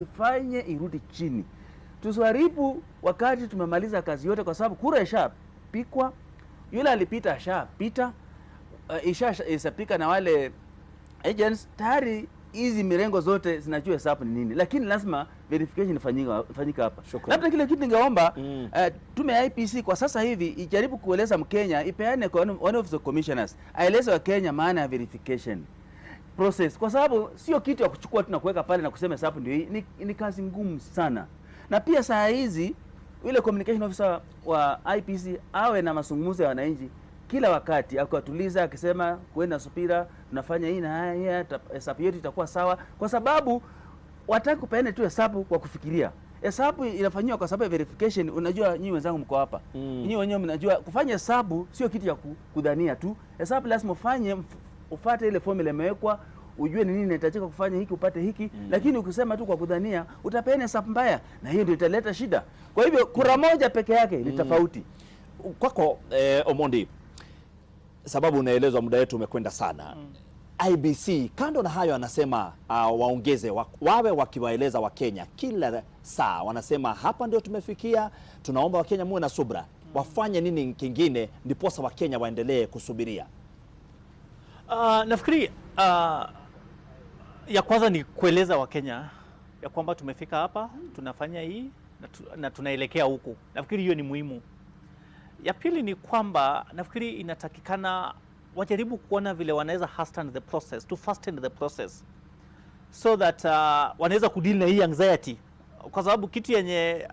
Fanye irudi chini. Tusiwaribu wakati tumemaliza kazi yote, kwa sababu kura ishapikwa. Yule alipita ashapita, ishapika na wale agents tayari. Hizi mirengo zote zinajua hesabu ni nini, lakini lazima verification ifanyike hapa. Labda kile kitu ningeomba tume ya IPC kwa sasa hivi ijaribu kueleza Mkenya, ipeane kwa one of the commissioners aeleze wa Kenya maana ya verification process, kwa sababu sio kitu ya kuchukua tu na kuweka pale na kusema hesabu ndio hii. Ni kazi ngumu sana. Na pia saa hizi yule communication officer wa IPC awe na mazungumzo ya wananchi kila wakati, akatuliza akisema kwenda supira tunafanya hii na haya, hesabu yetu itakuwa sawa, kwa sababu wataka kupeana tu hesabu kwa kufikiria. Hesabu inafanywa kwa sababu ya verification. Unajua nyinyi wenzangu mko hapa, nyinyi wenyewe mnajua kufanya hesabu sio kitu ya kudhania tu. Hesabu lazima ufuate ile formula imewekwa, ujue ni nini inahitajika kufanya hiki upate hiki. Lakini ukisema tu kwa kudhania utapeana hesabu mbaya, na hiyo ndio italeta shida. Kwa hivyo kura moja peke yake ni tofauti. Kwako Omondi, sababu unaelezwa muda wetu umekwenda sana. IBC kando na hayo anasema waongeze wawe wakiwaeleza Wakenya kila saa, wanasema hapa ndio tumefikia, tunaomba Wakenya muwe na subra. Wafanye nini kingine ndiposa Wakenya waendelee kusubiria? Nafikiri ya kwanza ni kueleza Wakenya ya kwamba tumefika hapa, tunafanya hii na tunaelekea huku. Nafikiri hiyo ni muhimu. Ya pili ni kwamba nafikiri inatakikana wajaribu kuona vile wanaweza hasten the process so that wanaweza kudeal na hii anxiety, kwa sababu kitu yenye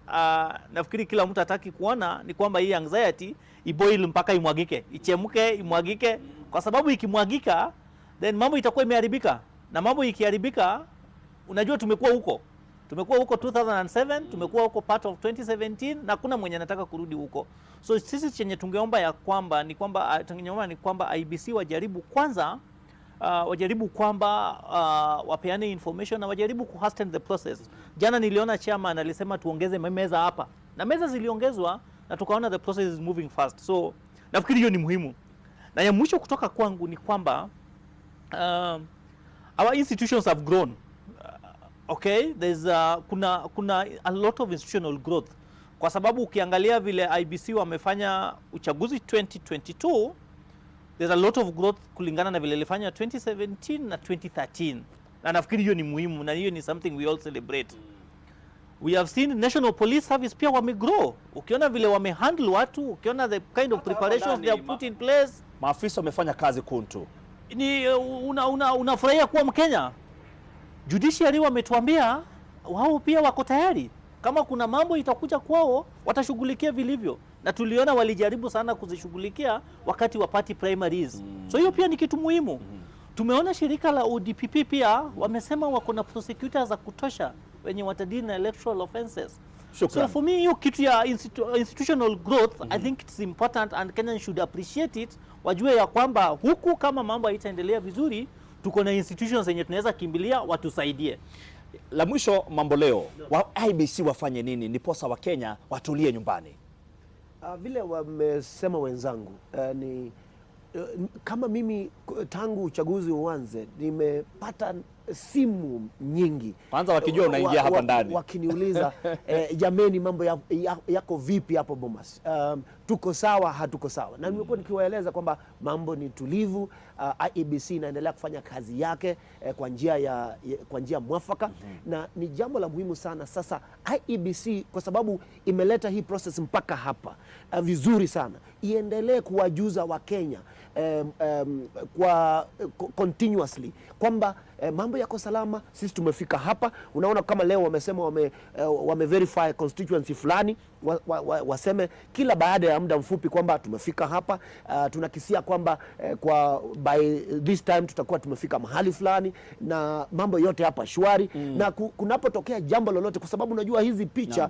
nafikiri kila mtu hataki kuona ni kwamba hii anxiety iboil mpaka imwagike, ichemke, imwagike, kwa sababu ikimwagika then mambo itakuwa imeharibika, na mambo ikiharibika, unajua tumekuwa huko 2007, tumekuwa huko part of 2017, na kuna mwenye anataka kurudi huko. So sisi chenye tungeomba ni kwamba IBC wajaribu kwanza wapeane information na wajaribu kuhasten the process. Jana niliona chairman alisema tuongeze meza hapa, na meza ziliongezwa na tukaona the process is moving fast. So nafikiri hiyo ni muhimu. Na ya mwisho kutoka kwangu ni kwamba our institutions have grown. Okay, there's kuna a lot of institutional growth, kwa sababu ukiangalia vile IBC wamefanya uchaguzi 2022, there's a lot of growth kulingana na vile ilifanya 2017 na 2013, na nafikiri hiyo ni muhimu, na hiyo ni something we all celebrate. We have seen National Police Service pia wamegrow, ukiona vile wamehandle watu, ukiona the kind of preparations they have put in place. Maafisa wamefanya kazi kuntu. Ni unafurahia kuwa Mkenya. Judiciary wametuambia wao pia wako tayari, kama kuna mambo itakuja kwao watashughulikia vilivyo, na tuliona walijaribu sana kuzishughulikia wakati wa party primaries. So hiyo pia ni kitu muhimu. Tumeona shirika la ODPP pia wamesema wako na prosecutors za kutosha wenye watadili na electoral offenses. So for me hiyo kitu ya institutional growth, I think it's important and Kenyans should appreciate it. Wajue ya kwamba huku kama mambo haitaendelea vizuri, tuko na institutions zenye tunaweza kimbilia watusaidie. La mwisho, mambo leo IBC wafanye nini ndiposa Wakenya watulie nyumbani? Vile wamesema wenzangu, ni kama mimi tangu uchaguzi uanze nimepata simu nyingi, kwanza wakijua unaingia hapa ndani, wakiniuliza jameni, mambo yako vipi hapo BOMAS? Tuko sawa, hatuko sawa? Na nimekuwa nikiwaeleza kwamba mambo ni tulivu. IEBC inaendelea kufanya kazi yake kwa njia mwafaka, na ni jambo la muhimu sana. Sasa IEBC kwa sababu imeleta hii process mpaka hapa vizuri sana, iendelee kuwajuza Wakenya continuously kwamba mambo yako salama, sisi tumefika hapa. Unaona kama leo wamesema wame verify constituency fulani, waseme kila baada ya muda mfupi kwamba tumefika hapa. Tunakisia kwamba kwa by this time tutakuwa tumefika mahali fulani, na mambo yote hapa shwari. Na kunapotokea jambo lolote, kwa sababu unajua hizi picha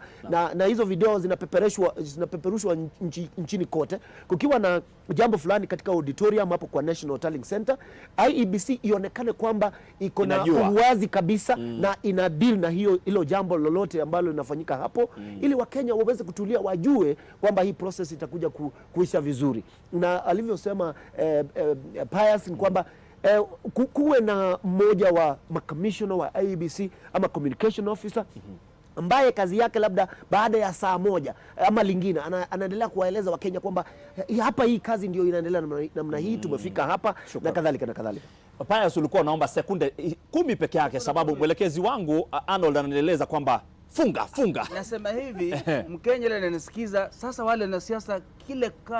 na hizo video zinapeperushwa nchini kote, kukiwa na jambo fulani katika auditorium hapo kwa National Tallying Center, IEBC ionekane kwamba iko na uwazi kabisa na ina deal na hilo jambo lolote ambalo linafanyika hapo, ili Wakenya waweze kutulia, wajue kwamba hii process itakuja kuisha vizuri. Na alivyosema Pius ni kwamba kuwe na mmoja wa makamishona wa IEBC ama communication officer ambaye kazi yake labda baada ya saa moja ama lingine anaendelea kuwaeleza Wakenya kwamba hapa hii kazi ndio inaendelea namna hii, tumefika hapa na kadhalika na kadhalika. Pius, ulikuwa naomba sekunde 10 peke yake, sababu mwelekezi wangu Arnold anaeleza kwamba funga. Nasema hivi, Mkenya ile ananisikiza sasa, wale wanasiasa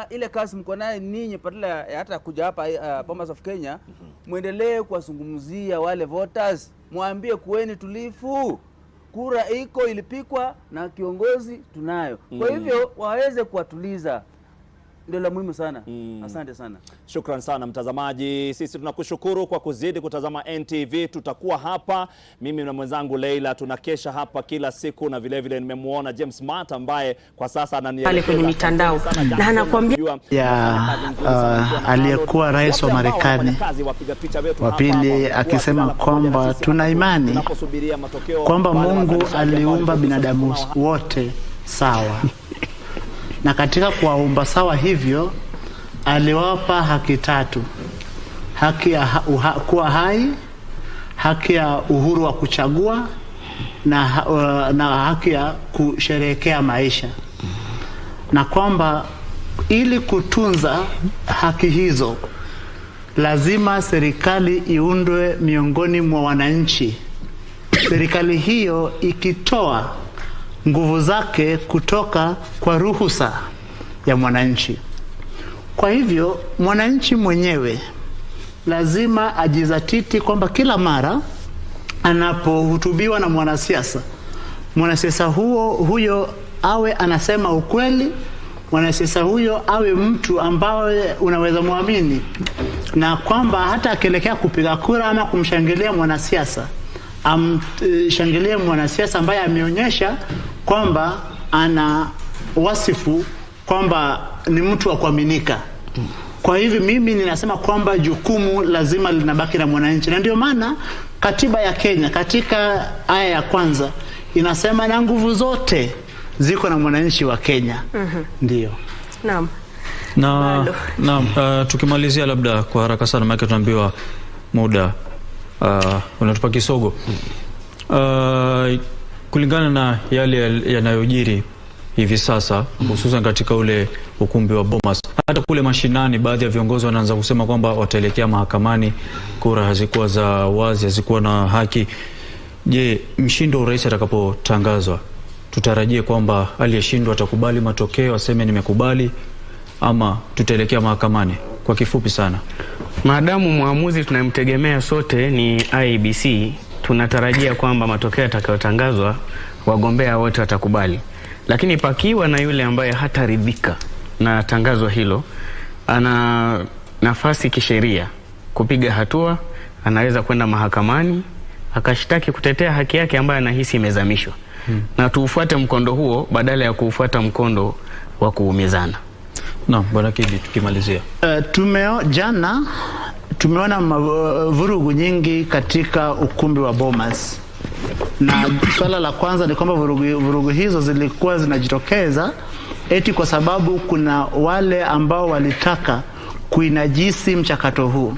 ile kazi mko naye ninyi, badala ya hata kuja hapa Bomas of Kenya, muendelee kuwazungumzia wale voters, mwambie kuweni tulifu, kura iko ilipikwa na kiongozi tunayo. Kwa hivyo waweze kuwatuliza, ndio la muhimu sana. Asante sana. Shukran sana mtazamaji, sisi tunakushukuru kwa kuzidi kutazama NTV. Tutakuwa hapa mimi na mwenzangu Leila, tunakesha hapa kila siku, na vile vile nimemuona James Matt ambaye kwa sasa ananielekeza kwenye mitandao na anakuambia aliyekuwa rais wa Marekani wa pili akisema kwamba tuna imani kwamba Mungu aliumba binadamu wote sawa, na katika kuwaumba sawa hivyo aliwapa haki 3: haki ya kuwa hai, haki ya uhuru wa kuchagua, na haki ya kusherehekea maisha, na kwamba ili kutunza haki hizo lazima serikali iundwe miongoni mwa wananchi, serikali hiyo ikitoa nguvu zake kutoka kwa ruhusa ya mwananchi. Kwa hivyo mwananchi mwenyewe lazima ajizatiti kwamba kila mara anapohutubiwa na mwanasiasa huyo awe anasema ukweli, mwanasiasa huyo awe mtu ambaye unaweza muamini, na kwamba hata akielekea kupiga kura ama kumshangilia mwanasiasa, amshangilie mwanasiasa ambaye ameonyesha kwamba ana wasifu kwamba ni mtu wa kuaminika. Kwa hivyo mimi ninasema kwamba jukumu lazima linabaki na mwananchi, na ndio maana katiba ya Kenya katika aya ya 1 inasema na nguvu zote ziko na mwananchi wa Kenya. Ndio. Naam. Tukimalizia labda kwa haraka sana, maana tunaambiwa muda unatupa kisogo. Kulingana na yale yanayojiri hivi sasa, hususan katika ule ukumbi wa Bomas, hata kule mashinani baadhi ya viongozi wanaanza kusema kwamba wataelekea mahakamani, kura hazikuwa za wazi, hazikuwa na haki. Je, mshindo wa urais atakapotangazwa, tutarajie kwamba aliyeshindwa atakubali matokeo, aseme nimekubali, ama tutaelekea mahakamani? Kwa kifupi sana, maadamu muamuzi tunayemtegemea sote ni IEBC, tunatarajia kwamba matokeo yatakayotangazwa wagombea wote watakubali. Lakini pakiwa na yule ambaye hataridhika na tangazo hilo, ana nafasi kisheria kupiga hatua, anaweza kwenda mahakamani akashtaki kutetea haki yake ambayo anahisi imezamishwa. Na tuufuate mkondo huo badala ya kuufuata mkondo wa kuumizana. Naam, Bwana Kidi, tukimalizia. Jana tumeona vurugu nyingi katika ukumbi wa Bomas, na swala la kwanza ni kwamba vurugu hizo zilikuwa zinajitokeza eti kwa sababu kuna wale ambao walitaka kuinajisi mchakato huu.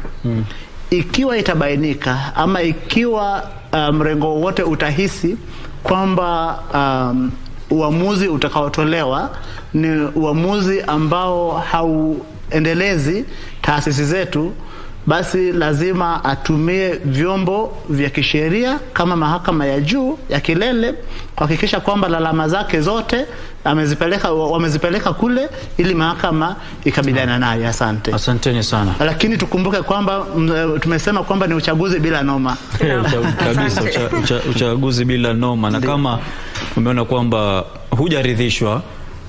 Ikiwa itabainika ama ikiwa mrengo wote utahisi kwamba uamuzi utakaotolewa ni uamuzi ambao hauendelezi taasisi zetu, basi lazima atumie vyombo vya kisheria kama mahakama ya juu ya kilele kuhakikisha kwamba lalama zake zote wamezipeleka kule ili mahakama ikabiliana nayo. Asante. Asanteni sana. Lakini tukumbuke kwamba tumesema kwamba ni uchaguzi bila noma. Kabisa, uchaguzi bila noma. Na kama umeona kwamba hujaridhishwa,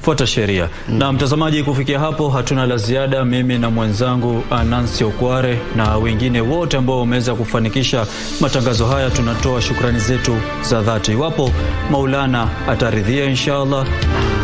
fuata sheria. Na mtazamaji, kufikia hapo hatuna la ziada. Mimi na mwenzangu Nancy Okware na wengine wote ambao wameweza kufanikisha matangazo haya, tunatoa shukrani zetu za dhati. Iwapo Maulana ataridhia, inshallah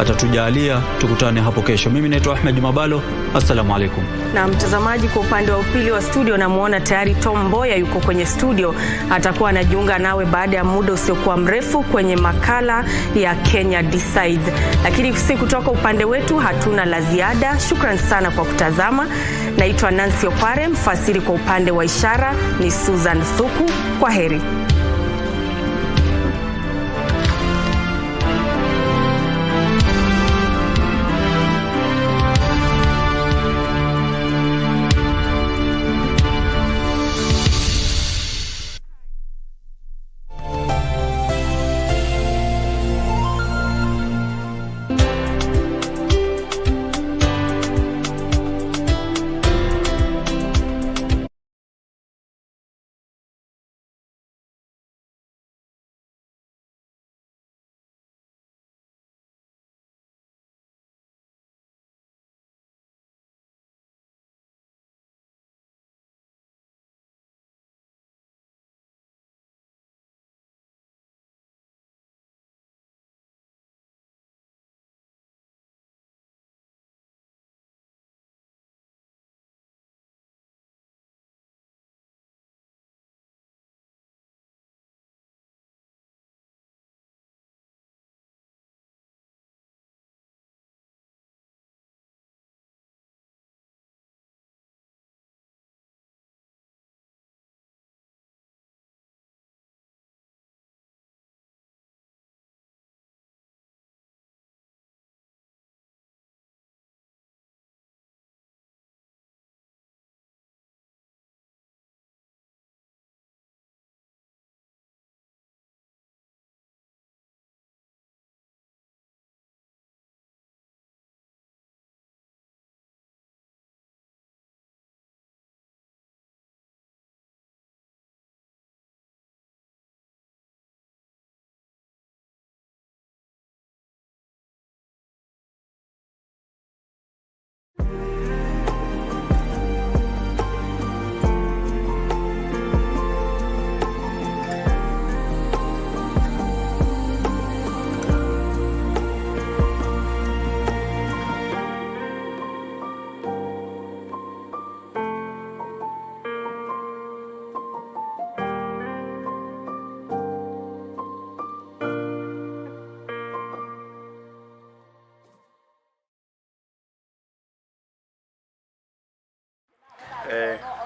atatujalia tukutane hapo kesho. Mimi naitwa Ahmed Mabalo. Assalamu alaikum. Na mtazamaji, kwa upande wa upili wa studio namuona tayari Tom Mboya yuko kwenye studio, atakuwa anajiunga nawe baada ya muda usiokuwa mrefu kwenye makala ya Kenya Decides. Lakini siku kutoka upande wetu hatuna la ziada. Shukrani sana kwa kutazama. Naitwa Nancy Opare, mfasiri kwa upande wa ishara ni Susan Thuku. Kwa heri.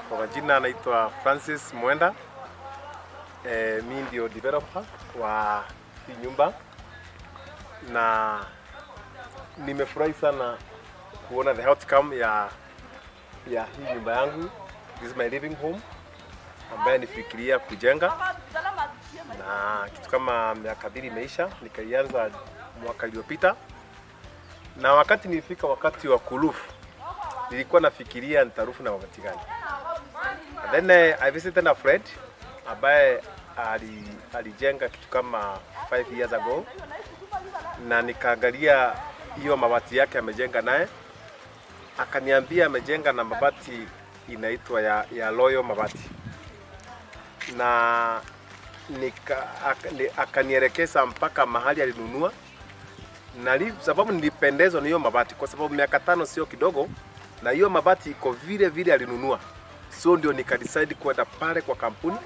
Kwa majina anaitwa Francis Mwenda. Mimi ndio developer wa hii nyumba na nimefurahi sana kuona the outcome ya hii nyumba yangu. This is my living home ambaye nifikiria kujenga, na kitu kama miaka 2 imeisha. Nikaianza mwaka uliopita, na wakati nilifika wakati wa kurufu nilikuwa nafikiria nitarufu na wakati gani. Then I visited a friend ambaye alijenga kitu kama 5 years ago, na nikaangalia hiyo mabati yake amejenga naye. Akaniambia amejenga na mabati inaitwa ya Royal mabati, na akanielekeza mpaka mahali alinunua, na sababu nilipendezwa na hiyo mabati kwa sababu miaka 5 sio kidogo, na hiyo mabati iko vile alinunua. So ndio nikadecide kwenda pale kwa kampuni,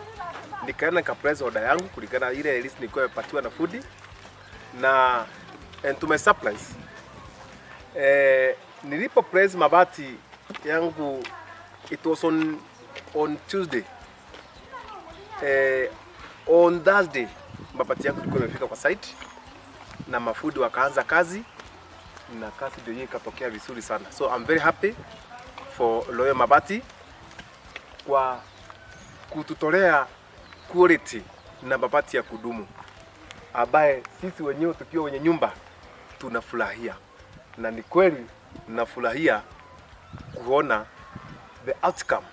nikaenda nikapress order yangu kulingana ile list nilikuwa nimepatiwa na food, na and to my surprise nilipo press mabati yangu, it was on Tuesday. On Thursday mabati yangu ilikuwa imefika kwa site na mafundi wakaanza kazi, na kazi ndio ikatokea vizuri sana. So I'm very happy for Royal Mabati kwa kututolea quality na mabati ya kudumu ambaye sisi wenyewe tukiwa wenye nyumba tunafurahia, na ni kweli nafurahia kuona the outcome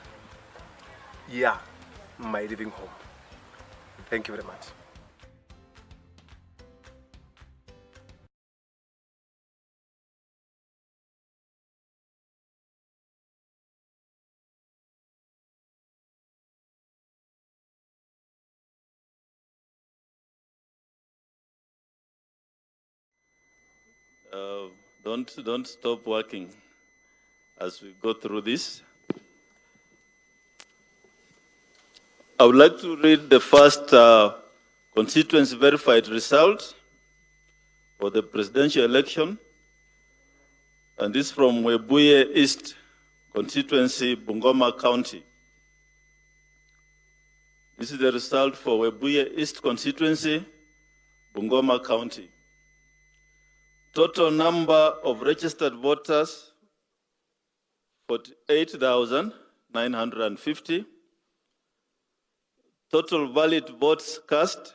my living home. Thank you very much. Don't stop working as we go through this. I would like to read the first constituency verified result for the presidential election and this from Webuye East constituency, Bungoma County. This is the result for Webuye East constituency, Bungoma County. Total number of registered voters, 48,950. Total valid votes cast,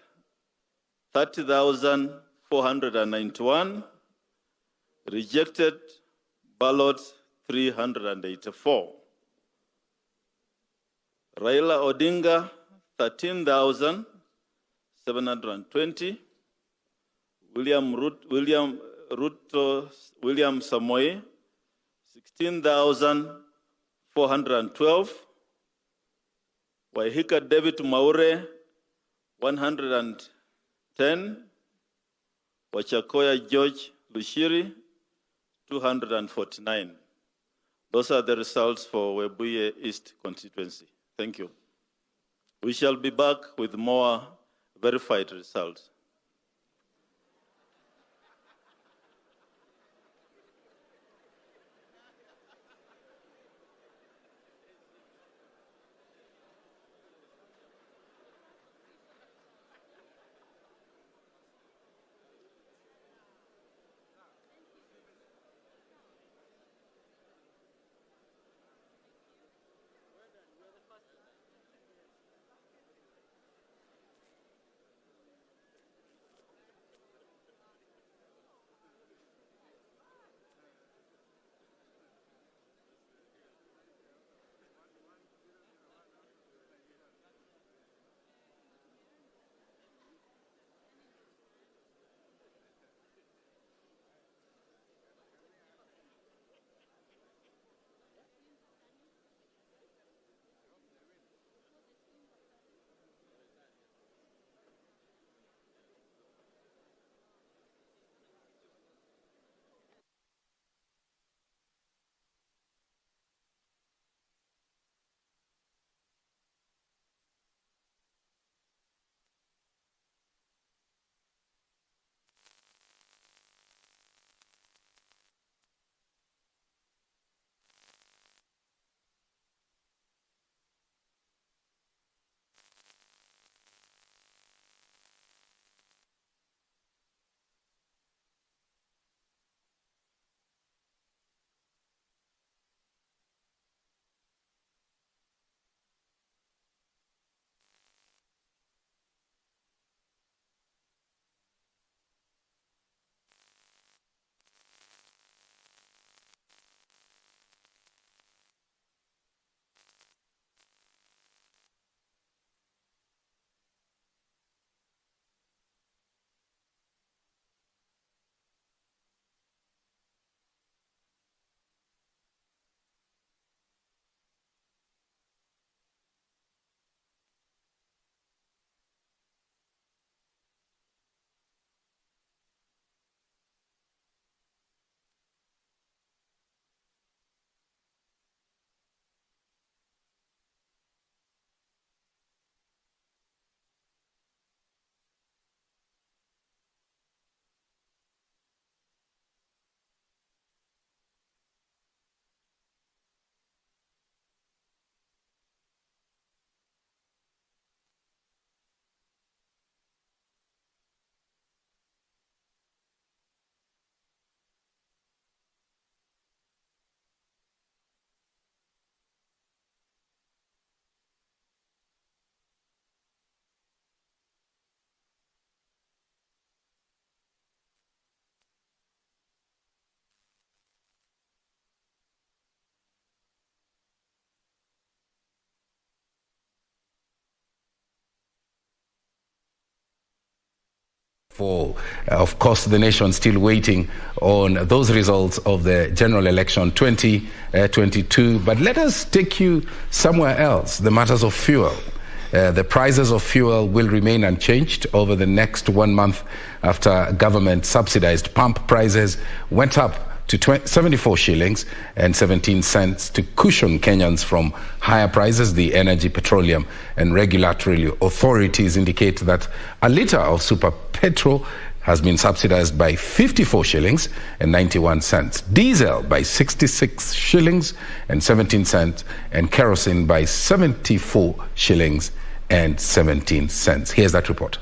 30,491. Rejected ballots, 384. Raila Odinga, 13,720. William Samoei, 16,412. Waihika David Maure, 110. Wachakoya George Lushiri, 249. Those are the results for Webuye East constituency. Thank you. We shall be back with more verified results. For, of course, the nation still waiting on those results of the general election 2022. But let us take you somewhere else, the matters of fuel. The prices of fuel will remain unchanged over the next 1 month after government-subsidized pump prices went up to 74 shillings and 17 cents to cushion Kenyans from higher prices. The Energy, Petroleum and Regulatory Authorities indicate that a litre of super petrol has been subsidized by 54 shillings and 91 cents, diesel by 66 shillings and 17 cents, and kerosene by 74 shillings and 17 cents. Here's that report.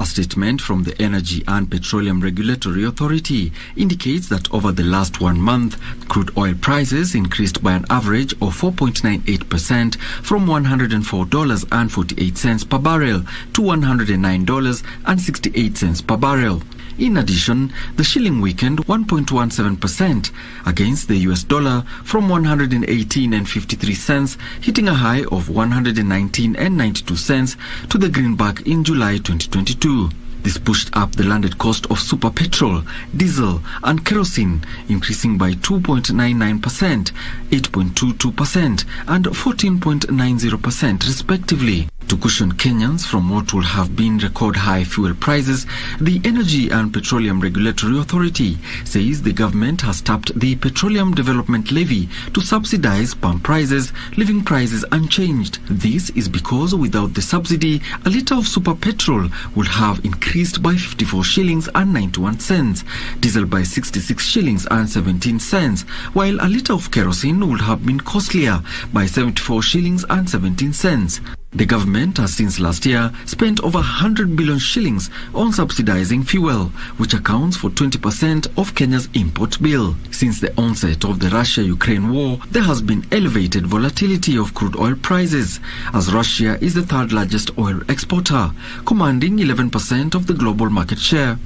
A statement from the Energy and Petroleum Regulatory Authority indicates that over the last 1 month, crude oil prices increased by an average of 4.98% from $104.48 per barrel to $109.68 per barrel. In addition, the shilling weakened 1.17% against the US dollar from 118.53 cents, hitting a high of 119.92 cents to the greenback in July 2022. This pushed up the landed cost of super petrol, diesel and kerosene, increasing by 2.99%, 8.22% and 14.90% respectively. To cushion Kenyans from what will have been record high fuel prices, the Energy and Petroleum Regulatory Authority says the government has tapped the Petroleum Development Levy to subsidize pump prices, leaving prices unchanged. This is because without the subsidy, a litre of super petrol would have increased by 54 shillings and 91 cents, diesel by 66 shillings and 17 cents, while a litre of kerosene would have been costlier by 74 shillings and 17 cents. The government has since last year spent over 100 billion shillings on subsidizing fuel, which accounts for 20% of Kenya's import bill. Since the onset of the Russia-Ukraine war, there has been elevated volatility of crude oil prices, as Russia is the third largest oil exporter, commanding 11% of the global market share.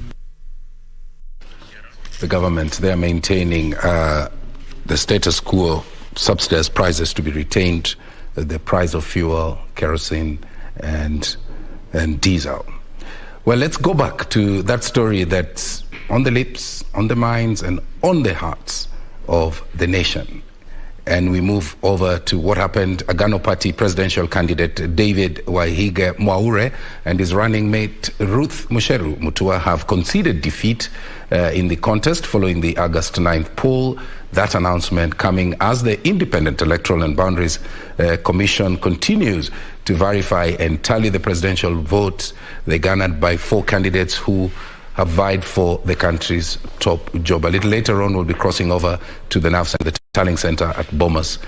The government, they are maintaining the status quo, subsidized prices to be retained, the price of fuel, kerosene, and diesel. Well, let's go back to that story that's on the lips, on the minds, and on the hearts of the nation. And we move over to what happened. Agano Party presidential candidate David Wahiga Mwaure and his running mate Ruth Musheru Mutua have conceded defeat in the contest following the August 9th poll. That announcement coming as the Independent Electoral and Boundaries Commission continues to verify and tally the presidential votes they garnered by 4 candidates who have vied for the country's top job. A little later on, we'll be crossing over to the NAFS and the tallying center at BOMAS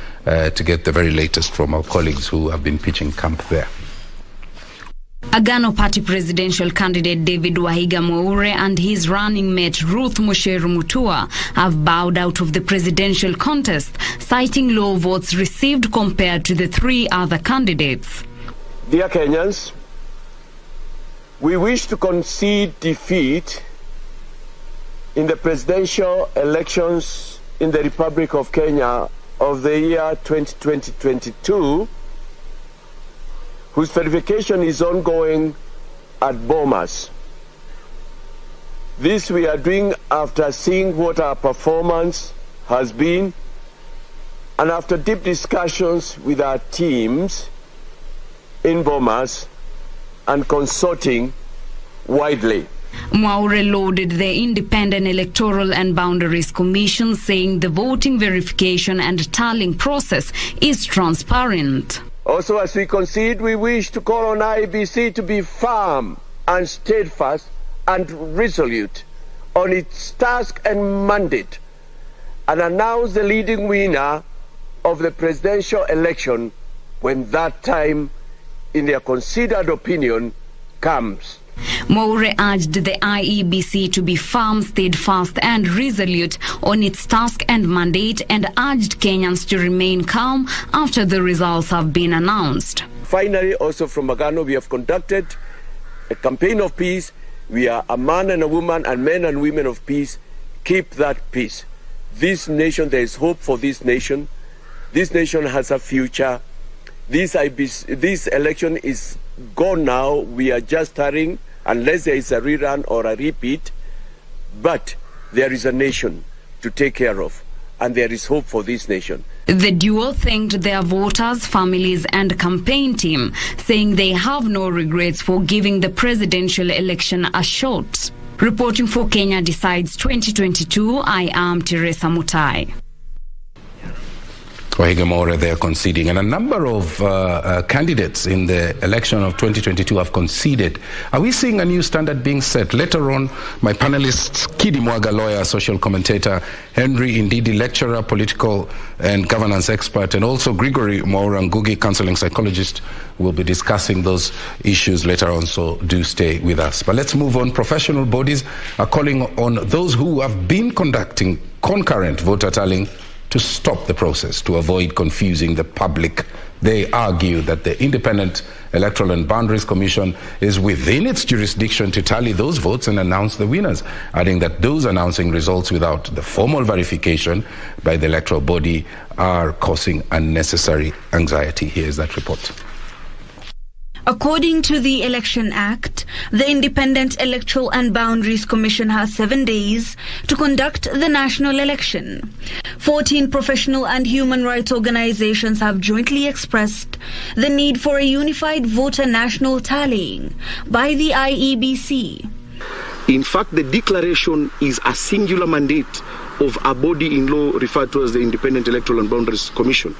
to get the very latest from our colleagues who have been pitching camp there. Agano Party presidential candidate David Wahiga Mwaure and his running mate Ruth Musheru Mutua have bowed out of the presidential contest, citing low votes received compared to the 3 other candidates. Dear Kenyans, we wish to concede defeat in the presidential elections in the Republic of Kenya of the year 2020-22, whose verification is ongoing at BOMAS. This we are doing after seeing what our performance has been and after deep discussions with our teams in BOMAS and consulting widely. Mwaure lauded the Independent Electoral and Boundaries Commission, saying the voting verification and tallying process is transparent. Also, as we concede, we wish to call on IEBC to be firm and steadfast and resolute on its task and mandate and announce the leading winner of the presidential election when that time, in their considered opinion, comes. Mwaure urged the IEBC to be firm, steadfast and resolute on its task and mandate and urged Kenyans to remain calm after the results have been announced. Finally, also from Agano, we have conducted a campaign of peace. We are a man and a woman and men and women of peace. Keep that peace. This nation, there is hope for this nation. This nation has a future. This election is gone now. We are just starting, unless there is a rerun or a repeat. But there is a nation to take care of, and there is hope for this nation. The duo thanked their voters, families and campaign team, saying they have no regrets for giving the presidential election a shot. Reporting for Kenya Decides 2022, I am Teresa Mutai. Wahiga Mwaure there conceding. And a number of candidates in the election of 2022 have conceded. Are we seeing a new standard being set? Later on, my panelists, Kidi Mwaga, lawyer, social commentator, Henry Indidi, lecturer, political and governance expert, and also Gregory Mwaura Ngugi, counseling psychologist, will be discussing those issues later on, so do stay with us. But let's move on. Professional bodies are calling on those who have been conducting concurrent voter tallying to stop the process to avoid confusing the public. They argue that the Independent Electoral and Boundaries Commission is within its jurisdiction to tally those votes and announce the winners, adding that those announcing results without the formal verification by the electoral body are causing unnecessary anxiety. Here's that report. According to the Election Act, the Independent Electoral and Boundaries Commission has 7 days to conduct the national election. 14 professional and human rights organizations have jointly expressed the need for a unified voter national tallying by the IEBC. In fact, the declaration is a singular mandate of a body in law referred to as the Independent Electoral and Boundaries Commission.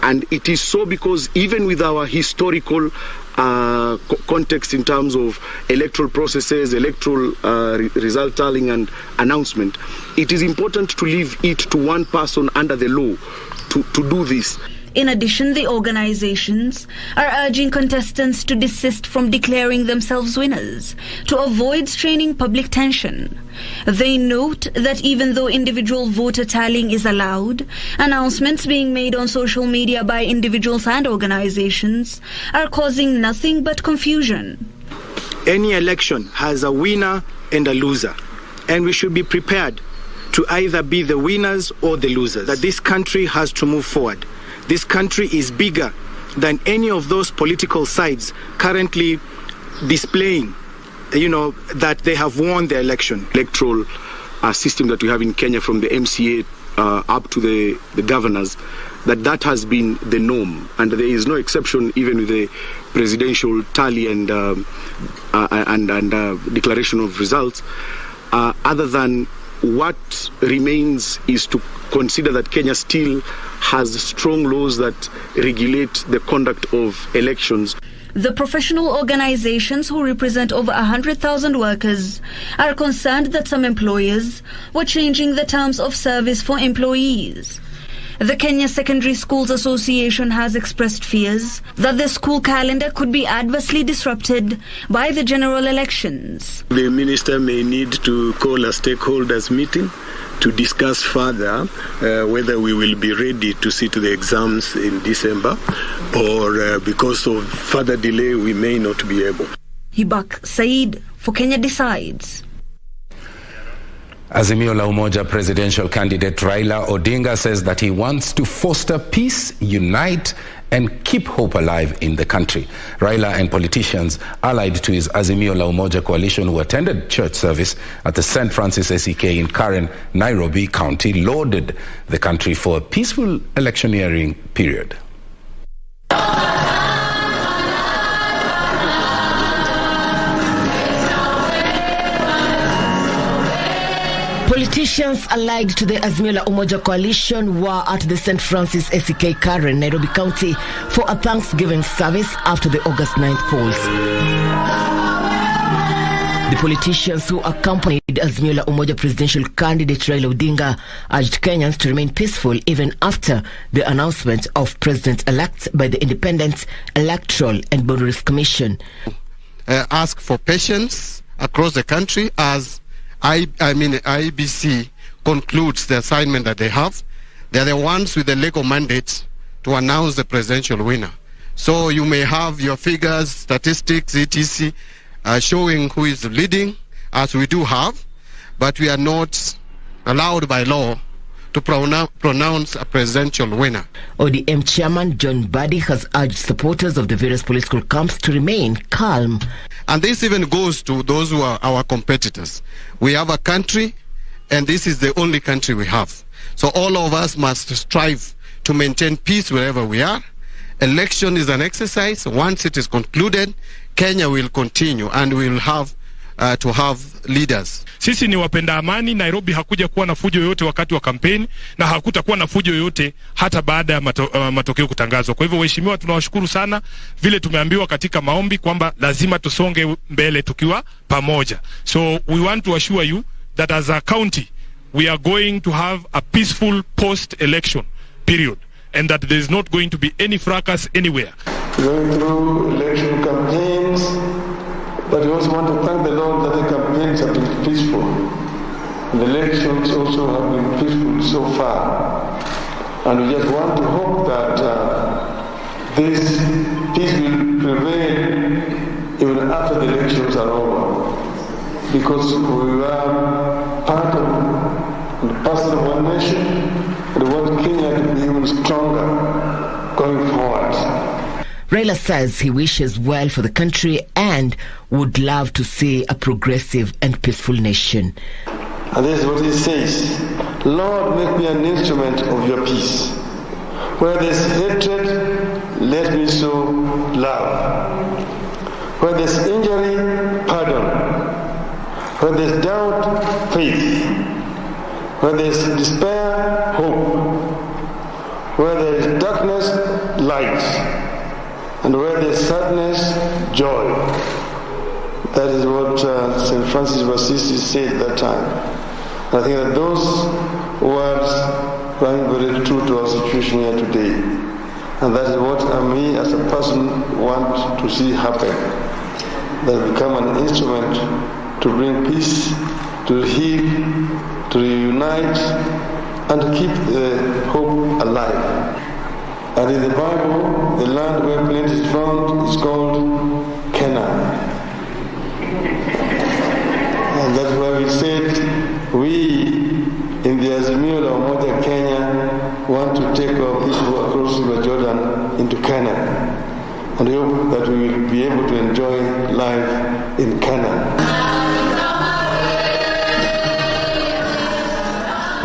And it is so because even with our historical context in terms of electoral processes, electoral result tallying and announcement, it is important to leave it to one person under the law to do this. In addition, the organizations are urging contestants to desist from declaring themselves winners to avoid straining public tension. They note that even though individual voter tallying is allowed, announcements being made on social media by individuals and organizations are causing nothing but confusion. Any election has a winner and a loser, and we should be prepared to either be the winners or the losers. That this country has to move forward. This country is bigger than any of those political sides currently displaying, that they have won the election. Electoral system that we have in Kenya, from the MCA up to the governors, that has been the norm, and there is no exception even with the presidential tally and declaration of results. Other than what remains is to consider that Kenya still has strong laws that regulate the conduct of elections. The professional organizations, who represent over 100,000 workers, are concerned that some employers were changing the terms of service for employees. The Kenya Secondary Schools Association has expressed fears that the school calendar could be adversely disrupted by the general elections. The minister may need to call a stakeholders meeting to discuss further whether we will be ready to sit the exams in December, or because of further delay we may not be able. Hibak Said for Kenya Decides. Azimio la Umoja presidential candidate Raila Odinga says that he wants to foster peace, unite, and keep hope alive in the country. Raila and politicians allied to his Azimio la Umoja coalition, who attended church service at the St. Francis SEK in Karen, Nairobi County, lauded the country for a peaceful electioneering period. Politicians allied to the Azimio la Umoja coalition were at the St. Francis SEK Karen, Nairobi County, for a Thanksgiving service after the August 9th polls. The politicians who accompanied Azimio la Umoja presidential candidate Raila Odinga urged Kenyans to remain peaceful even after the announcement of President-elect by the Independent Electoral and Boundaries Commission. Ask for patience across the country as IEBC concludes the assignment that they have. They are the ones with the legal mandate to announce the presidential winner. So you may have your figures, statistics, etc., showing who is leading, as we do have, but we are not allowed by law to pronounce a presidential winner. ODM chairman John Badi has urged supporters of the various political camps to remain calm. And this even goes to those who are our competitors. We have a country, and this is the only country we have. So all of us must strive to maintain peace wherever we are. Election is an exercise. Once it is concluded, Kenya will continue, and we will have to have leaders. Sisi ni wapenda amani. Nairobi hakuja kuwa na fujo yoyote wakati wa kampeni na hakutakuwa na fujo yoyote hata baada ya matokeo kutangazwa. Kwa hivyo waheshimiwa, tunawashukuru sana, vile tumeambiwa katika maombi kwamba lazima tusonge mbele tukiwa pamoja. So we want to assure you that as a county we are going to have a peaceful post-election period and that there is not going to be any fracas anywhere. Going through election campaigns, but we also want to thank the Lord that the campaigns have been peaceful. The elections also have been peaceful so far. And we just want to hope that this peace will prevail even after the elections are over. Because we are part of the person of one nation, and we want Kenya to be even stronger going forward. Raila says he wishes well for the country and would love to see a progressive and peaceful nation. And this is what he says: Lord, make me an instrument of your peace. Where there's hatred, let me sow love. Where there's injury, pardon. Where there's doubt, faith. Where there's despair, hope. Where there is darkness, light. And where there is sadness, joy. That is what St. Francis of Assisi said at that time. And I think that those words rang very true to our situation here today. And that is what me as a person want to see happen. That become an instrument to bring peace, to heal, to reunite, and to keep the hope alive. And in the Bible, the land where plenty is found is called Canaan. And that's why we said we in the Azimio la Umoja Kenya want to take our people across the Jordan into Canaan. And we hope that we will be able to enjoy life in Canaan.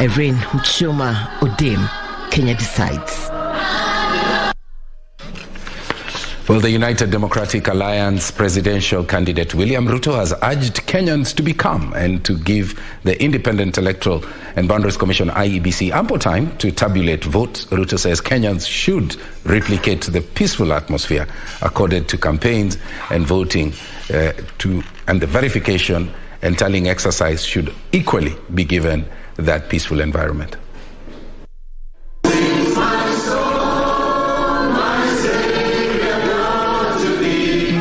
Irene Mchuma Odem, Kenya Decides. Well, the United Democratic Alliance presidential candidate William Ruto has urged Kenyans to be calm and to give the Independent Electoral and Boundaries Commission IEBC ample time to tabulate votes. Ruto says Kenyans should replicate the peaceful atmosphere accorded to campaigns and voting, and the verification and tallying exercise should equally be given that peaceful environment.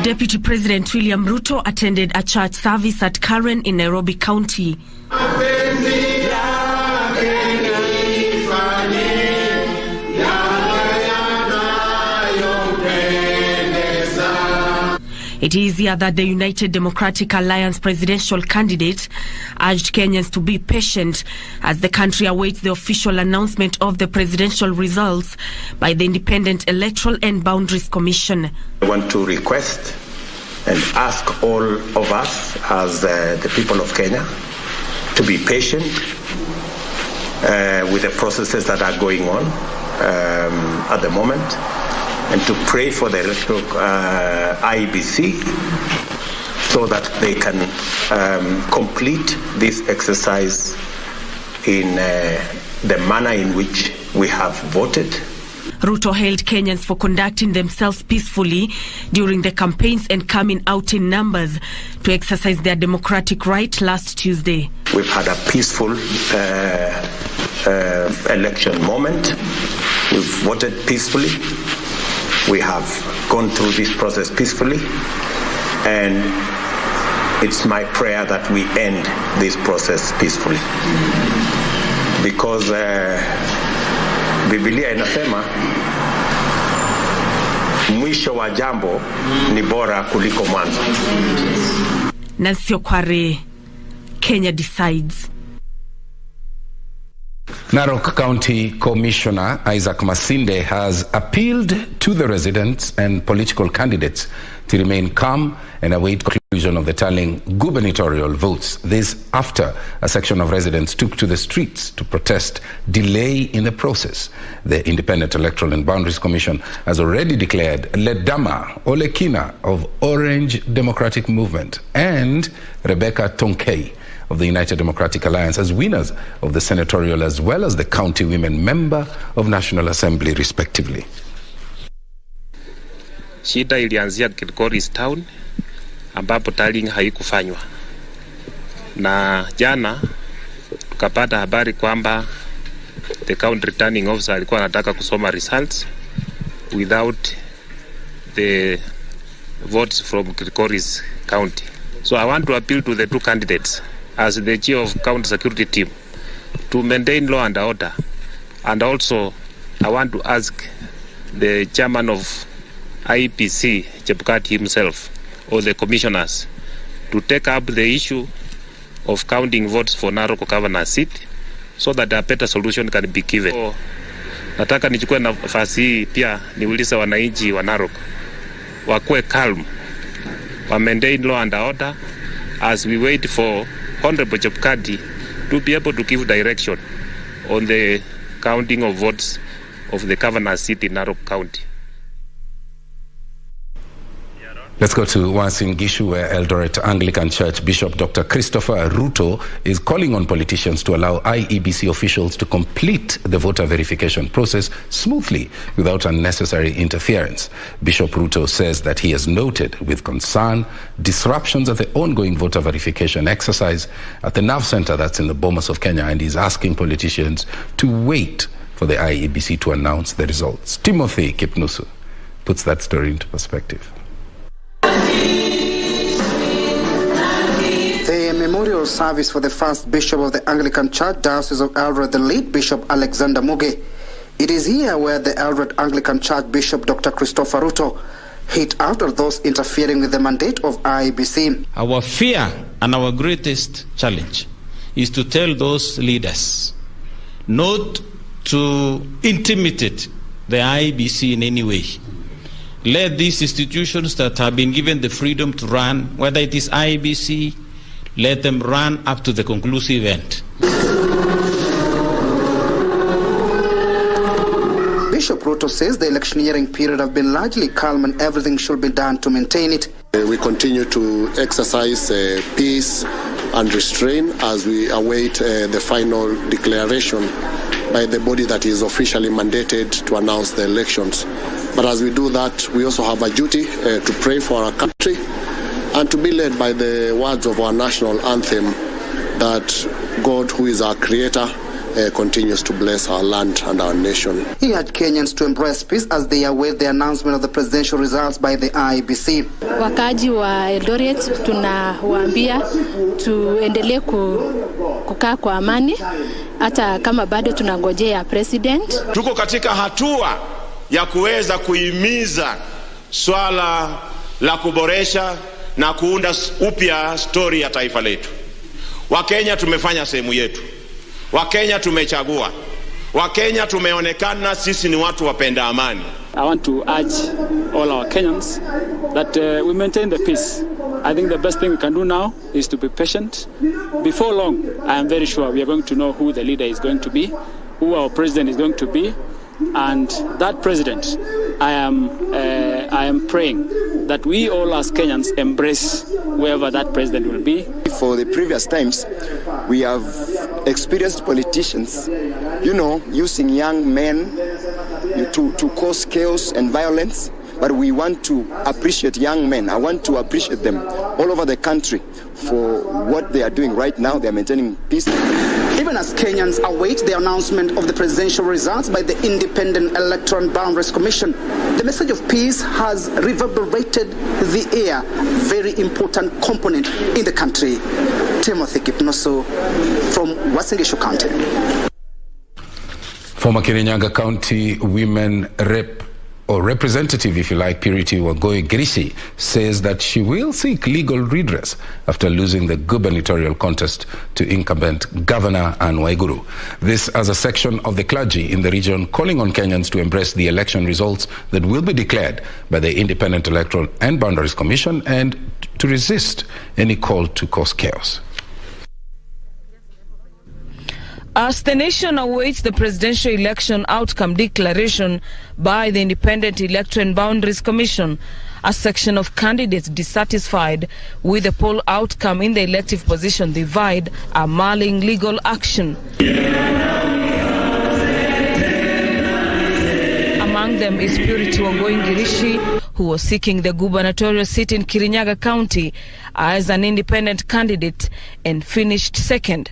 Deputy President William Ruto attended a church service at Karen in Nairobi County. It is here that the United Democratic Alliance presidential candidate urged Kenyans to be patient as the country awaits the official announcement of the presidential results by the Independent Electoral and Boundaries Commission. I want to request and ask all of us as the people of Kenya to be patient with the processes that are going on at the moment, and to pray for the electoral IEBC so that they can complete this exercise in the manner in which we have voted. Ruto hailed Kenyans for conducting themselves peacefully during the campaigns and coming out in numbers to exercise their democratic right last Tuesday. We've had a peaceful election moment. We've voted peacefully. We have gone through this process peacefully, and it's my prayer that we end this process peacefully, because Biblia inasema mwisho wa jambo ni bora kuliko mwanzo. Nancy Okware, Kenya Decides. Narok County Commissioner Isaac Masinde has appealed to the residents and political candidates to remain calm and await Of the tallying gubernatorial votes. This after a section of residents took to the streets to protest delay in the process. The Independent Electoral and Boundaries Commission has already declared Ledama Olekina of Orange Democratic Movement and Rebecca Tonkei of the United Democratic Alliance as winners of the senatorial as well as the county women member of National Assembly respectively. Shida ilianzia Kilgoris Town ambapo tallying haikufanywa, na jana tukapata habari kwamba the county returning officer alikuwa anataka kusoma results without the votes from Kilgoris County. So I want to appeal to the two candidates as the chief of county security team to maintain law and order, and also I want to ask the chairman of IEBC, Chebukati himself, or the commissioners to take up the issue of counting votes for Narok governor seat so that a better solution can be given. So, nataka nichukue nafasi hii pia niulize wananchi wa Narok wakuwe calm, wa maintain law and order as we wait for Honorable Chebukati to be able to give direction on the counting of votes of the governor seat in Narok County. Let's go to Uasin Gishu, where Eldoret Anglican Church Bishop Dr. Christopher Ruto is calling on politicians to allow IEBC officials to complete the voter verification process smoothly without unnecessary interference. Bishop Ruto says that he has noted with concern disruptions at the ongoing voter verification exercise at the NAV Center that's in the BOMAS of Kenya, and he's asking politicians to wait for the IEBC to announce the results. Timothy Kipnusu puts that story into perspective. The memorial service for the first bishop of the Anglican Church, Diocese of Eldoret, the late Bishop Alexander Muge. It is here where the Eldoret Anglican Church Bishop Dr. Christopher Ruto hit out at those interfering with the mandate of IEBC. Our fear and our greatest challenge is to tell those leaders not to intimidate the IEBC in any way. Let these institutions that have been given the freedom to run, whether it is IEBC, let them run up to the conclusive end. Bishop Ruto says the electioneering period have been largely calm and everything should be done to maintain it. We continue to exercise peace and restraint as we await the final declaration by the body that is officially mandated to announce the elections. But as we do that, we also have a duty to pray for our country and to be led by the words of our national anthem that God, who is our creator, continues to bless our land and our nation. He urged Kenyans to embrace peace as they await the announcement of the presidential results by the IEBC. Wakaji wa Eldoret tunawaambia tuendelee kukaa kwa amani hata kama bado tunangojea president. Tuko katika hatua ya kuweza kuhimiza swala la kuboresha na kuunda upya story ya taifa letu. Wakenya tumefanya sehemu yetu. Wakenya tumechagua. Wakenya tumeonekana sisi ni watu wapenda amani. I want to urge all our Kenyans that we maintain the peace. I think the best thing we can do now is to be patient. Before long, I am very sure we are going to know who the leader is going to be, who our president is going to be, and that president, I am praying that we all as Kenyans embrace whoever that president will be. For the previous times, we have experienced politicians, using young men to cause chaos and violence. But we want to appreciate young men. I want to appreciate them all over the country for what they are doing right now. They are maintaining peace. Even as Kenyans await the announcement of the presidential results by the Independent Electoral and Boundaries Commission, the message of peace has reverberated the air, very important component in the country. Timothy Kipnoso from Uasin Gishu County. Former Kirinyaga County Women Rep or representative, if you like, Purity Wangui-Girishi, says that she will seek legal redress after losing the gubernatorial contest to incumbent Governor Anne Waiguru. This as a section of the clergy in the region calling on Kenyans to embrace the election results that will be declared by the Independent Electoral and Boundaries Commission and to resist any call to cause chaos. As the nation awaits the presidential election outcome declaration by the Independent Electoral and Boundaries Commission, a section of candidates dissatisfied with the poll outcome in the elective position divide are mulling legal action. Among them is Purity Wangui-Girishi, who was seeking the gubernatorial seat in Kirinyaga County as an independent candidate and finished second.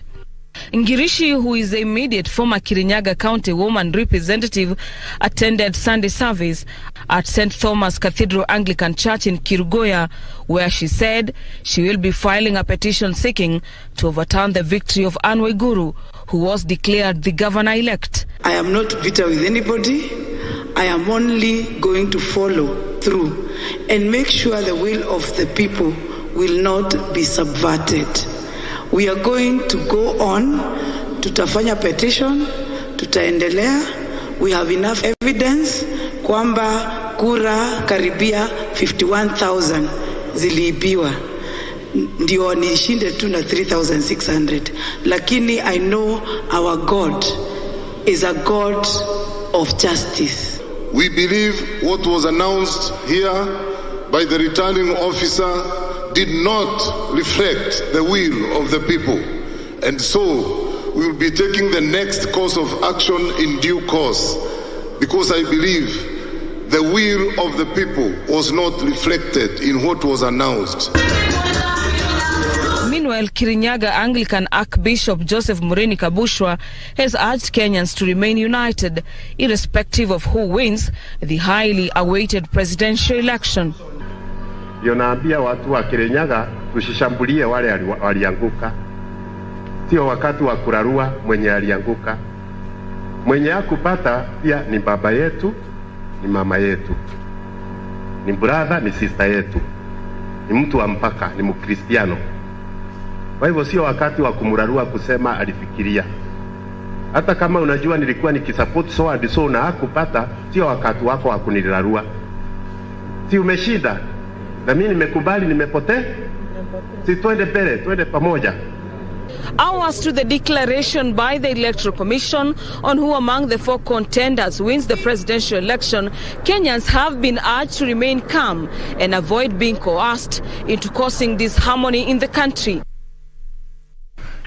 Ngirishi, who is the immediate former Kirinyaga County woman representative, attended Sunday service at St. Thomas Cathedral Anglican Church in Kirugoya, where she said she will be filing a petition seeking to overturn the victory of Anne Waiguru, who was declared the governor-elect. I am not bitter with anybody. I am only going to follow through and make sure the will of the people will not be subverted. We are going to go on, tutafanya petition, tutaendelea. We have enough evidence kwamba kura karibia 51,000 ziliibiwa. Ndio nishinde tu na 3,600. Lakini I know our God is a God of justice. We believe what was announced here by the returning officer did not reflect the will of the people, and so we will be taking the next course of action in due course, because I believe the will of the people was not reflected in what was announced. Meanwhile, Kirinyaga Anglican Archbishop Joseph Mureni Kabushwa has urged Kenyans to remain united, irrespective of who wins the highly awaited presidential election. Naambia watu wa Kirinyaga tusishambulie wale walianguka. Sio wakati wa kurarua mwenye alianguka. Mwenye hakupata pia ni baba yetu, ni mama yetu, ni brother, ni sister yetu, ni mtu wa mpaka, ni Mkristiano. Kwa hivyo sio wakati wa kumrarua kusema alifikiria. Hata kama unajua nilikuwa nikisupport so and so na hakupata, sio wakati wako wa kunirarua. Si umeshinda? Na mimi nimekubali nimepotea. Si twende mbele, twende pamoja. Hours to the declaration by the Electoral Commission on who among the four contenders wins the presidential election, Kenyans have been urged to remain calm and avoid being coerced into causing disharmony in the country.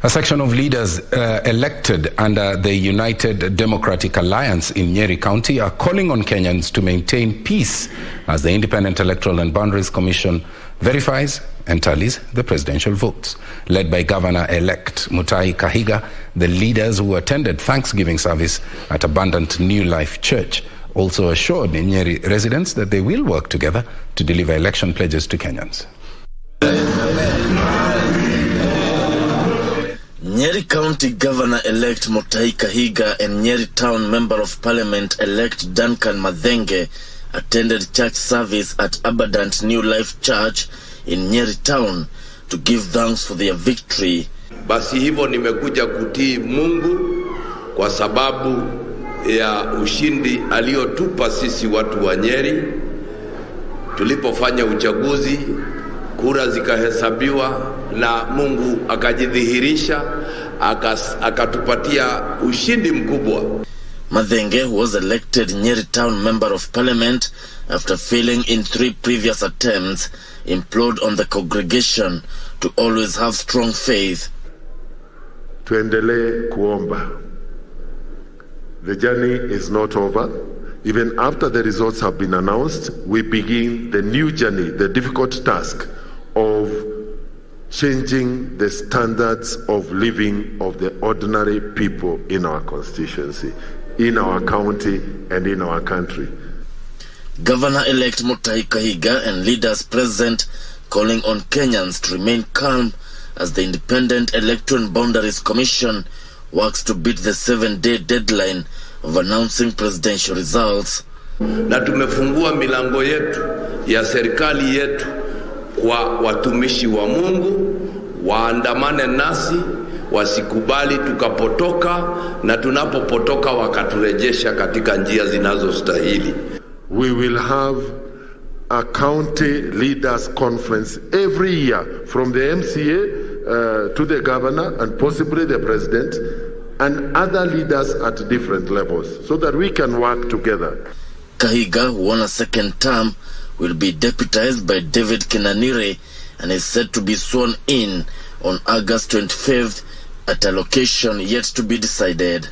A section of leaders elected under the United Democratic Alliance in Nyeri County are calling on Kenyans to maintain peace as the Independent Electoral and Boundaries Commission verifies and tallies the presidential votes. Led by Governor-elect Mutahi Kahiga, the leaders who attended Thanksgiving service at Abundant New Life Church also assured Nyeri residents that they will work together to deliver election pledges to Kenyans. Nyeri County Governor-elect Mutahi Kahiga and Nyeri Town Member of Parliament-elect Duncan Madhenge attended church service at Abundant New Life Church in Nyeri Town to give thanks for their victory. Basi hivyo nimekuja kutii Mungu kwa sababu ya ushindi aliotupa sisi watu wa Nyeri. Tulipofanya uchaguzi, kura zikahesabiwa na Mungu akajidhihirisha, akatupatia ushindi mkubwa. Madhenge, who was elected Nyeri Town Member of Parliament after failing in 3 previous attempts, implored on the congregation to always have strong faith. Tuendelee kuomba. The journey is not over. Even after the results have been announced, we begin the new journey, the difficult task of changing the standards of living of the ordinary people in our constituency, in our county, and in our country. Governor-elect Mutahi Kahiga and leaders present calling on Kenyans to remain calm as the Independent Electoral and Boundaries Commission works to beat the 7-day deadline of announcing presidential results. Na tumefungua milango yetu ya serikali yetu kwa watumishi wa Mungu, waandamane nasi, wasikubali tukapotoka, na tunapopotoka wakaturejesha katika njia zinazostahili. We will have a county leaders conference every year from the MCA to the governor and possibly the president and other leaders at different levels so that we can work together. Kahiga, who won a second term, will be deputized by David Kinanire and is set to be sworn in on August 25th at a location yet to be decided.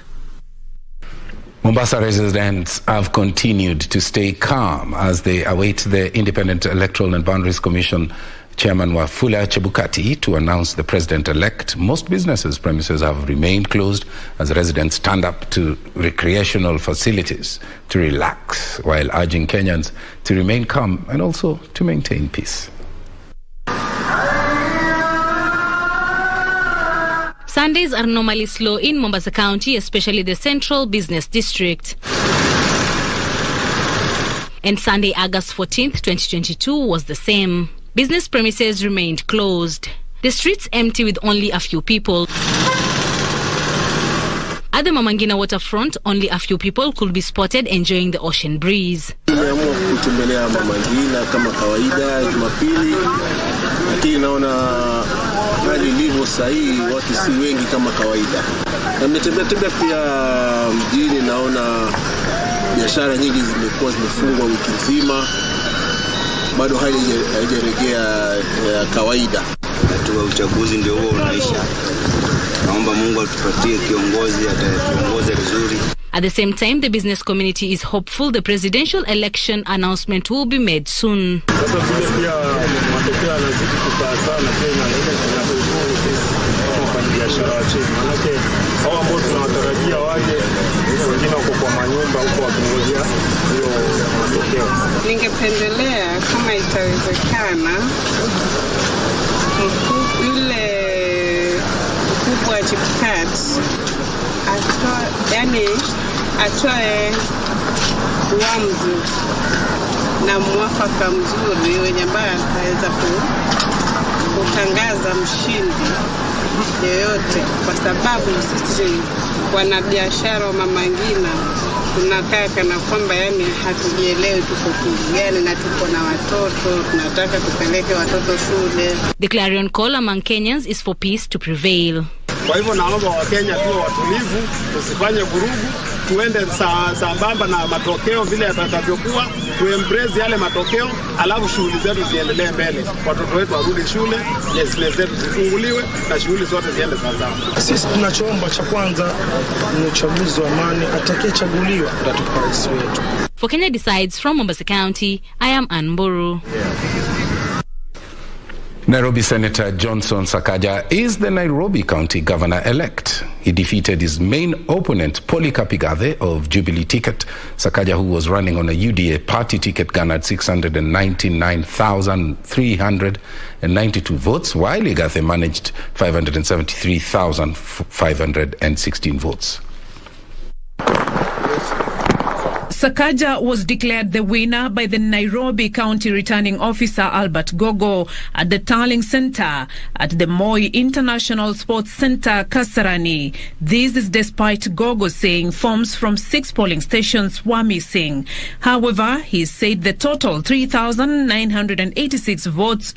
Mombasa residents have continued to stay calm as they await the Independent Electoral and Boundaries Commission Chairman Wafula Chebukati to announce the president-elect. Most businesses' premises have remained closed as residents stand up to recreational facilities to relax, while urging Kenyans to remain calm and also to maintain peace. Sundays are normally slow in Mombasa County, especially the Central Business District. And Sunday, August 14th, 2022 was the same. Business premises remained closed. The streets empty with only a few people. At the Mamangina waterfront, only a few people could be spotted enjoying the ocean breeze. Nimeamua kutembelea Mamangina kama kawaida Jumapili, lakini naona hali ilivyo sahihi, watu si wengi kama kawaida. Na nimetembea pia mjini, naona biashara nyingi zimekuwa zimefungwa wiki nzima. Bado hali haijarejea kawaida. Tuwa uchaguzi ndio huo unaisha. Naomba Mungu atupatie kiongozi atatuongoze vizuri. At the same time, the business community is hopeful the presidential election announcement will be made soon. Ningependelea kama itawezekana yule mkubwa wa Chipkat atoe uamuzi na mwafaka mzuri wenye ambaye ataweza kutangaza mshindi yoyote, kwa sababu sisi wanabiashara wa Mamangina tunakaa kana kwamba hatujielewi tuko gani na tuko na watoto, tunataka tupeleke watoto shule. The clarion call among Kenyans is for peace to prevail. Kwa hivyo naomba Wakenya tuwe watulivu, tusifanye vurugu, tuende sambamba na matokeo vile yatakavyokuwa, tuembrace yale matokeo, alafu shughuli zetu ziendelee mbele. Watoto wetu warudi shule, shule zetu zifunguliwe na shughuli zote ziende sawa. Sisi tunachoomba cha kwanza ni uchaguzi wa amani, atakayechaguliwa atatupa rais wetu. For Kenya Decides from Mombasa County, I am Anburu. Nairobi Senator Johnson Sakaja is the Nairobi County Governor-elect. He defeated his main opponent, Polycarp Igathe of Jubilee ticket. Sakaja, who was running on a UDA party ticket, garnered 699,392 votes, while Igathe managed 573,516 votes. Sakaja was declared the winner by the Nairobi County Returning Officer Albert Gogo at the Tarling Center at the Moi International Sports Center, Kasarani. This is despite Gogo saying forms from 6 polling stations were missing. However, he said the total 3,986 votes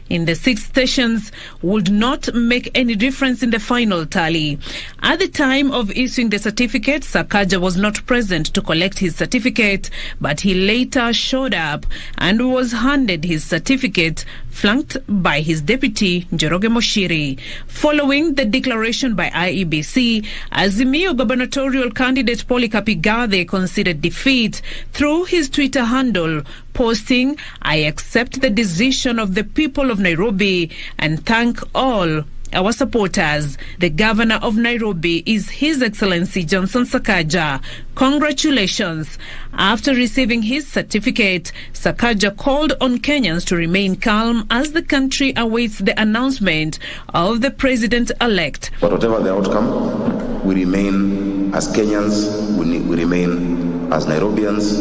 in the 6 stations would not make any difference in the final tally. At the time of issuing the certificate, Sakaja was not present to collect his certificate, but he later showed up and was handed his certificate, flanked by his deputy, Njoroge Moshiri. Following the declaration by IEBC, Azimio gubernatorial candidate Polycarp Igathe conceded defeat through his Twitter handle, posting, "I accept the decision of the people of Nairobi and thank all our supporters. The governor of Nairobi is His Excellency Johnson Sakaja. Congratulations." After receiving his certificate, Sakaja called on Kenyans to remain calm as the country awaits the announcement of the president-elect. But whatever the outcome, we remain as Kenyans, we remain as Nairobians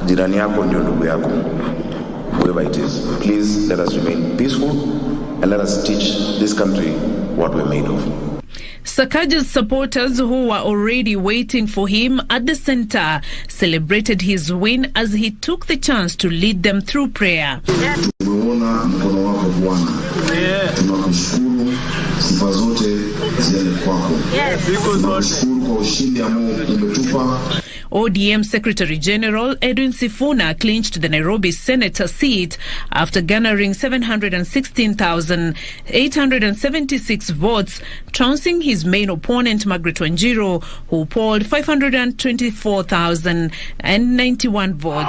jirani yako ndio ndugu yako, whoever it is. Please let us remain peaceful and let us teach this country what we're made of. Sakaja's supporters, who were already waiting for him at the center, celebrated his win as he took the chance to lead them through prayer. Tumeona mkono wako Bwana. Tunakushukuru, sifa zote ziende kwako. Tunakushukuru kwa ushindi ambao umetupa. ODM Secretary General Edwin Sifuna clinched the Nairobi Senator seat after garnering 716,876 votes, trouncing his main opponent Margaret Wanjiru, who polled 524,091 votes.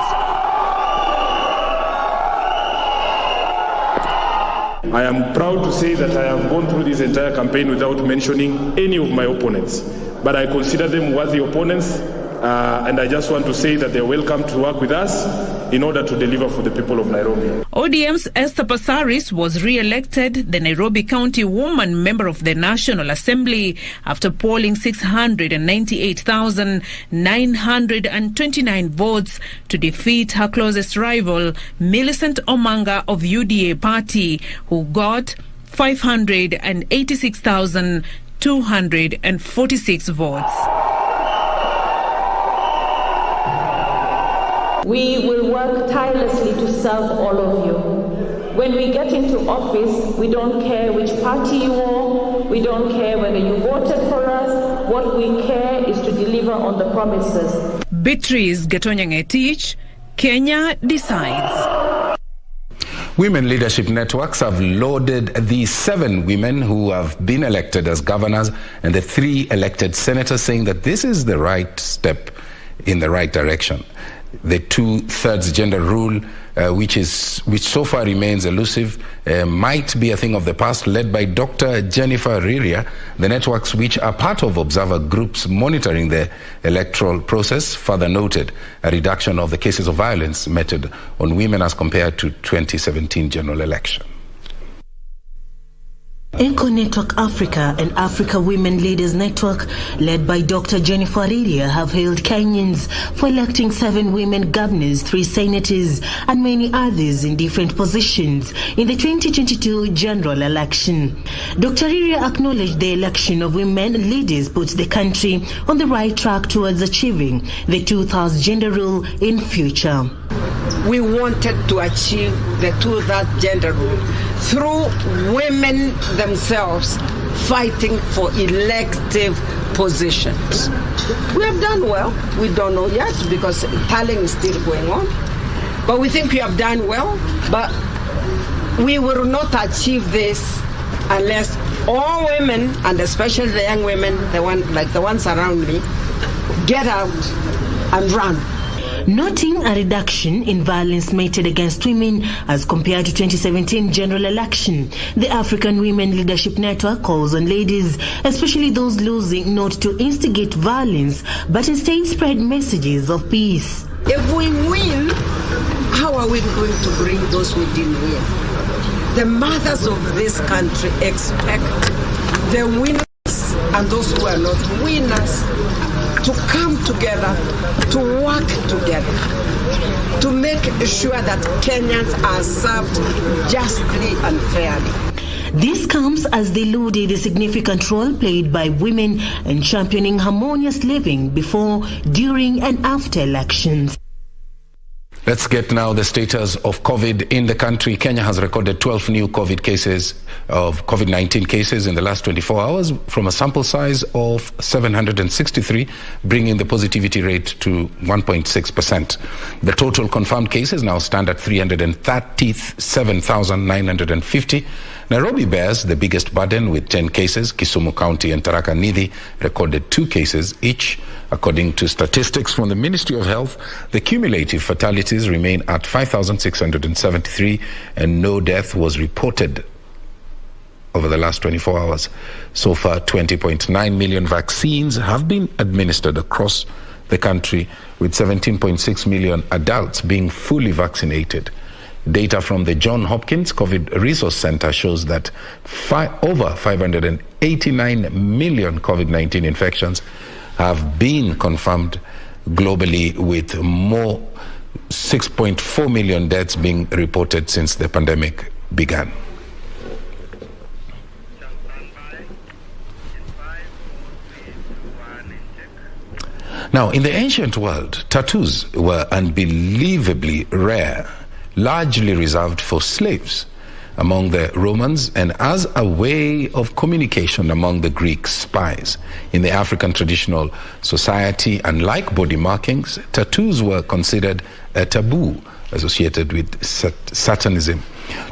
I am proud to say that I have gone through this entire campaign without mentioning any of my opponents, but I consider them worthy opponents. And I just want to say that they're welcome to work with us in order to deliver for the people of Nairobi. ODM's Esther Passaris was re-elected the Nairobi County Woman Member of the National Assembly after polling 698,929 votes to defeat her closest rival, Millicent Omanga of UDA Party, who got 586,246 votes. We will work tirelessly to serve all of you. When we get into office, we don't care which party you are, we don't care whether you voted for us. What we care is to deliver on the promises. Beatrice Getonyang-Etich, Kenya Decides. Women leadership networks have lauded the 7 women who have been elected as governors and the 3 elected senators, saying that this is the right step in the right direction. The 2/3 gender rule, which so far remains elusive, might be a thing of the past, led by Dr. Jennifer Riria. The networks, which are part of observer groups monitoring the electoral process, further noted a reduction of the cases of violence meted on women as compared to 2017 general election. Eco Network Africa and Africa Women Leaders Network, led by Dr. Jennifer Riria, have hailed Kenyans for electing 7 women governors, 3 senators, and many others in different positions in the 2022 general election. Dr. Riria acknowledged the election of women leaders puts the country on the right track towards achieving the 2/3 gender rule in future. We wanted to achieve the 2/3 gender rule through women themselves fighting for elective positions. We have done well. We don't know yet because tallying is still going on. But we think we have done well. But we will not achieve this unless all women, and especially the young women, the ones around me, get out and run. Noting a reduction in violence meted against women as compared to 2017 general election, the African Women Leadership Network calls on ladies, especially those losing, not to instigate violence, but instead spread messages of peace. If we win, how are we going to bring those who didn't win? The mothers of this country expect the winners and those who are not winners to come together, to work together, to make sure that Kenyans are served justly and fairly. This comes as they lauded the significant role played by women in championing harmonious living before, during, and after elections. Let's get now the status of COVID in the country. Kenya has recorded 12 new COVID-19 cases in the last 24 hours from a sample size of 763, bringing the positivity rate to 1.6%. The total confirmed cases now stand at 337,950. Nairobi bears the biggest burden with 10 cases. Kisumu County and Tharaka Nithi recorded 2 cases each. According to statistics from the Ministry of Health, the cumulative fatalities remain at 5,673 and no death was reported over the last 24 hours. So far, 20.9 million vaccines have been administered across the country, with 17.6 million adults being fully vaccinated. Data from the Johns Hopkins COVID Resource Center shows that over 589 million COVID-19 infections have been confirmed globally, with more 6.4 million deaths being reported since the pandemic began. Now, in the ancient world, tattoos were unbelievably rare, largely reserved for slaves among the Romans and as a way of communication among the Greek spies. In the African traditional society, unlike body markings, tattoos were considered a taboo associated with Satanism.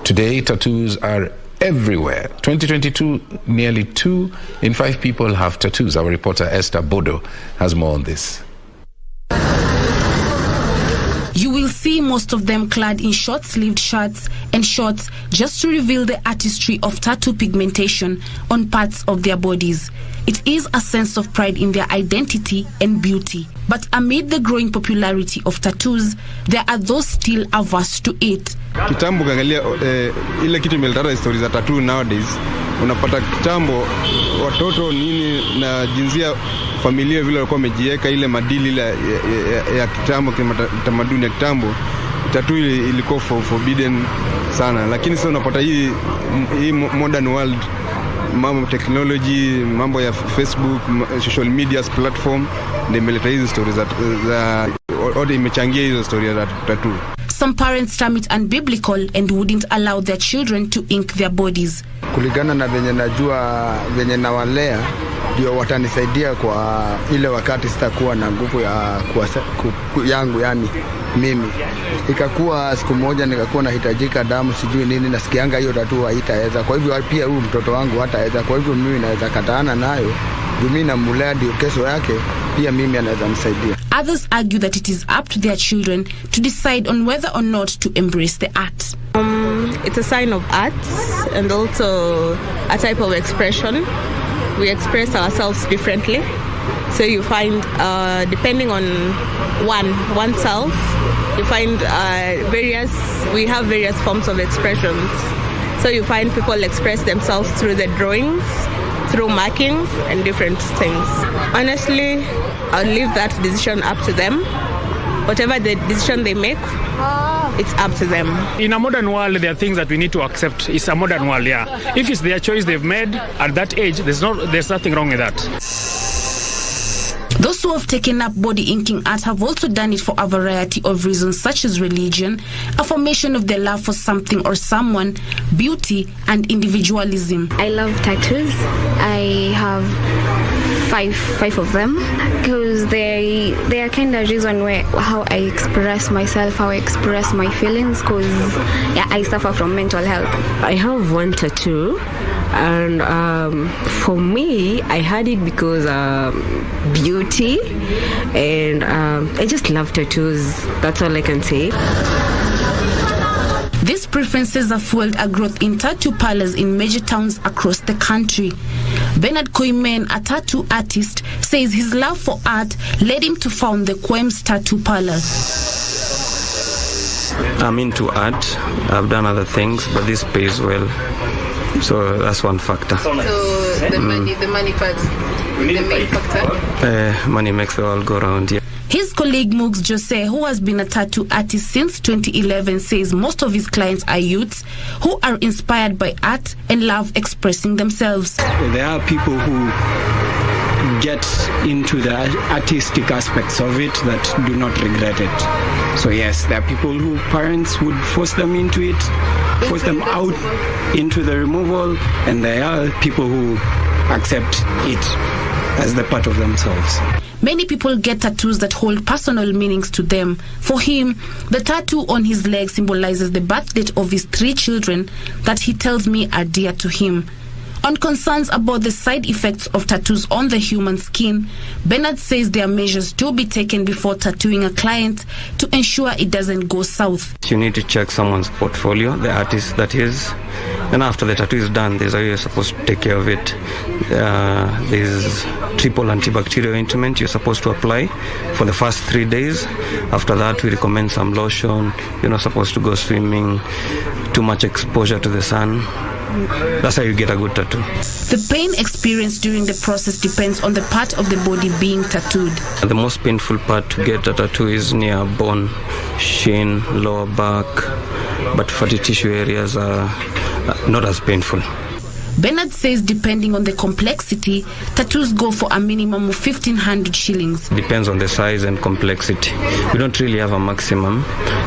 Today, tattoos are everywhere. 2022, nearly 2 in 5 people have tattoos. Our reporter Esther Bodo has more on this. You will see most of them clad in short-sleeved shirts and shorts just to reveal the artistry of tattoo pigmentation on parts of their bodies. It is a sense of pride in their identity and beauty. But amid the growing popularity of tattoos, there are those still averse to it. Kitambo ukiangalia ile kitu imeleta stories za tattoo nowadays, unapata kitambo watoto nini na jinsia familia vile walikuwa wamejiweka ile madili ile ya kitambo, tamaduni ya kitambo, tattoo ilikuwa forbidden sana. Lakini sasa unapata hii modern world, mambo technology, mambo ya Facebook, social media platform, ndio imeleta hizo stories za imechangia hizo stories za tattoo. Some parents term it unbiblical and wouldn't allow their children to ink their bodies. Kulingana na venye najua, venye nawalea, ndio watanisaidia kwa ile wakati sitakuwa na nguvu ya yangu, yani mimi. Ikakuwa siku moja nikakuwa nahitajika damu sijui nini, nasikianga hiyo tattoo haitaweza. Kwa hivyo pia huyu mtoto wangu hataweza. Kwa hivyo mimi naweza kataana nayo. Mimi namulea ndio kesho yake pia mimi anaweza msaidia. Others argue that it is up to their children to decide on whether or not to embrace the art. It's a sign of art and also a type of expression. We express ourselves differently. So you find, depending on oneself, you find we have various forms of expressions. So you find people express themselves through the drawings, through markings and different things. Honestly, I'll leave that decision up to them. Whatever the decision they make, it's up to them. In a modern world, there are things that we need to accept. It's a modern world, yeah. If it's their choice they've made at that age, there's nothing wrong with that. Those who have taken up body inking art have also done it for a variety of reasons, such as religion, affirmation of their love for something or someone, beauty, and individualism. I love tattoos. I have five of them because they are kind of reason where how I express myself, how I express my feelings, because I suffer from mental health. I have one tattoo. And for me, I had it because beauty, and I just love tattoos. That's all I can say. These preferences have fueled a growth in tattoo parlors in major towns across the country. Bernard Koimen, a tattoo artist, says his love for art led him to found the Quems Tattoo Parlor. I'm into art. I've done other things, but this pays well. So that's one factor. So the money part, the main factor? Money makes the world go round, yeah. His colleague Mugs Jose, who has been a tattoo artist since 2011, says most of his clients are youths who are inspired by art and love expressing themselves. There are people who get into the artistic aspects of it that do not regret it. So yes, there are people who parents would force them into it, force them out into the removal, and there are people who accept it as the part of themselves. Many people get tattoos that hold personal meanings to them. For him, the tattoo on his leg symbolizes the birth date of his 3 children that he tells me are dear to him. On concerns about the side effects of tattoos on the human skin, Bernard says there are measures to be taken before tattooing a client to ensure it doesn't go south. You need to check someone's portfolio, the artist that is. And after the tattoo is done, there's how you're supposed to take care of it. There's triple antibacterial ointment you're supposed to apply for the first 3 days. After that, we recommend some lotion. You're not supposed to go swimming, too much exposure to the sun. That's how you get a good tattoo. The pain experienced during the process depends on the part of the body being tattooed. The most painful part to get a tattoo is near bone, shin, lower back, but fatty tissue areas are not as painful. Bernard says depending on the complexity, tattoos go for a minimum of 1,500 shillings. Depends on the size and complexity. We don't really have a maximum.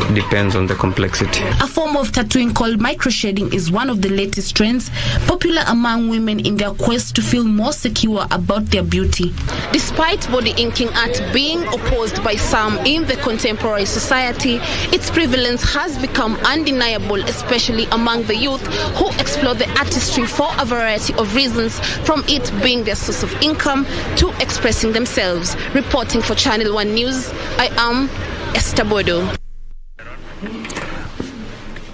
It depends on the complexity. A form of tattooing called microshading is one of the latest trends, popular among women in their quest to feel more secure about their beauty. Despite body inking art being opposed by some in the contemporary society, its prevalence has become undeniable, especially among the youth who explore the artistry for a variety of reasons, from it being their source of income to expressing themselves. Reporting for Channel 1 News, I am Esther Bodo.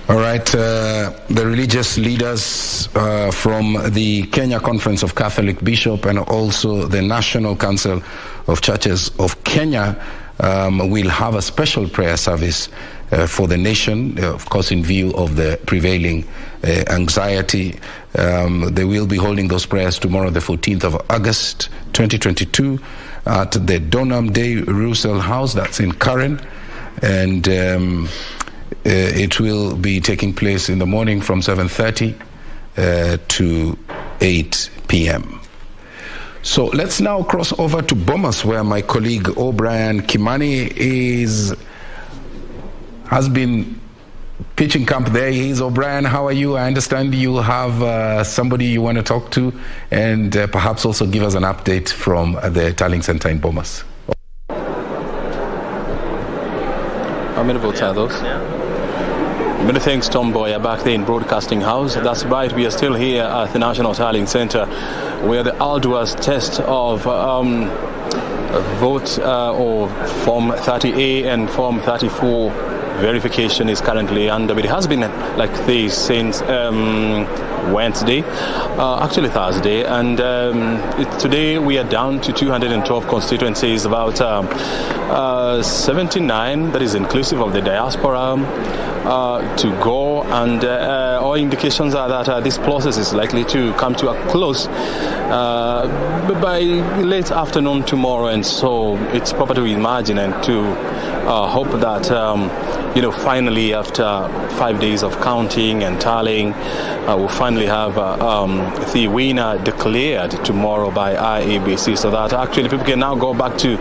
All right, the religious leaders from the Kenya Conference of Catholic Bishops and also the National Council of Churches of Kenya will have a special prayer service for the nation, of course, in view of the prevailing anxiety. They will be holding those prayers tomorrow, the 14th of August, 2022, at the Donham Day Russell House, that's in Karen, and it will be taking place in the morning from 7:30 to 8 p.m. So let's now cross over to BOMAS, where my colleague O'Brien Kimani has been pitching camp there. He's O'Brien. How are you? I understand you have somebody you want to talk to, and perhaps also give us an update from the Tallying Center in BOMAS. I'm going to vote those. Many thanks, Tom Boyer, back there in Broadcasting House. That's right, we are still here at the National Tallying Center, where the arduous test of vote or Form 30A and Form 34 verification is currently under. It has been like this since Wednesday, actually Thursday, and today we are down to 212 constituencies, about 79, that is inclusive of the diaspora, to go, and all indications are that this process is likely to come to a close by late afternoon tomorrow, and so it's proper to imagine and to hope that finally, after 5 days of counting and tallying, we'll finally have the winner declared tomorrow by IEBC, so that actually people can now go back to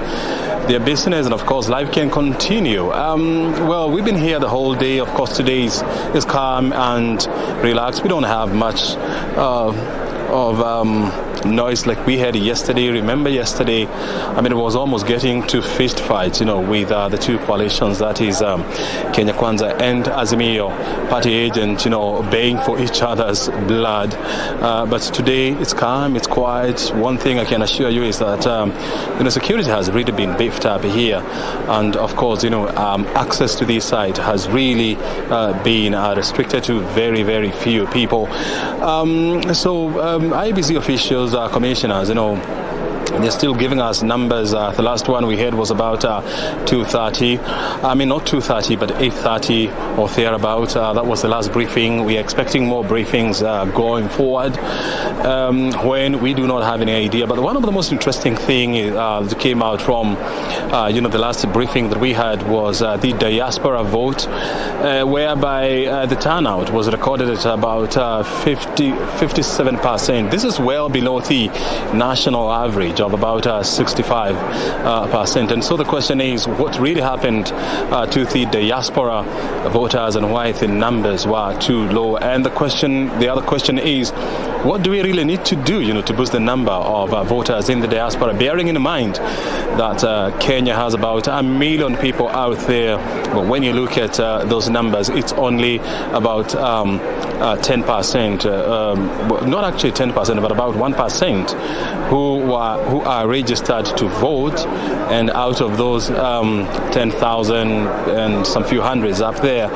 their business, and of course life can continue. Well, we've been here the whole day. Of course, today is calm and relaxed. We don't have much of noise like we had yesterday. Remember yesterday, it was almost getting to fist fights, with the two coalitions, that is Kenya Kwanza and Azimio party agent, baying for each other's blood. But today it's calm, it's quiet. One thing I can assure you is that security has really been beefed up here, and of course access to this site has really been restricted to very, very few people. So IBC officials, commissioners, they're still giving us numbers. The last one we had was about 2:30. Not 2:30, but 8:30 or thereabout. That was the last briefing. We are expecting more briefings going forward when we do not have any idea. But one of the most interesting things that came out from the last briefing that we had was the diaspora vote, whereby the turnout was recorded at about 57%. This is well below the national average of about 65%. And so the question is, what really happened to the diaspora voters, and why the numbers were too low? And the other question is, what do we really need to do, to boost the number of voters in the diaspora, bearing in mind that Kenya has about 1 million people out there, but when you look at those numbers, it's only about 10%, not actually 10%, but about 1% who are registered to vote, and out of those 10,000 and some few hundreds up there,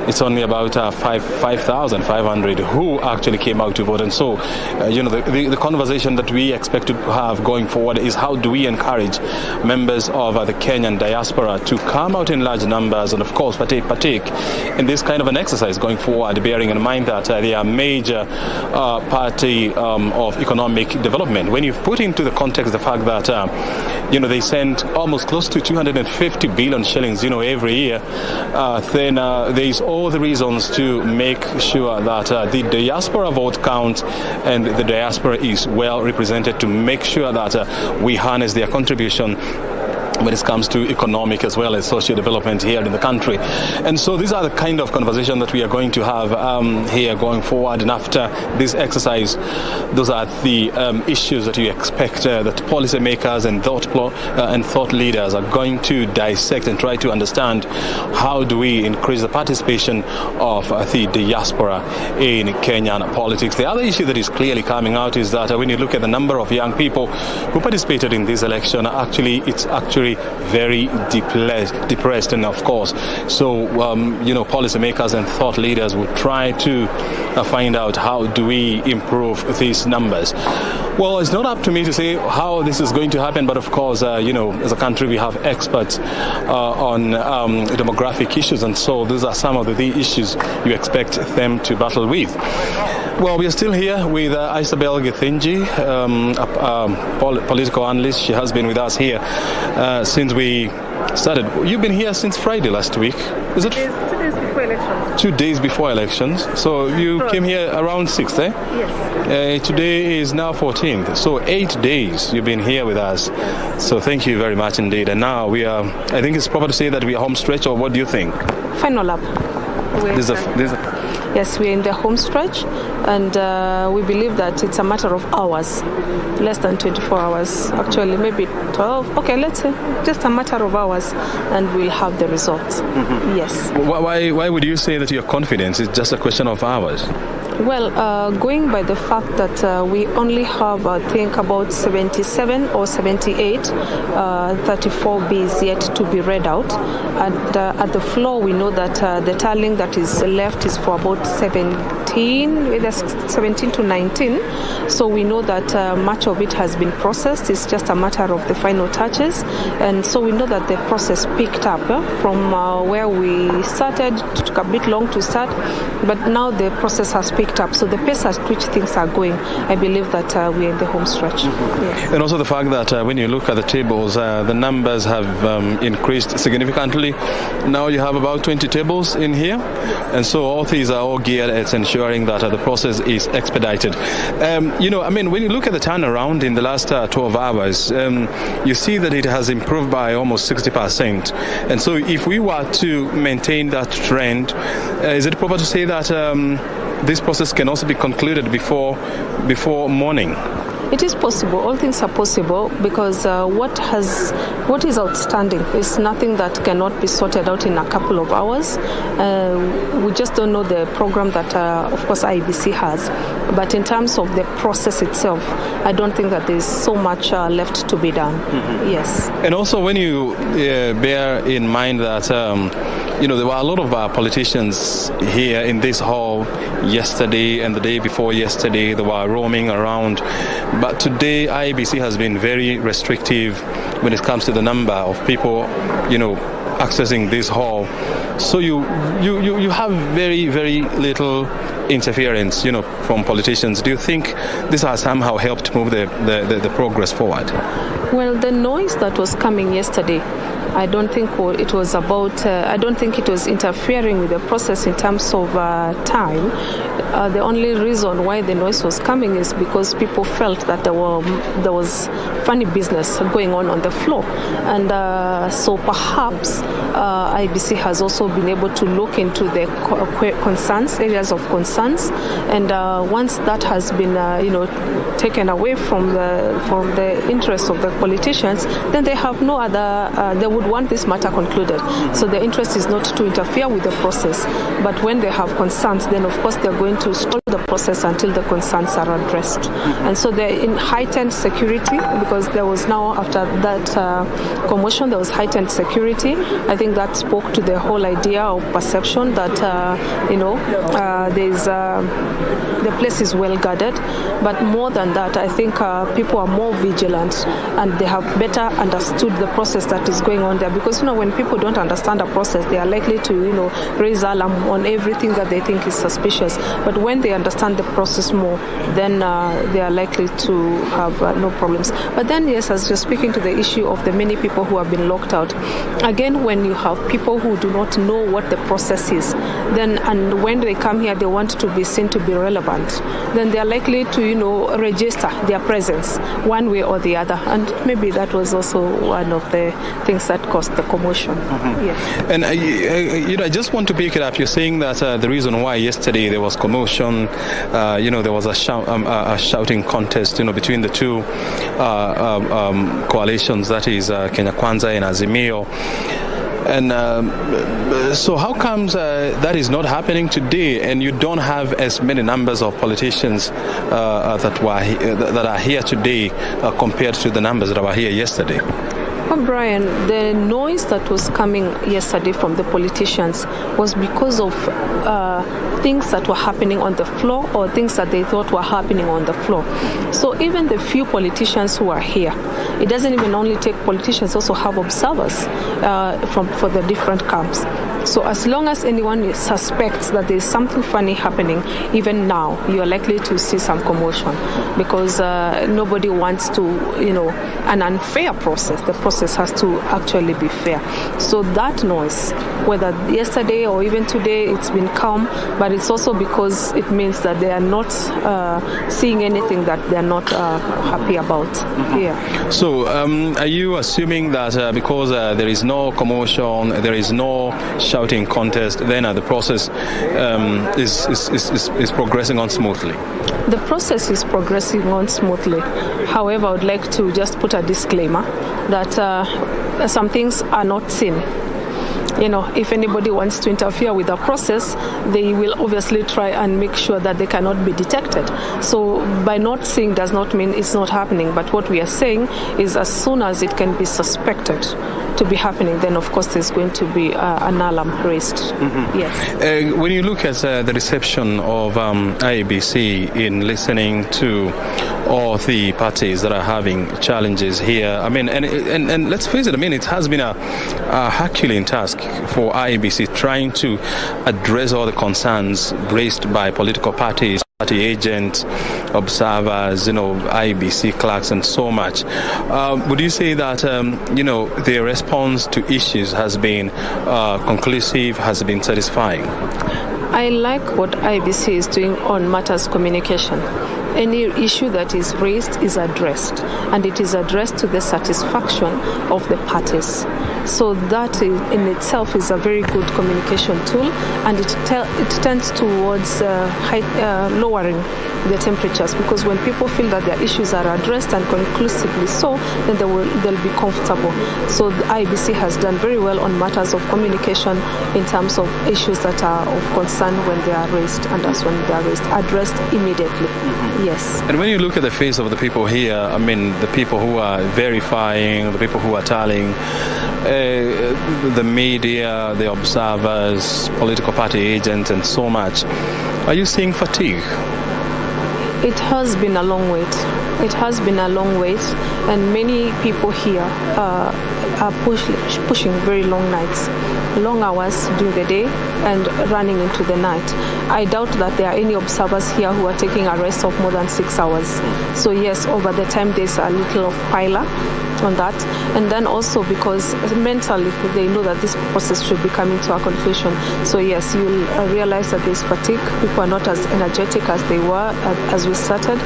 it's only about 5,500 who actually came out to vote. And so so, the conversation that we expect to have going forward is how do we encourage members of the Kenyan diaspora to come out in large numbers and, of course, partake in this kind of an exercise going forward, bearing in mind that they are major party of economic development. When you put into the context the fact that, they send almost close to 250 billion shillings, every year, then there is all the reasons to make sure that the diaspora vote counts and the diaspora is well represented, to make sure that we harness their contribution when it comes to economic as well as social development here in the country. And so these are the kind of conversation that we are going to have here going forward. And after this exercise, those are the issues that you expect that policymakers and thought leaders are going to dissect and try to understand how do we increase the participation of the diaspora in Kenyan politics. The other issue that is clearly coming out is that when you look at the number of young people who participated in this election, it's actually very depressed, and of course, so policymakers and thought leaders will try to find out how do we improve these numbers. Well, it's not up to me to say how this is going to happen, but of course, as a country, we have experts on demographic issues, and so these are some of the issues you expect them to battle with. Well, we are still here with Isabel Gethinji, a political analyst. She has been with us here since we started. You've been here since Friday last week, is it? 2 days before elections. 2 days before elections. So you came here around 6th, eh? Yes. Today is now 14th. So 8 days you've been here with us. So thank you very much indeed. And now I think it's proper to say that we are home stretch, or what do you think? Final lap. Yes, we're in the home stretch, and we believe that it's a matter of hours, less than 24 hours, actually, maybe 12. Okay, let's say just a matter of hours, and we'll have the results. Mm-hmm. Yes. Why would you say that you're confident? It's just a question of hours? Well, going by the fact that we only have, I think, about 77 or 78 34Bs yet to be read out. And at the floor, we know that the tallying that is left is for about 17 to 19. So we know that much of it has been processed. It's just a matter of the final touches. And so we know that the process picked up from where we started. It took a bit long to start, but now the process has picked up. So the pace at which things are going, I believe that we're in the home stretch. Mm-hmm. Yes. And also the fact that when you look at the tables, the numbers have increased significantly. Now you have about 20 tables in here. And so all these are all geared at ensuring that the process is expedited. When you look at the turnaround in the last 12 hours, you see that it has improved by almost 60%. And so if we were to maintain that trend, is it proper to say that this process can also be concluded before morning? It is possible. All things are possible because what is outstanding is nothing that cannot be sorted out in a couple of hours. We just don't know the program that, of course, IEBC has. But in terms of the process itself, I don't think that there's so much left to be done. Mm-hmm. Yes. And also, when you bear in mind that there were a lot of politicians here in this hall yesterday and the day before yesterday. They were roaming around. But today, IEBC has been very restrictive when it comes to the number of people, accessing this hall. So you have very, very little interference, from politicians. Do you think this has somehow helped move the progress forward? Well, the noise that was coming yesterday, I don't think it was interfering with the process in terms of time. The only reason why the noise was coming is because people felt that there was funny business going on the floor. And so perhaps IEBC has also been able to look into the areas of concerns. And once that has been, taken away from the interests of the politicians, then they have no other, they would want this matter concluded. So the interest is not to interfere with the process. But when they have concerns, then of course they're going to stall the process until the concerns are addressed. Mm-hmm. And so they're in heightened security because there was now, after that commotion, there was heightened security. I think that spoke to the whole idea of perception that, the place is well guarded. But more than that, I think people are more vigilant and they have better understood the process that is going on there. Because, when people don't understand a process, they are likely to, raise alarm on everything that they think is suspicious. But when they understand the process more, then they are likely to have no problems. But then, yes, as you're speaking to the issue of the many people who have been locked out, again, when you have people who do not know what the process is, then, and when they come here, they want to be seen to be relevant, then they are likely to, register their presence one way or the other. And maybe that was also one of the things that caused the commotion. Yes. And I just want to pick it up. You're saying that the reason why yesterday there was commotion, there was a shouting contest, between the two coalitions, that is Kenya Kwanza and Azimio. And so how comes that is not happening today, and you don't have as many numbers of politicians that are here today compared to the numbers that were here yesterday? Well, Brian, the noise that was coming yesterday from the politicians was because of things that were happening on the floor, or things that they thought were happening on the floor. So even the few politicians who are here, it doesn't even only take politicians, also have observers for the different camps. So as long as anyone suspects that there is something funny happening, even now, you are likely to see some commotion, because nobody wants to, an unfair process. The process has to actually be fair. So that noise, whether yesterday or even today, it's been calm, but it's also because it means that they are not seeing anything that they are not happy about. Yeah. So are you assuming that because there is no commotion, there is no shouting contest, then the process is progressing on smoothly? The process is progressing on smoothly. However, I would like to just put a disclaimer that some things are not seen. If anybody wants to interfere with the process, they will obviously try and make sure that they cannot be detected. So by not seeing does not mean it's not happening. But what we are saying is, as soon as it can be suspected to be happening, then of course there's going to be an alarm raised. Mm-hmm. Yes. When you look at the reception of IEBC in listening to all the parties that are having challenges here, and let's face it, it has been a Herculean task for IEBC trying to address all the concerns raised by political parties, party agents, observers, IEBC clerks, and so much. Would you say that, their response to issues has been conclusive, has been satisfying? I like what IEBC is doing on matters communication. Any issue that is raised is addressed, and it is addressed to the satisfaction of the parties. So that in itself is a very good communication tool, and it tends towards lowering the temperatures, because when people feel that their issues are addressed and conclusively so, then they'll be comfortable. So the IEBC has done very well on matters of communication in terms of issues that are of concern when they are raised, and as when they are raised, addressed immediately. Mm-hmm. Yes. And when you look at the face of the people here, the people who are verifying, the people who are tallying, the media, the observers, political party agents, and so much, are you seeing fatigue? It has been a long wait. It has been a long wait, and many people here are pushing very long nights, long hours during the day and running into the night. I doubt that there are any observers here who are taking a rest of more than 6 hours. So yes, over the time there's a little of pile-up on that, and then also because mentally they know that this process should be coming to a conclusion. So yes, you'll realize that there's fatigue. People are not as energetic as they were as we started.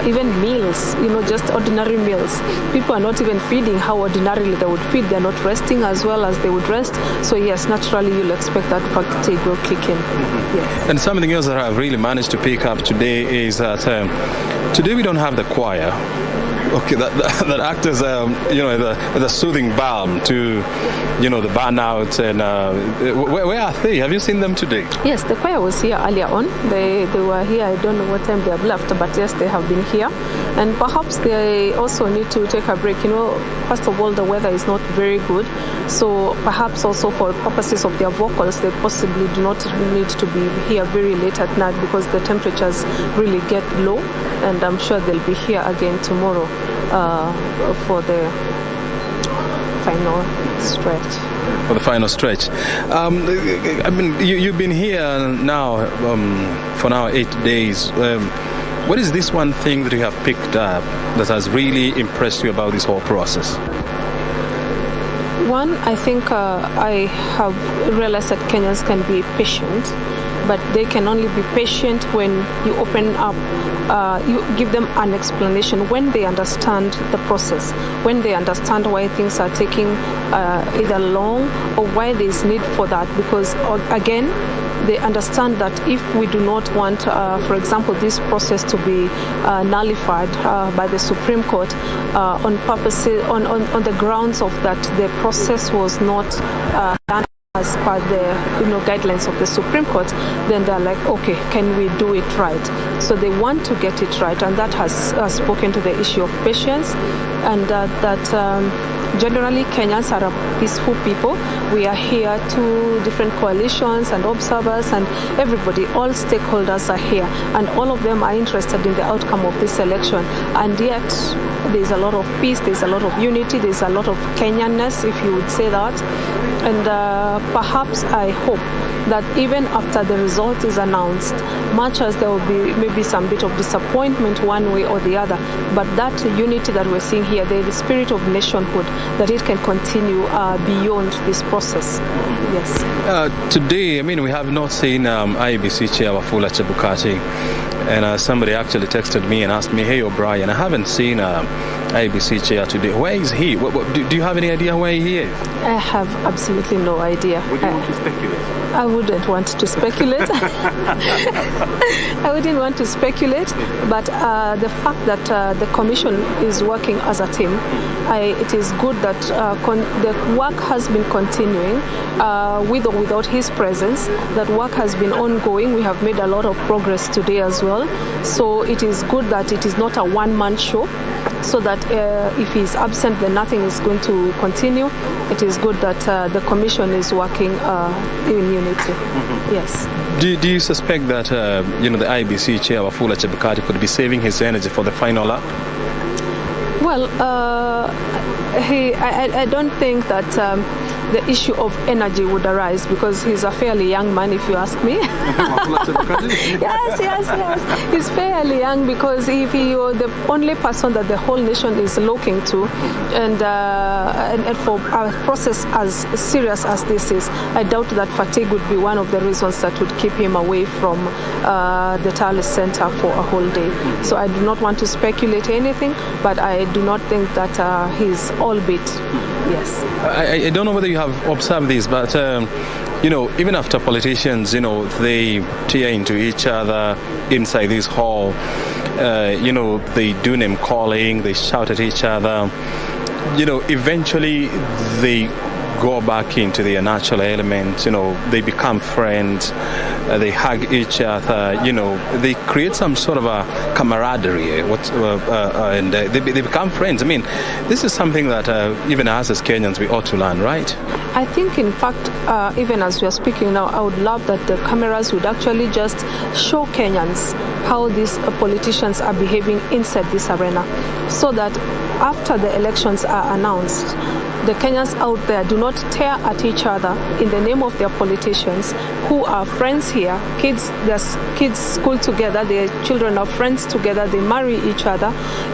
Even meals, just ordinary meals. People are not even feeding how ordinarily they would feed. They're not resting as well as they would rest. So yes, naturally you'll expect that fatigue will kick in. Mm-hmm. Yes. And something else that I've really managed to pick up today is that today we don't have the choir. Okay, that acts as the soothing balm to the burnouts. And where are they? Have you seen them today? Yes, the choir was here earlier on. They were here. I don't know what time they have left, but yes, they have been here. And perhaps they also need to take a break. First of all, the weather is not very good, so perhaps also for purposes of their vocals, they possibly do not need to be here very late at night because the temperatures really get low. And I'm sure they'll be here again tomorrow for the final stretch. For the final stretch. You've been here now for now 8 days. What is this one thing that you have picked up that has really impressed you about this whole process? One, I think I have realized that Kenyans can be patient, but they can only be patient when you open up, you give them an explanation, when they understand the process, when they understand why things are taking either long or why there is need for that. Because again, they understand that if we do not want, for example, this process to be nullified by the Supreme Court on on the grounds of that the process was not done as per the guidelines of the Supreme Court, then they're like, okay, can we do it right? So they want to get it right, and that has spoken to the issue of patience, and that generally Kenyans are a peaceful people. We are here to different coalitions and observers and everybody, all stakeholders are here, and all of them are interested in the outcome of this election. And yet there's a lot of peace, there's a lot of unity, there's a lot of Kenyanness, if you would say that. And perhaps I hope that even after the result is announced, much as there will be maybe some bit of disappointment one way or the other, but that unity that we're seeing here, the spirit of nationhood, that it can continue beyond this process. Yes. Today, we have not seen IEBC Chair Wafula Chebukati, and somebody actually texted me and asked me, hey O'Brien, I haven't seen IEBC Chair today. Where is he? Do you have any idea where he is? I have absolutely no idea. Would you want to speculate? I wouldn't want to speculate. I wouldn't want to speculate, but the fact that the Commission is working as a team, it is good that the work has been continuing with or without his presence. That work has been ongoing. We have made a lot of progress today as well. So it is good that it is not a one-man show, so that if he is absent, then nothing is going to continue. It is good that the Commission is working in unity. Mm-hmm. Yes. Do you suspect that the IEBC Chair Wafula Chebukati could be saving his energy for the final lap? Well, I don't think that the issue of energy would arise, because he's a fairly young man, if you ask me. Yes. He's fairly young, because if you're the only person that the whole nation is looking to, and for a process as serious as this is, I doubt that fatigue would be one of the reasons that would keep him away from the Tali Center for a whole day. So I do not want to speculate anything, but I do not think that he's all beat. Yes. I don't know whether you have observed this, but even after politicians, they tear into each other inside this hall, they do name calling, they shout at each other, eventually they go back into their natural element, they become friends, they hug each other, they create some sort of a camaraderie, and they become friends. This is something that even us as Kenyans, we ought to learn, right? I think, in fact, even as we are speaking now, I would love that the cameras would actually just show Kenyans how these politicians are behaving inside this arena, so that after the elections are announced, the Kenyans out there do not tear at each other in the name of their politicians, who are friends here. Their kids school together, their children are friends together, they marry each other,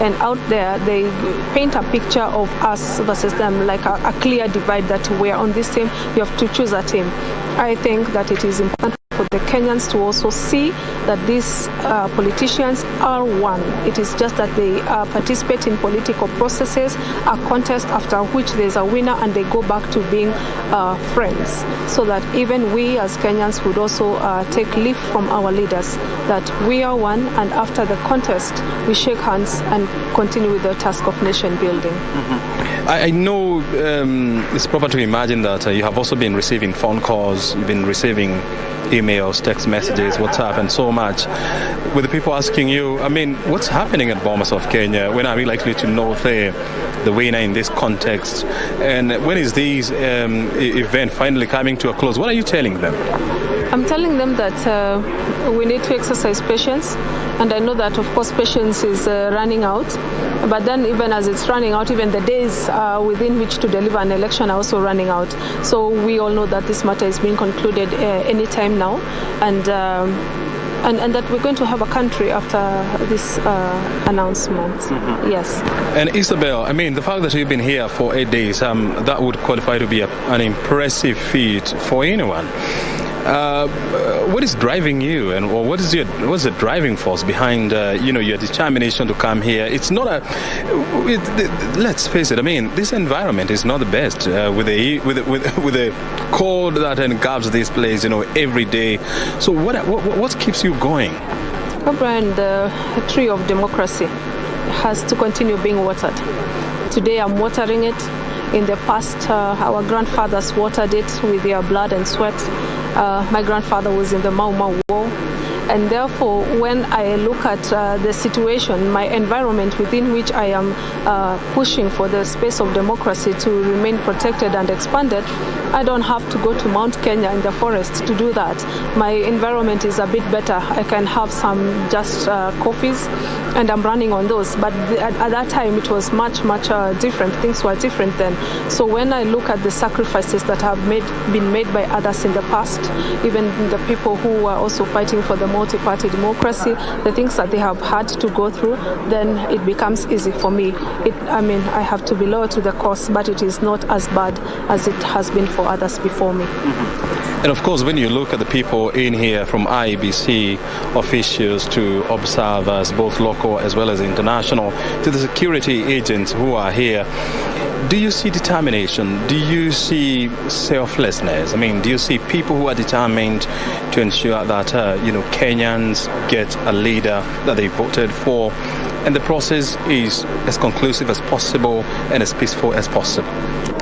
and out there they paint a picture of us versus them, like a clear divide, that we are on this team, you have to choose a team. I think that it is important for the Kenyans to also see that these politicians are one. It is just that they participate in political processes, a contest after which there's a winner and they go back to being friends. So that even we as Kenyans would also take leaf from our leaders, that we are one, and after the contest we shake hands and continue with the task of nation building. I know it's proper to imagine that you have also been receiving phone calls, you've been receiving emails, text messages, WhatsApp, and so much, with the people asking you, I mean, what's happening at BOMAS of Kenya? When are we likely to know the winner in this context? And when is this event finally coming to a close? What are you telling them? I'm telling them that we need to exercise patience, and I know that, of course, patience is running out. But then even as it's running out, even the days within which to deliver an election are also running out. So we all know that this matter is being concluded any time now, and that we're going to have a country after this announcement. Yes. And Isabel, I mean, the fact that you've been here for 8 days, that would qualify to be an impressive feat for anyone. What is driving you, and or what's the driving force behind your determination to come here? It's not let's face it. I mean, this environment is not the best with the cold that engulfs this place, every day. So what keeps you going? Oh, Brian, the tree of democracy has to continue being watered. Today I'm watering it. In the past, our grandfathers watered it with their blood and sweat. My grandfather was in the Mau Mau War. And therefore, when I look at the situation, my environment within which I am pushing for the space of democracy to remain protected and expanded, I don't have to go to Mount Kenya in the forest to do that. My environment is a bit better. I can have some just coffees, and I'm running on those. But at that time, it was much different. Things were different then. So when I look at the sacrifices that have been made by others in the past, even the people who were also fighting for the multi-party democracy, the things that they have had to go through, then it becomes easy for me. I have to be loyal to the cause, but it is not as bad as it has been for others before me. And of course, when you look at the people in here, from IEBC officials to observers, both local as well as international, to the security agents who are here, do you see determination? Do you see selflessness? I mean, do you see people who are determined to ensure that Kenyans get a leader that they voted for, and the process is as conclusive as possible and as peaceful as possible?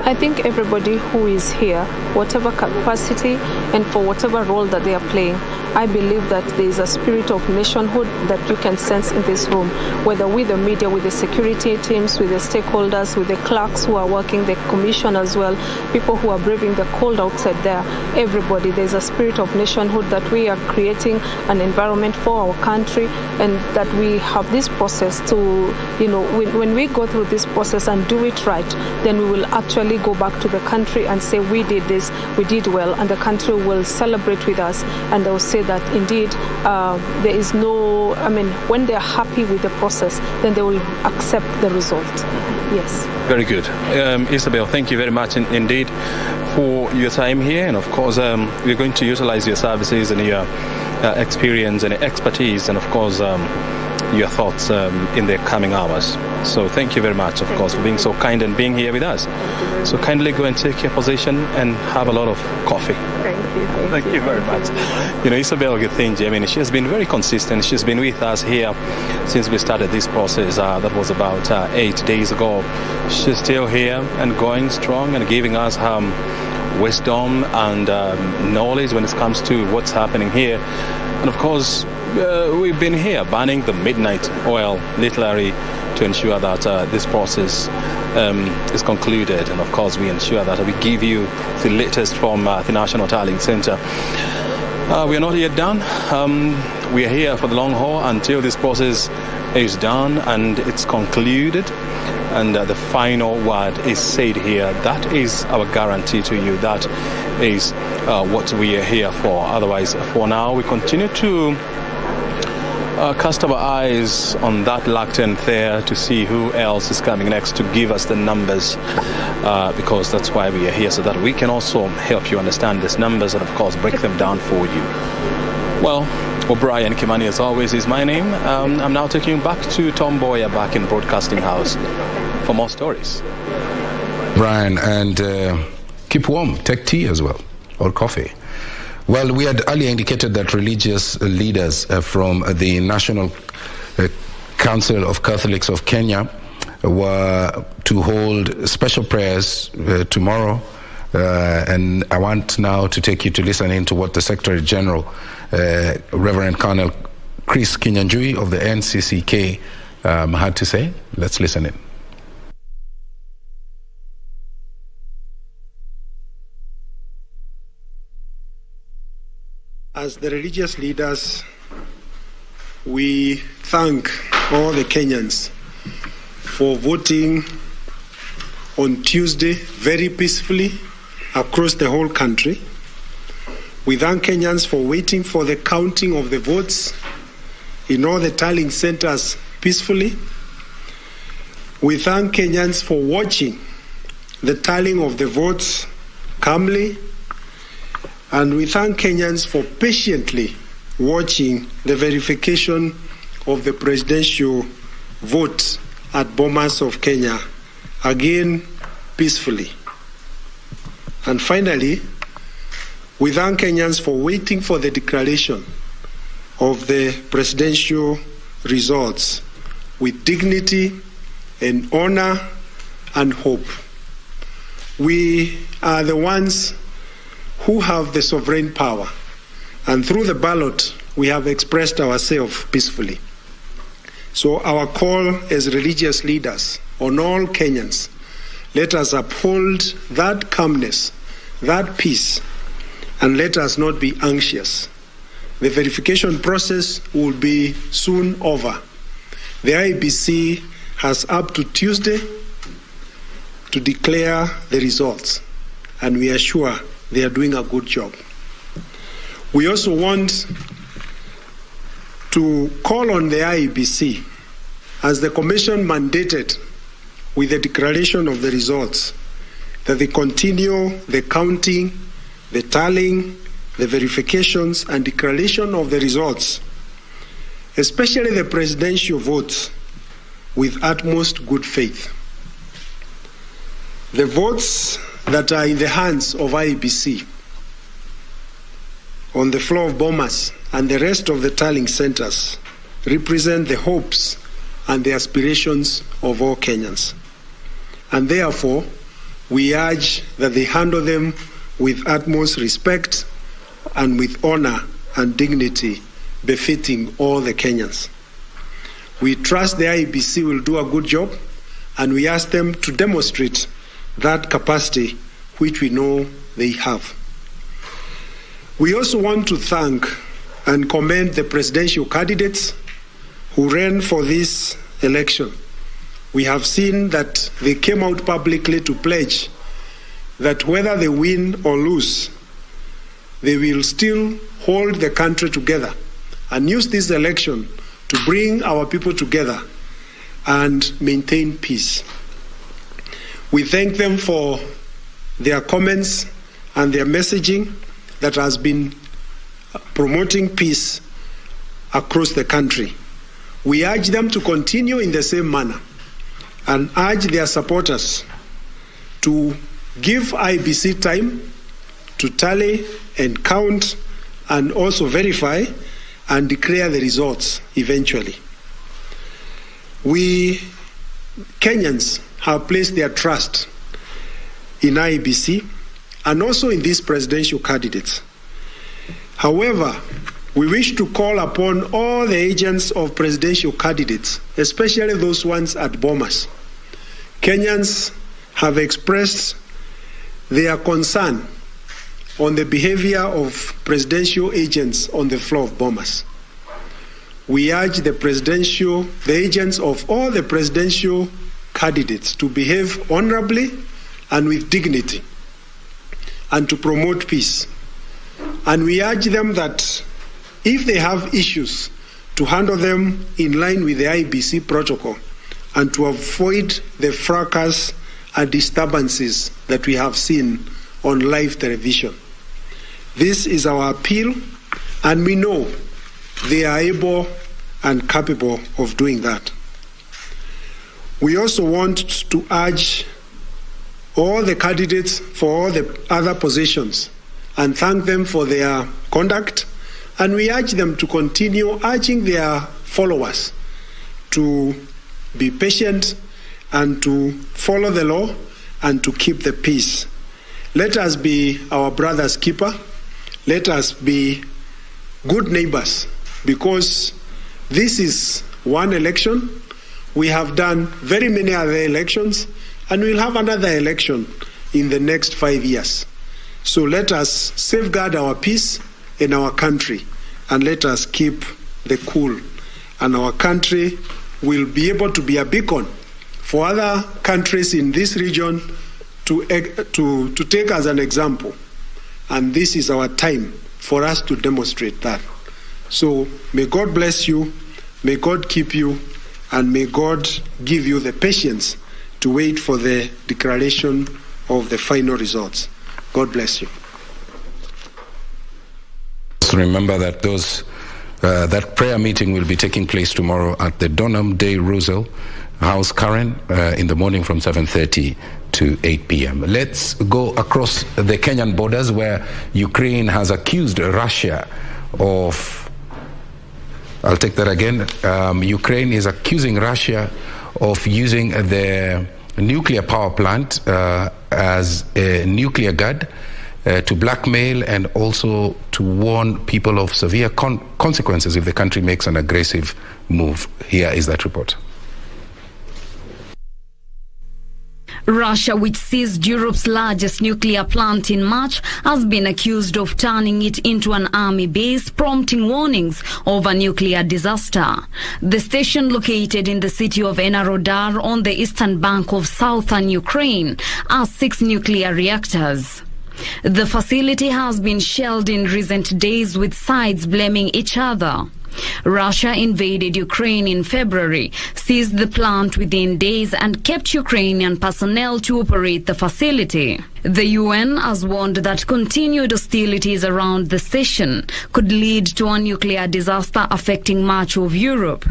I think everybody who is here, whatever capacity and for whatever role that they are playing, I believe that there is a spirit of nationhood that you can sense in this room, whether with the media, with the security teams, with the stakeholders, with the clerks who are working, the commission as well, people who are braving the cold outside there. Everybody, there's a spirit of nationhood that we are creating an environment for our country, and that we have this process to, when we go through this process and do it right, then we will actually go back to the country and say, we did this, we did well, and the country will celebrate with us, and they will say that indeed there is no, when they are happy with the process, then they will accept the result. Yes. Very good. Isabel, thank you very much indeed for your time here, and of course we're going to utilize your services and your experience and expertise, and of course your thoughts in the coming hours. So thank you very much, of course, for being so kind and being here with us. So kindly go and take your position and have a lot of coffee. Thank you very much. Isabel Gethinji, she has been very consistent. She's been with us here since we started this process. That was about 8 days ago. She's still here and going strong and giving us wisdom and knowledge when it comes to what's happening here. And of course, we've been here burning the midnight oil, literally, to ensure that this process is concluded. And of course, we ensure that we give you the latest from the National Tallying Center. We are not yet done. We are here for the long haul until this process is done and it's concluded, and the final word is said here. That is our guarantee to you. That is what we are here for. Otherwise, for now, we continue to cast our eyes on that lectern there to see who else is coming next to give us the numbers, because that's why we are here, so that we can also help you understand these numbers and of course break them down for you. Well, O'Brien Kimani, as always, is my name. I'm now taking you back to Tom Boyer back in Broadcasting House for more stories. Brian, and keep warm. Take tea as well, or coffee. Well, we had earlier indicated that religious leaders from the National Council of Catholics of Kenya were to hold special prayers tomorrow. And I want now to take you to listen in to what the Secretary General, Reverend Colonel Chris Kinyanjui of the NCCK had to say. Let's listen in. As the religious leaders, we thank all the Kenyans for voting on Tuesday very peacefully across the whole country. We thank Kenyans for waiting for the counting of the votes in all the tallying centers peacefully. We thank Kenyans for watching the tallying of the votes calmly. And we thank Kenyans for patiently watching the verification of the presidential vote at BOMAS of Kenya, again peacefully. And finally, we thank Kenyans for waiting for the declaration of the presidential results with dignity and honor and hope. We are the ones who have the sovereign power, and through the ballot we have expressed ourselves peacefully. So our call as religious leaders on all Kenyans, let us uphold that calmness, that peace, and let us not be anxious. The verification process will be soon over. The IEBC has up to Tuesday to declare the results, and we are sure they are doing a good job. We also want to call on the IEBC, as the Commission mandated with the declaration of the results, that they continue the counting, the tallying, the verifications and declaration of the results, especially the presidential votes, with utmost good faith. The votes that are in the hands of IEBC on the floor of BOMAS and the rest of the tallying centers represent the hopes and the aspirations of all Kenyans. And therefore, we urge that they handle them with utmost respect and with honor and dignity befitting all the Kenyans. We trust the IEBC will do a good job, and we ask them to demonstrate that capacity which we know they have. We also want to thank and commend the presidential candidates who ran for this election. We have seen that they came out publicly to pledge that whether they win or lose, they will still hold the country together and use this election to bring our people together and maintain peace. We thank them for their comments and their messaging that has been promoting peace across the country. We urge them to continue in the same manner and urge their supporters to give IEBC time to tally and count and also verify and declare the results eventually. We Kenyans have placed their trust in IEBC and also in these presidential candidates. However, we wish to call upon all the agents of presidential candidates, especially those ones at BOMAS. Kenyans have expressed their concern on the behavior of presidential agents on the floor of BOMAS. We urge the agents of all the presidential candidates to behave honorably and with dignity and to promote peace. And we urge them that if they have issues, to handle them in line with the IEBC protocol and to avoid the fracas and disturbances that we have seen on live television. This is our appeal, And we know they are able and capable of doing that. We also want to urge all the candidates for all the other positions and thank them for their conduct. And we urge them to continue urging their followers to be patient and to follow the law and to keep the peace. Let us be our brother's keeper. Let us be good neighbors, because this is one election. We have done very many other elections, and we'll have another election in the next 5 years. So let us safeguard our peace in our country, and let us keep the cool. And our country will be able to be a beacon for other countries in this region to take as an example. And this is our time for us to demonstrate that. So may God bless you, may God keep you, and may God give you the patience to wait for the declaration of the final results. God bless you. Remember that that prayer meeting will be taking place tomorrow at the Donham Day Russell House, Karen, in the morning from 7:30 to 8 p.m. Let's go across the Kenyan borders, where Ukraine has accused Russia of, I'll take that again, Ukraine is accusing Russia of using the nuclear power plant as a nuclear guard to blackmail and also to warn people of severe consequences if the country makes an aggressive move. Here is that report. Russia, which seized Europe's largest nuclear plant in March, has been accused of turning it into an army base, prompting warnings of a nuclear disaster. The station, located in the city of Enerhodar on the eastern bank of southern Ukraine, has 6 nuclear reactors. The facility has been shelled in recent days, with sides blaming each other. Russia invaded Ukraine in February, seized the plant within days, and kept Ukrainian personnel to operate the facility. The UN has warned that continued hostilities around the station could lead to a nuclear disaster affecting much of Europe.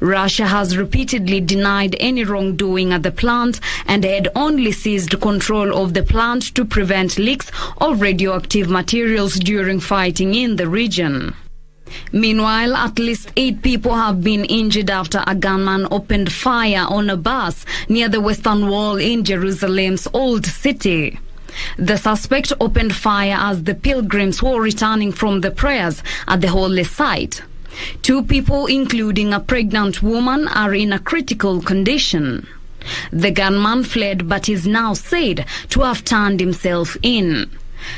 Russia has repeatedly denied any wrongdoing at the plant and had only seized control of the plant to prevent leaks of radioactive materials during fighting in the region. Meanwhile, at least 8 people have been injured after a gunman opened fire on a bus near the Western Wall in Jerusalem's Old City. The suspect opened fire as the pilgrims were returning from the prayers at the holy site. 2 people, including a pregnant woman, are in a critical condition. The gunman fled but is now said to have turned himself in.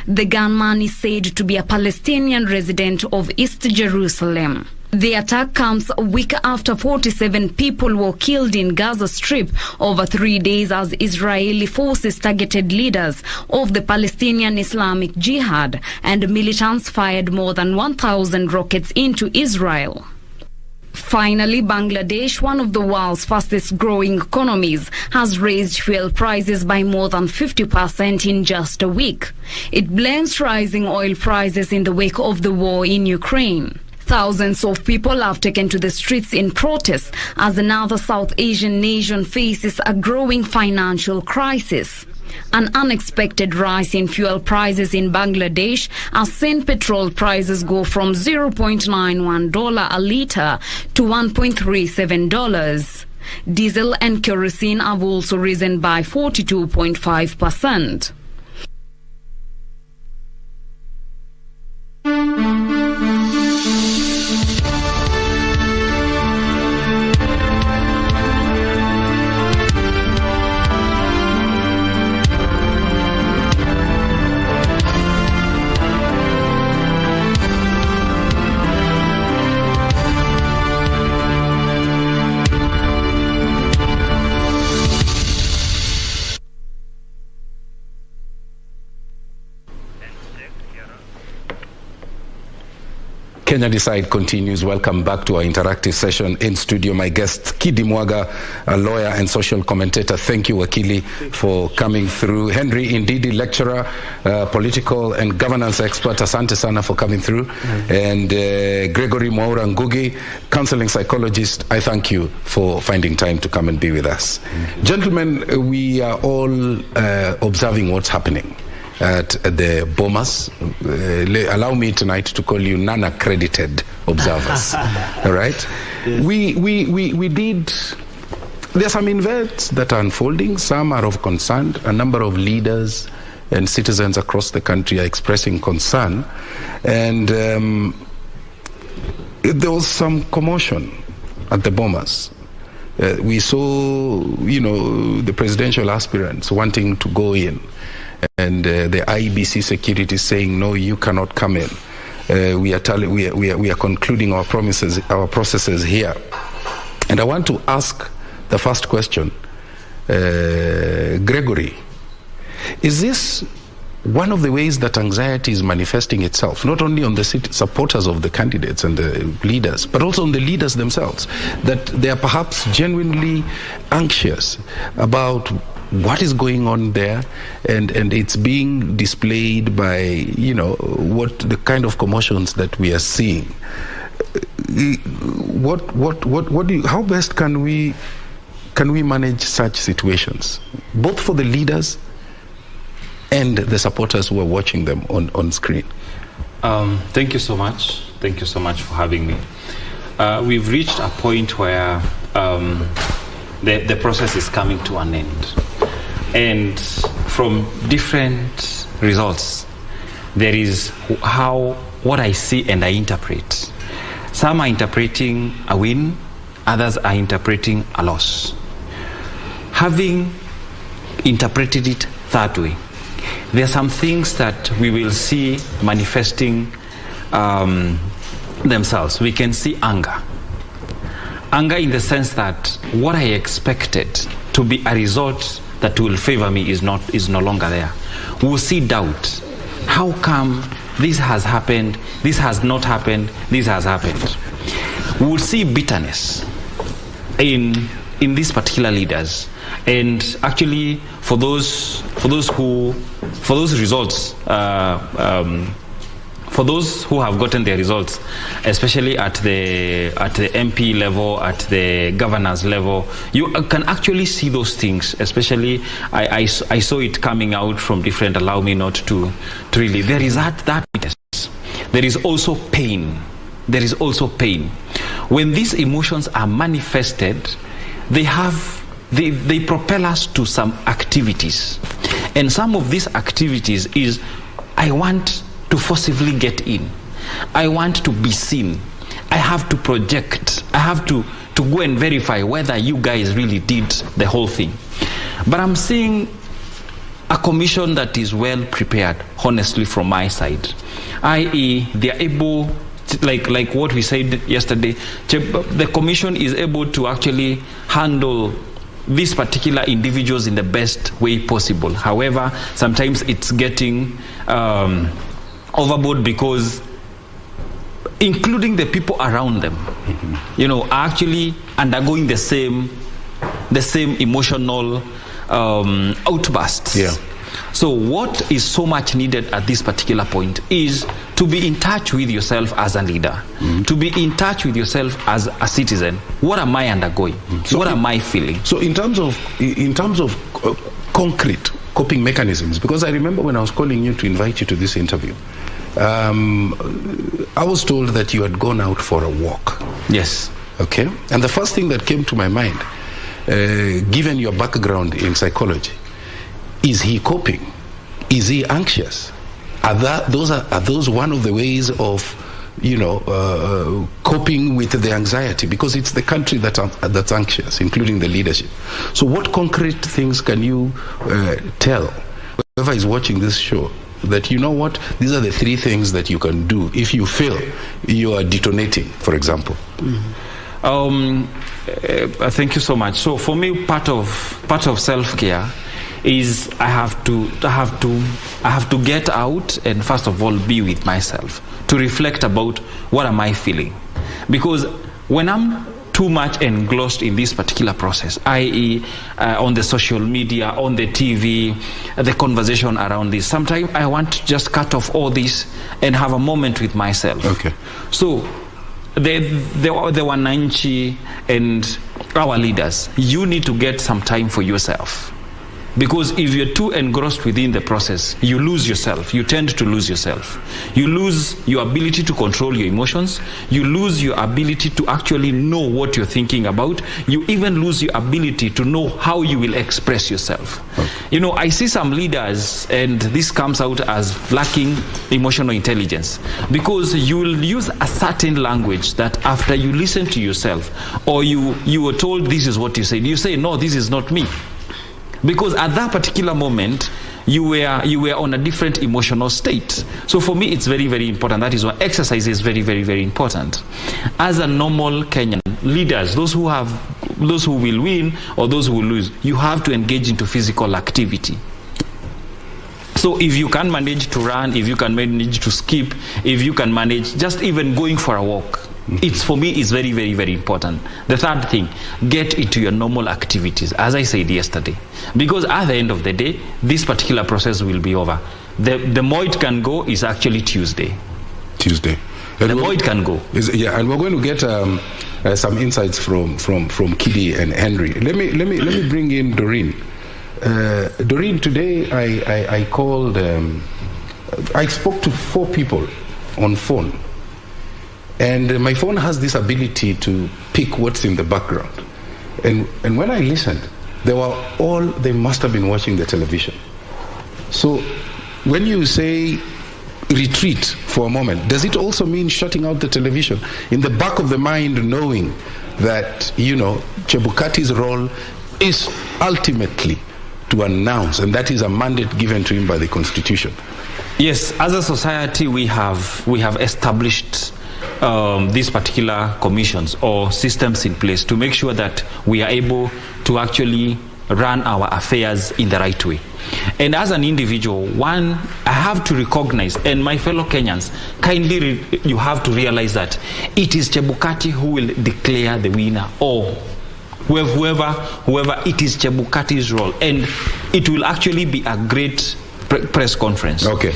The gunman is said to be a Palestinian resident of East Jerusalem. The attack comes a week after 47 people were killed in Gaza Strip over 3 days as Israeli forces targeted leaders of the Palestinian Islamic Jihad, and militants fired more than 1,000 rockets into Israel. Finally, Bangladesh, one of the world's fastest growing economies, has raised fuel prices by more than 50% in just a week. It blames rising oil prices in the wake of the war in Ukraine. Thousands of people have taken to the streets in protest as another South Asian nation faces a growing financial crisis. An unexpected rise in fuel prices in Bangladesh has seen petrol prices go from $0.91 a litre to $1.37. Diesel and kerosene have also risen by 42.5%. Kenya Decide continues. Welcome back to our interactive session. In studio, my guest, Kidi Mwaga, a lawyer and social commentator. Thank you, Wakili, for coming through. Henry Indidi, lecturer, political and governance expert. Asante sana for coming through. And Gregory Mwaura Ngugi, counseling psychologist. I thank you for finding time to come and be with us. Gentlemen, we are all observing what's happening at the BOMAS. Allow me tonight to call you non-accredited observers. All right? We did. There are some events that are unfolding. Some are of concern. A number of leaders and citizens across the country are expressing concern. And there was some commotion at the BOMAS. We saw, the presidential aspirants wanting to go in, and the IBC security saying, no, you cannot come in. We are concluding our processes here. And I want to ask the first question, Gregory, is this one of the ways that anxiety is manifesting itself, not only on the supporters of the candidates and the leaders, but also on the leaders themselves, that they are perhaps genuinely anxious about what is going on there, and it's being displayed by what the kind of commotions that we are seeing. How best can we manage such situations, both for the leaders and the supporters who are watching them on screen? Thank you so much. Thank you so much for having me. We've reached a point where the process is coming to an end. And from different results, there is what I see and I interpret. Some are interpreting a win, others are interpreting a loss. Having interpreted it that way, there are some things that we will see manifesting themselves. We can see anger. Anger in the sense that what I expected to be a result that will favor me is no longer there. We'll see doubt. How come this has happened, this has not happened, this has happened? We'll see bitterness in these particular leaders. And actually, for those results, for those who have gotten their results, especially at the MP level, at the governors level, you can actually see those things. Especially, I saw it coming out from different. Allow me not to really. There is that. There is also pain. There is also pain. When these emotions are manifested, they propel us to some activities, and some of these activities is, I want to forcibly get in. I want to be seen. I have to project. I have to go and verify whether you guys really did the whole thing. But I'm seeing a commission that is well prepared, honestly, from my side. I.e., they are able, like what we said yesterday, the commission is able to actually handle these particular individuals in the best way possible. However, sometimes it's getting overboard, because including the people around them, are actually undergoing the same emotional outbursts. Yeah. So what is so much needed at this particular point is to be in touch with yourself as a leader, to be in touch with yourself as a citizen. What am I undergoing? So what am I feeling? So in terms of concrete coping mechanisms, because I remember when I was calling you to invite you to this interview, I was told that you had gone out for a walk. Yes. Okay. And the first thing that came to my mind, given your background in psychology, is he coping? Is he anxious? Are those one of the ways of coping with the anxiety? Because it's the country that's anxious, including the leadership. So what concrete things can you tell whoever is watching this show, that these are the 3 things that you can do if you feel you are detonating, for example? Thank you so much. So for me, part of self-care is I have to get out and first of all be with myself to reflect about what am I feeling, because when I'm too much engrossed in this particular process, i.e. On the social media, on the TV, the conversation around this, sometimes I want to just cut off all this and have a moment with myself. Okay. So the Wananchi and our leaders, you need to get some time for yourself. Because if you're too engrossed within the process, you lose yourself. You tend to lose yourself. You lose your ability to control your emotions. You lose your ability to actually know what you're thinking about. You even lose your ability to know how you will express yourself. Okay. You know, I see some leaders, and this comes out as lacking emotional intelligence, because you will use a certain language that after you listen to yourself, or you were told this is what you said, you say, no, this is not me. Because at that particular moment, you were on a different emotional state. So for me, it's very, very important. That is why exercise is very, very, very important. As a normal Kenyan, leaders, those who will win or those who will lose, you have to engage into physical activity. So if you can manage to run, if you can manage to skip, if you can manage just even going for a walk, it's, for me, it's very, very, very important. The third thing, get into your normal activities, as I said yesterday. Because at the end of the day, this particular process will be over. The more it can go is actually Tuesday. The more it can go. And we're going to get some insights from Kidi and Henry. Let me bring in Doreen. Doreen, today I called. I spoke to 4 people on phone. And my phone has this ability to pick what's in the background. And when I listened, they must have been watching the television. So when you say retreat for a moment, does it also mean shutting out the television? In the back of the mind, knowing that, Chebukati's role is ultimately to announce, and that is a mandate given to him by the Constitution. Yes, as a society, we have established these particular commissions or systems in place to make sure that we are able to actually run our affairs in the right way. And as an individual, I have to recognize, and my fellow Kenyans, kindly you have to realize that it is Chebukati who will declare the winner, or whoever, it is Chebukati's role, and it will actually be a great press conference. Okay.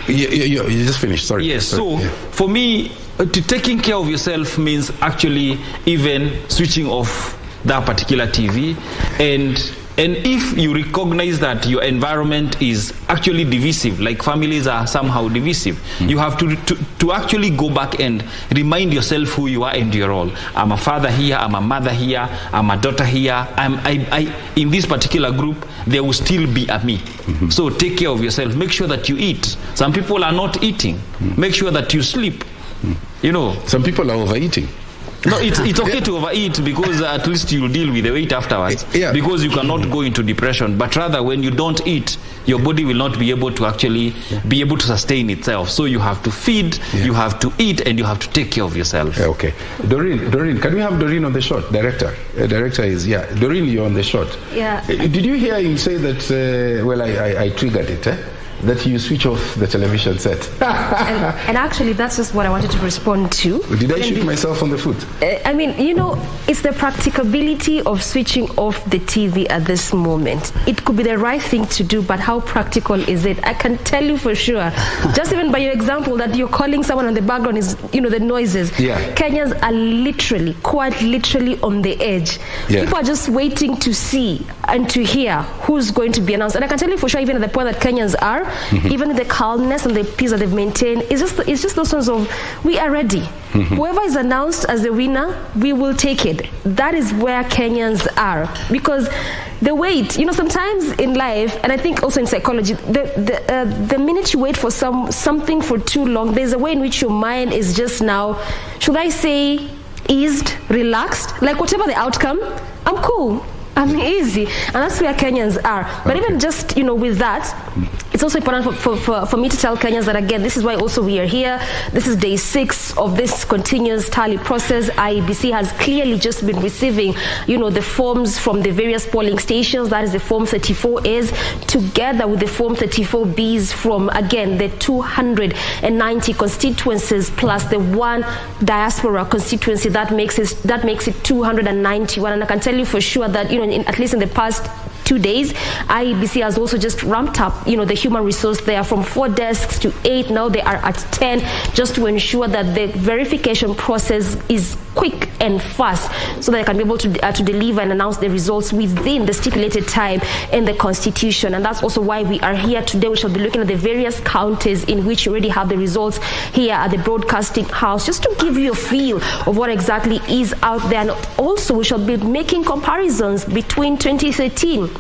You just finished. Sorry. Yes. So for me, taking care of yourself means actually even switching off that particular TV, and if you recognize that your environment is actually divisive, like families are somehow divisive, you have to actually go back and remind yourself who you are and your role. I'm a father here, I'm a mother here, I'm a daughter here. In this particular group, there will still be a me. So take care of yourself. Make sure that you eat. Some people are not eating. Make sure that you sleep. Some people are overeating. No, it's okay to overeat, because at least you'll deal with the weight afterwards. Because you cannot go into depression. But rather, when you don't eat, your body will not be able to actually be able to sustain itself. So you have to feed, you have to eat, and you have to take care of yourself. Okay. Doreen, can we have Doreen on the shot? Director is, Doreen, you're on the shot. Yeah. Did you hear him say that, I triggered it, that you switch off the television set? and actually, that's just what I wanted to respond to. Did I shoot myself on the foot? It's the practicability of switching off the TV at this moment. It could be the right thing to do, but how practical is it? I can tell you for sure, just even by your example that you're calling someone on the background is, the noises. Kenyans are quite literally on the edge. People are just waiting to see and to hear who's going to be announced. And I can tell you for sure, even at the point that Kenyans are, even the calmness and the peace that they've maintained, it's just those sorts of, we are ready. Whoever is announced as the winner, we will take it. That is where Kenyans are. Because the wait, sometimes in life, and I think also in psychology, the minute you wait for something for too long, there's a way in which your mind is just now, should I say, eased, relaxed, like whatever the outcome, I'm cool. I'm easy, and that's where Kenyans are. But even just with that, it's it's also important for me to tell Kenyans that, again, this is why also we are here. This is day 6 of this continuous tally process. IEBC has clearly just been receiving, the forms from the various polling stations. That is the Form 34As, together with the Form 34Bs from, again, the 290 constituencies plus the one diaspora constituency. That makes it 291. And I can tell you for sure that, at least in the past 2 days, IEBC has also just ramped up, the human resource there from 4 desks to 8. Now they are at 10, just to ensure that the verification process is quick and fast, so that they can be able to deliver and announce the results within the stipulated time in the Constitution. And that's also why we are here today. We shall be looking at the various counties in which you already have the results here at the Broadcasting House, just to give you a feel of what exactly is out there. And also we shall be making comparisons between 2013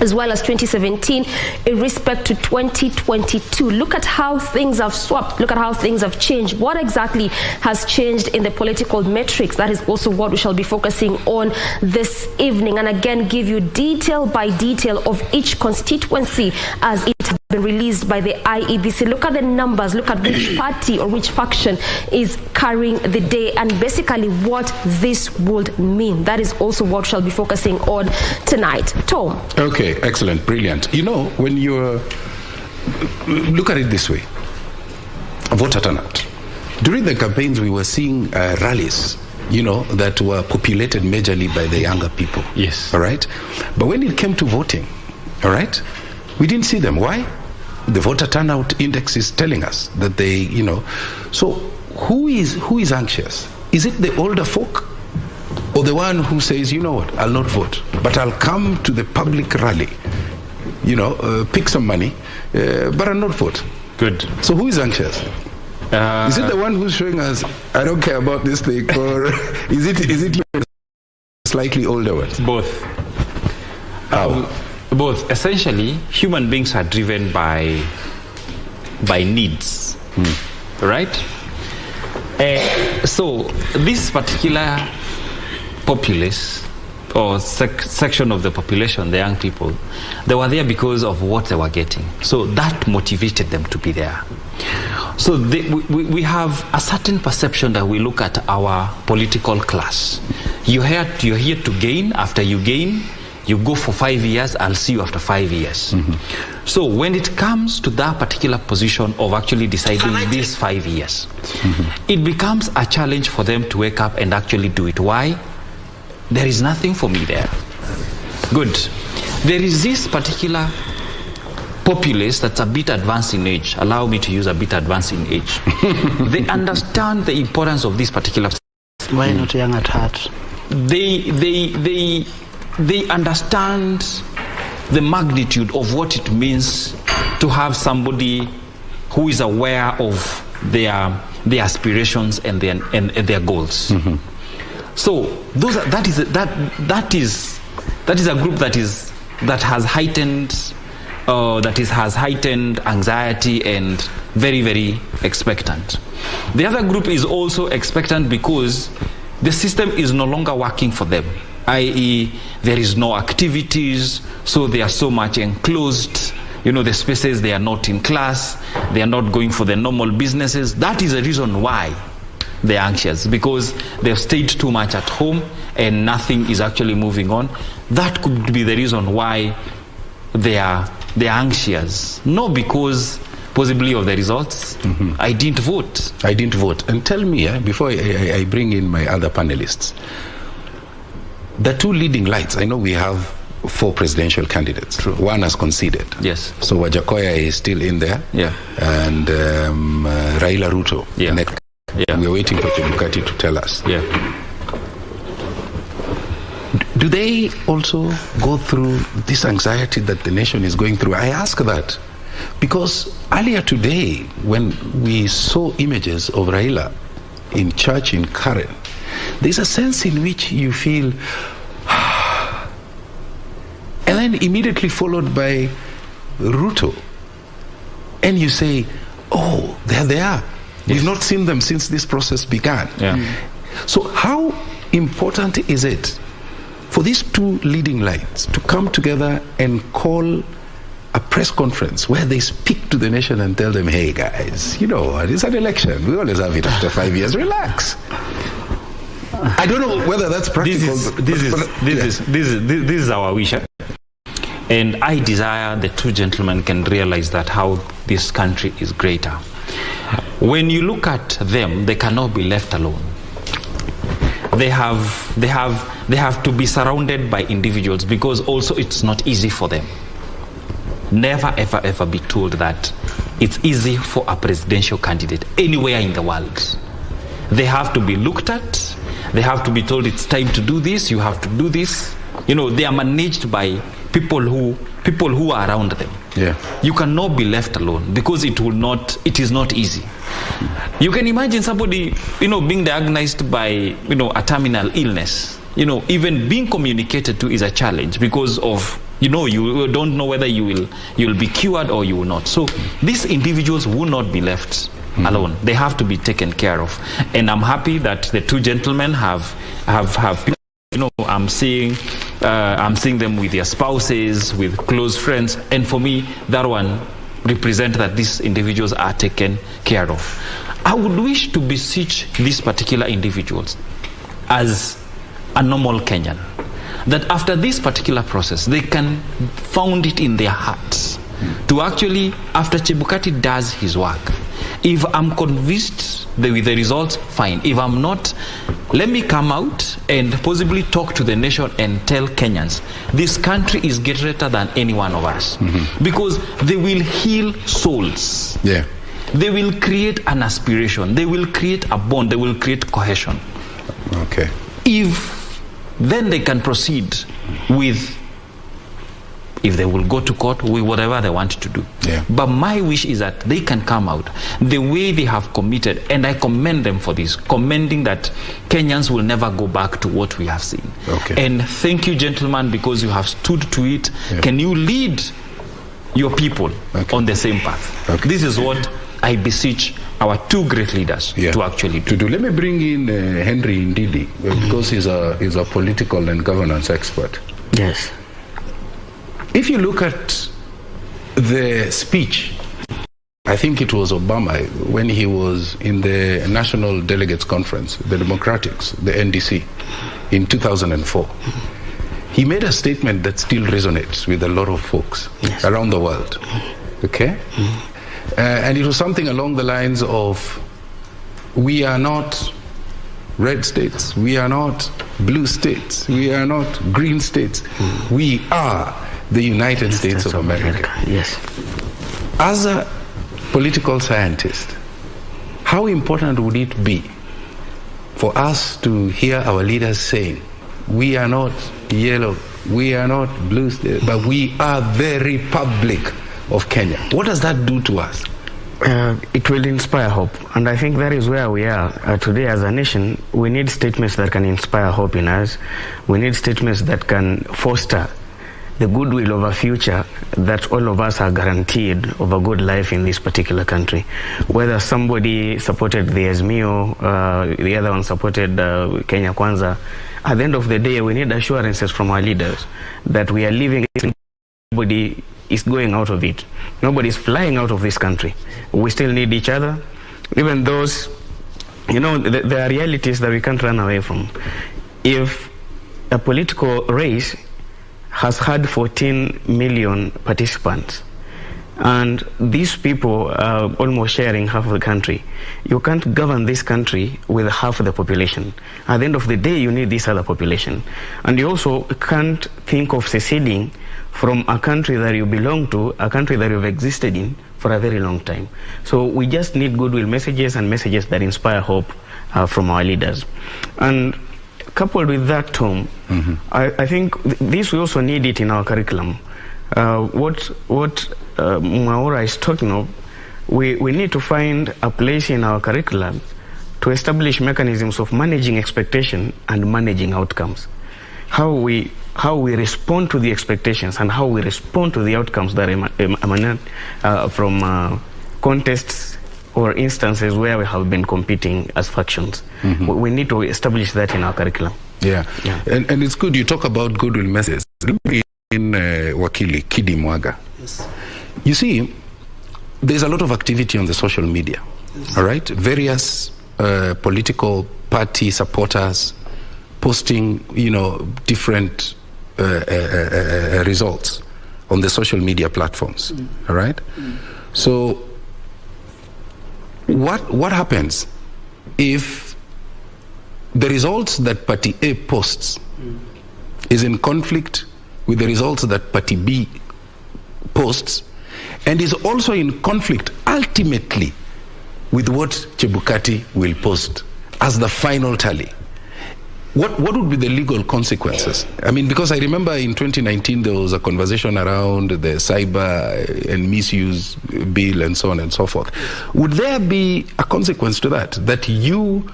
as well as 2017 in respect to 2022. Look at how things have swapped. Look at how things have changed. What exactly has changed in the political metrics? That is also what we shall be focusing on this evening. And again, give you detail by detail of each constituency as it has been released by the IEBC. Look at the numbers. Look at which party or which faction is carrying the day, and basically what this would mean. That is also what we shall be focusing on tonight. Tom. Okay, excellent, brilliant. When you look at it this way, voter turnout. During the campaigns, we were seeing rallies, that were populated majorly by the younger people. Yes. All right? But when it came to voting, all right, we didn't see them. Why? The voter turnout index is telling us that they, So who is anxious? Is it the older folk? Or the one who says, you know what, I'll not vote, but I'll come to the public rally, pick some money, but I'll not vote. Good. So who is anxious? Is it the one who's showing us, I don't care about this thing, or is it slightly older ones? Both. Both. Essentially, human beings are driven by needs, right? So this particular populace or section of the population, the young people, they were there because of what they were getting. So that motivated them to be there. So we have a certain perception that we look at our political class. You're here to gain. After you gain, you go for 5 years, I'll see you after 5 years. Mm-hmm. So when it comes to that particular position of actually deciding these 5 years, it becomes a challenge for them to wake up and actually do it. Why? There is nothing for me there. Good. There is this particular populace that's a bit advanced in age. Allow me to use a bit advanced in age. They understand the importance of this particular. Why not young at heart? They understand the magnitude of what it means to have somebody who is aware of their aspirations and their goals. Mm-hmm. So that is a group that has heightened anxiety and very, very expectant. The other group is also expectant because the system is no longer working for them, i.e. there is no activities, so they are so much enclosed. The spaces, they are not in class, they are not going for the normal businesses. That is the reason why they're anxious, because they've stayed too much at home and nothing is actually moving on. That could be the reason why they're anxious. Not because possibly of the results. Mm-hmm. I didn't vote. And tell me, before I bring in my other panelists, the two leading lights, I know we have 4 presidential candidates. True. One has conceded. Yes. So Wajakoya is still in there. Yeah. And Raila Ruto. Yeah. Yeah. We're waiting for Chebukati to tell us. Yeah. Do they also go through this anxiety that the nation is going through? I ask that because earlier today, when we saw images of Raila in church in Karen, there's a sense in which you feel, and then immediately followed by Ruto, and you say, oh, there they are. Yes. We've not seen them since this process began. Yeah. So how important is it for these two leading lights to come together and call a press conference where they speak to the nation and tell them, hey guys, you know, it's an election. We always have it after 5 years. Relax. I don't know whether that's practical. This is our wish. And I desire the two gentlemen can realize that how this country is greater. When you look at them, they cannot be left alone. They have to be surrounded by individuals, because also it's not easy for them. Never ever ever be told that it's easy for a presidential candidate anywhere in the world. They have to be looked at. They have to be told it's time to do this, you have to do this. You know, they are managed by people who are around them. Yeah. You cannot be left alone, because it is not easy. You can imagine somebody, being diagnosed by, a terminal illness. Even being communicated to is a challenge, because of, you don't know whether you'll be cured or you will not. So these individuals will not be left alone. They have to be taken care of. And I'm happy that the two gentlemen have I'm seeing them with their spouses, with close friends, and for me that one represents that these individuals are taken care of. I would wish to beseech these particular individuals as a normal Kenyan, that after this particular process they can found it in their hearts to actually, after Chebukati does his work, if I'm convinced with the results, fine. If I'm not, let me come out and possibly talk to the nation and tell Kenyans, this country is greater than any one of us. Because they will heal souls. Yeah. They will create an aspiration. They will create a bond. They will create cohesion. Okay. If then they can proceed with, if they will go to court with whatever they want to do. Yeah. But my wish is that they can come out the way they have committed, and I commend them for this, commending that Kenyans will never go back to what we have seen. Okay. And thank you, gentlemen, because you have stood to it. Yeah. Can you lead your people on the same path? Okay. This is what I beseech our two great leaders to actually do. Let me bring in Henry Ndidi, because he's a political and governance expert. Yes. If you look at the speech, I think it was Obama when he was in the National Delegates Conference, the Democrats, the NDC, in 2004. He made a statement that still resonates with a lot of folks around the world. Okay? And it was something along the lines of, we are not red states, we are not blue states, we are not green states, we are the United States of America. Yes. As a political scientist, how important would it be for us to hear our leaders saying, we are not yellow, we are not blue states, but we are the Republic of Kenya? What does that do to us? It will inspire hope, and I think that is where we are today as a nation. We need statements that can inspire hope in us. We need statements that can foster the goodwill of a future that all of us are guaranteed of a good life in this particular country. Whether somebody supported the Azimio, the other one supported Kenya Kwanza, at the end of the day, we need assurances from our leaders that we are living, nobody is going out of it. Nobody is flying out of this country. We still need each other. Even those, there are realities that we can't run away from. If a political race has had 14 million participants, and these people are almost sharing half of the country, you can't govern this country with half of the population. At the end of the day, you need this other population. And you also can't think of seceding from a country that you belong to, a country that you've existed in for a very long time. So we just need goodwill messages and messages that inspire hope from our leaders. And coupled with that, Tom, I think this we also need it in our curriculum. What Mwaura is talking of, we need to find a place in our curriculum to establish mechanisms of managing expectation and managing outcomes. How we respond to the expectations and how we respond to the outcomes that emanate from contests or instances where we have been competing as factions. We need to establish that in our curriculum. Yeah. And it's good you talk about goodwill messages. In Wakili Kidi Mwaga, Yes. You see, there's a lot of activity on the social media, yes. All right? Various political party supporters posting, different results on the social media platforms, all right? So what happens if the results that Party A posts is in conflict with the results that Party B posts, and is also in conflict ultimately with what Chebukati will post as the final tally? What would be the legal consequences? I mean, because I remember in 2019 there was a conversation around the cyber and misuse bill and so on and so forth. Would there be a consequence to that you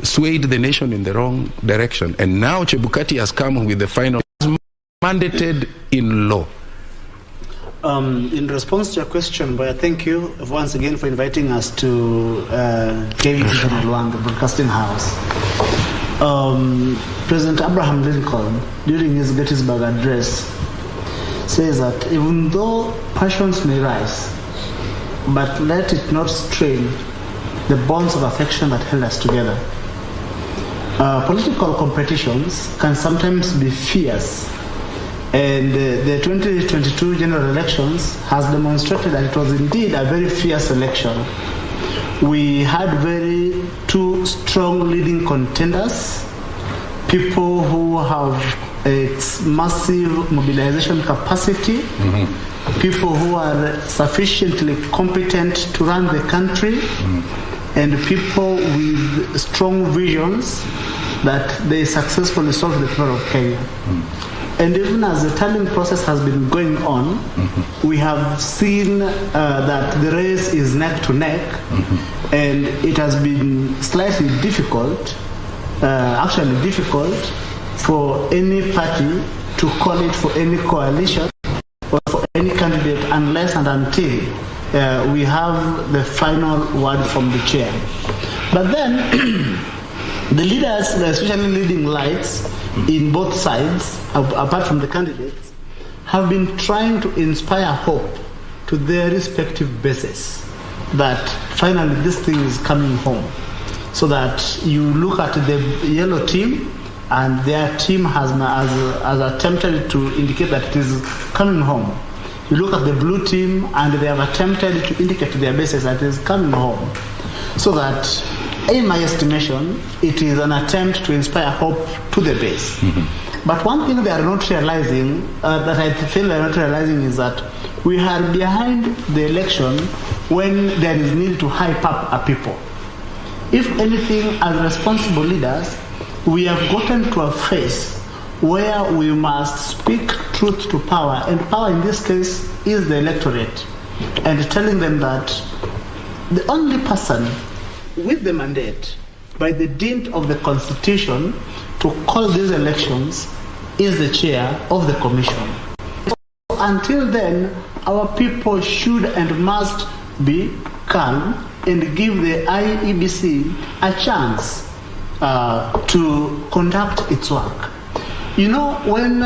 swayed the nation in the wrong direction, and now Chebukati has come with the final mandated in law? In response to your question, Boya, thank you once again for inviting us to Channel 1, the broadcasting house. President Abraham Lincoln, during his Gettysburg Address, says that even though passions may rise, but let it not strain the bonds of affection that held us together. Political competitions can sometimes be fierce, and the 2022 general elections has demonstrated that it was indeed a very fierce election. We had two strong leading contenders, people who have a massive mobilization capacity, people who are sufficiently competent to run the country, and people with strong visions that they successfully solve the problem of Kenya. And even as the tallying process has been going on, we have seen that the race is neck to neck, and it has been slightly difficult, actually difficult, for any party to call it for any coalition or for any candidate unless and until we have the final word from the chair. But then the leaders, especially leading lights in both sides, apart from the candidates, have been trying to inspire hope to their respective bases that finally this thing is coming home. So that you look at the yellow team, and their team has attempted to indicate that it is coming home. You look at the blue team, and they have attempted to indicate to their bases that it is coming home. So that, in my estimation, it is an attempt to inspire hope to the base. But one thing they are not realizing, that I feel they are not realizing, is that we are behind the election when there is need to hype up a people. If anything, as responsible leaders, we have gotten to a phase where we must speak truth to power, and power in this case is the electorate, and telling them that the only person with the mandate, by the dint of the Constitution, to call these elections is the chair of the commission. Until then, our people should and must be calm and give the IEBC a chance to conduct its work. You know, when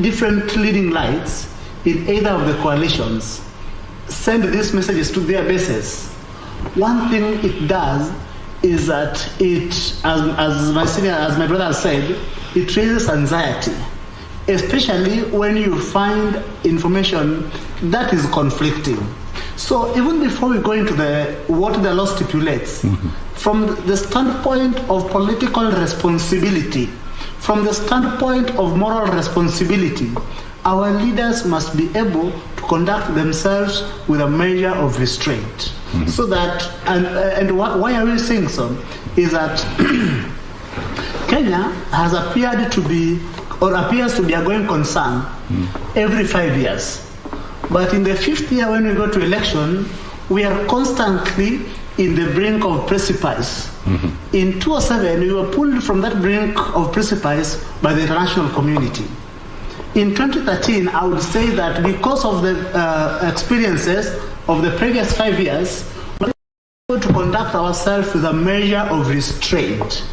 different leading lights in either of the coalitions send these messages to their bases, one thing it does is that it, as my brother said, it raises anxiety, especially when you find information that is conflicting. So even before we go into what the law stipulates, from the standpoint of political responsibility, from the standpoint of moral responsibility, our leaders must be able to conduct themselves with a measure of restraint. So that, and why are we saying so, is that Kenya has appeared to be, or appears to be, a going concern every 5 years. But in the 5th year, when we go to election, we are constantly in the brink of precipice. In 2007, we were pulled from that brink of precipice by the international community. In 2013, I would say that because of the experiences of the previous 5 years, we were able to conduct ourselves with a measure of restraint.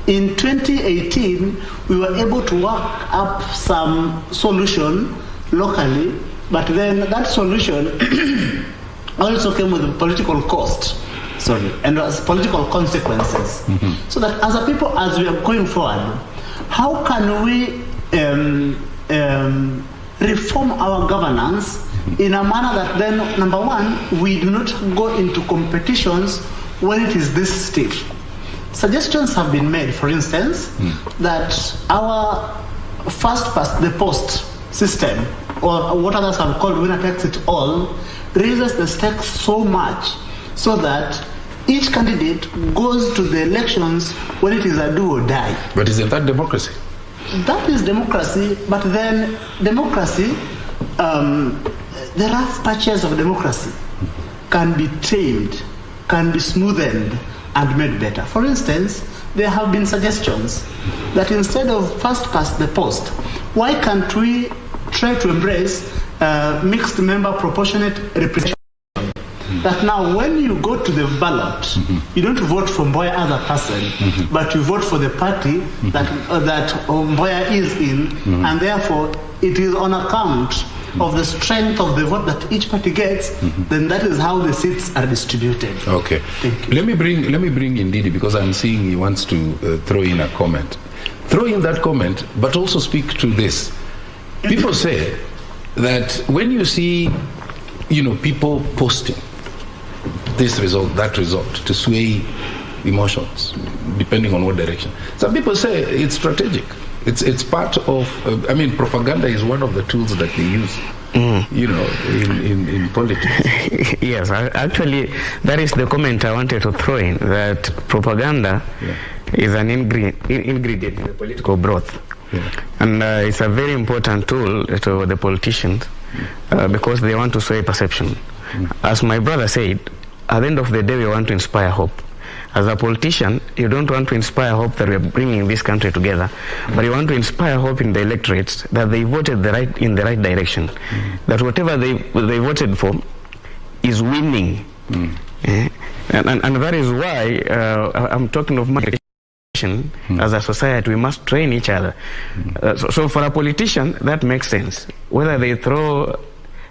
In 2018, we were able to work up some solution locally But then that solution also came with political cost, and as political consequences. So that as a people, as we are going forward, how can we reform our governance in a manner that then, number one, we do not go into competitions when it is this stiff. Suggestions have been made, for instance, that our first past the post system, or what others have called winner takes it all, raises the stakes so much so that each candidate goes to the elections when it is a do or die. But isn't that democracy? That is democracy, but then democracy, the rough patches of democracy can be tamed, can be smoothened and made better. For instance, there have been suggestions that instead of first past the post, why can't we try to embrace mixed member proportionate representation? That now when you go to the ballot, you don't vote for Mboya as a person, but you vote for the party that Mboya is in, and therefore it is on account of the strength of the vote that each party gets, then that is how the seats are distributed. Okay. Let me bring Ndidi, because I'm seeing he wants to throw in a comment. Throw in that comment, but also speak to this. People say that when you see, people posting this result, that result, to sway emotions, depending on what direction. Some people say it's strategic. It's part of, propaganda is one of the tools that they use, in politics. Yes, actually, that is the comment I wanted to throw in, that propaganda is an ingredient in the political broth. Yeah. And it's a very important tool to the politicians because they want to sway perception. As my brother said, at the end of the day, we want to inspire hope. As a politician, you don't want to inspire hope that we are bringing this country together, but you want to inspire hope in the electorates that they voted in the right direction, that whatever they voted for is winning. And that is why I'm talking of motivation. As a society, we must train each other. So for a politician, that makes sense. Whether they throw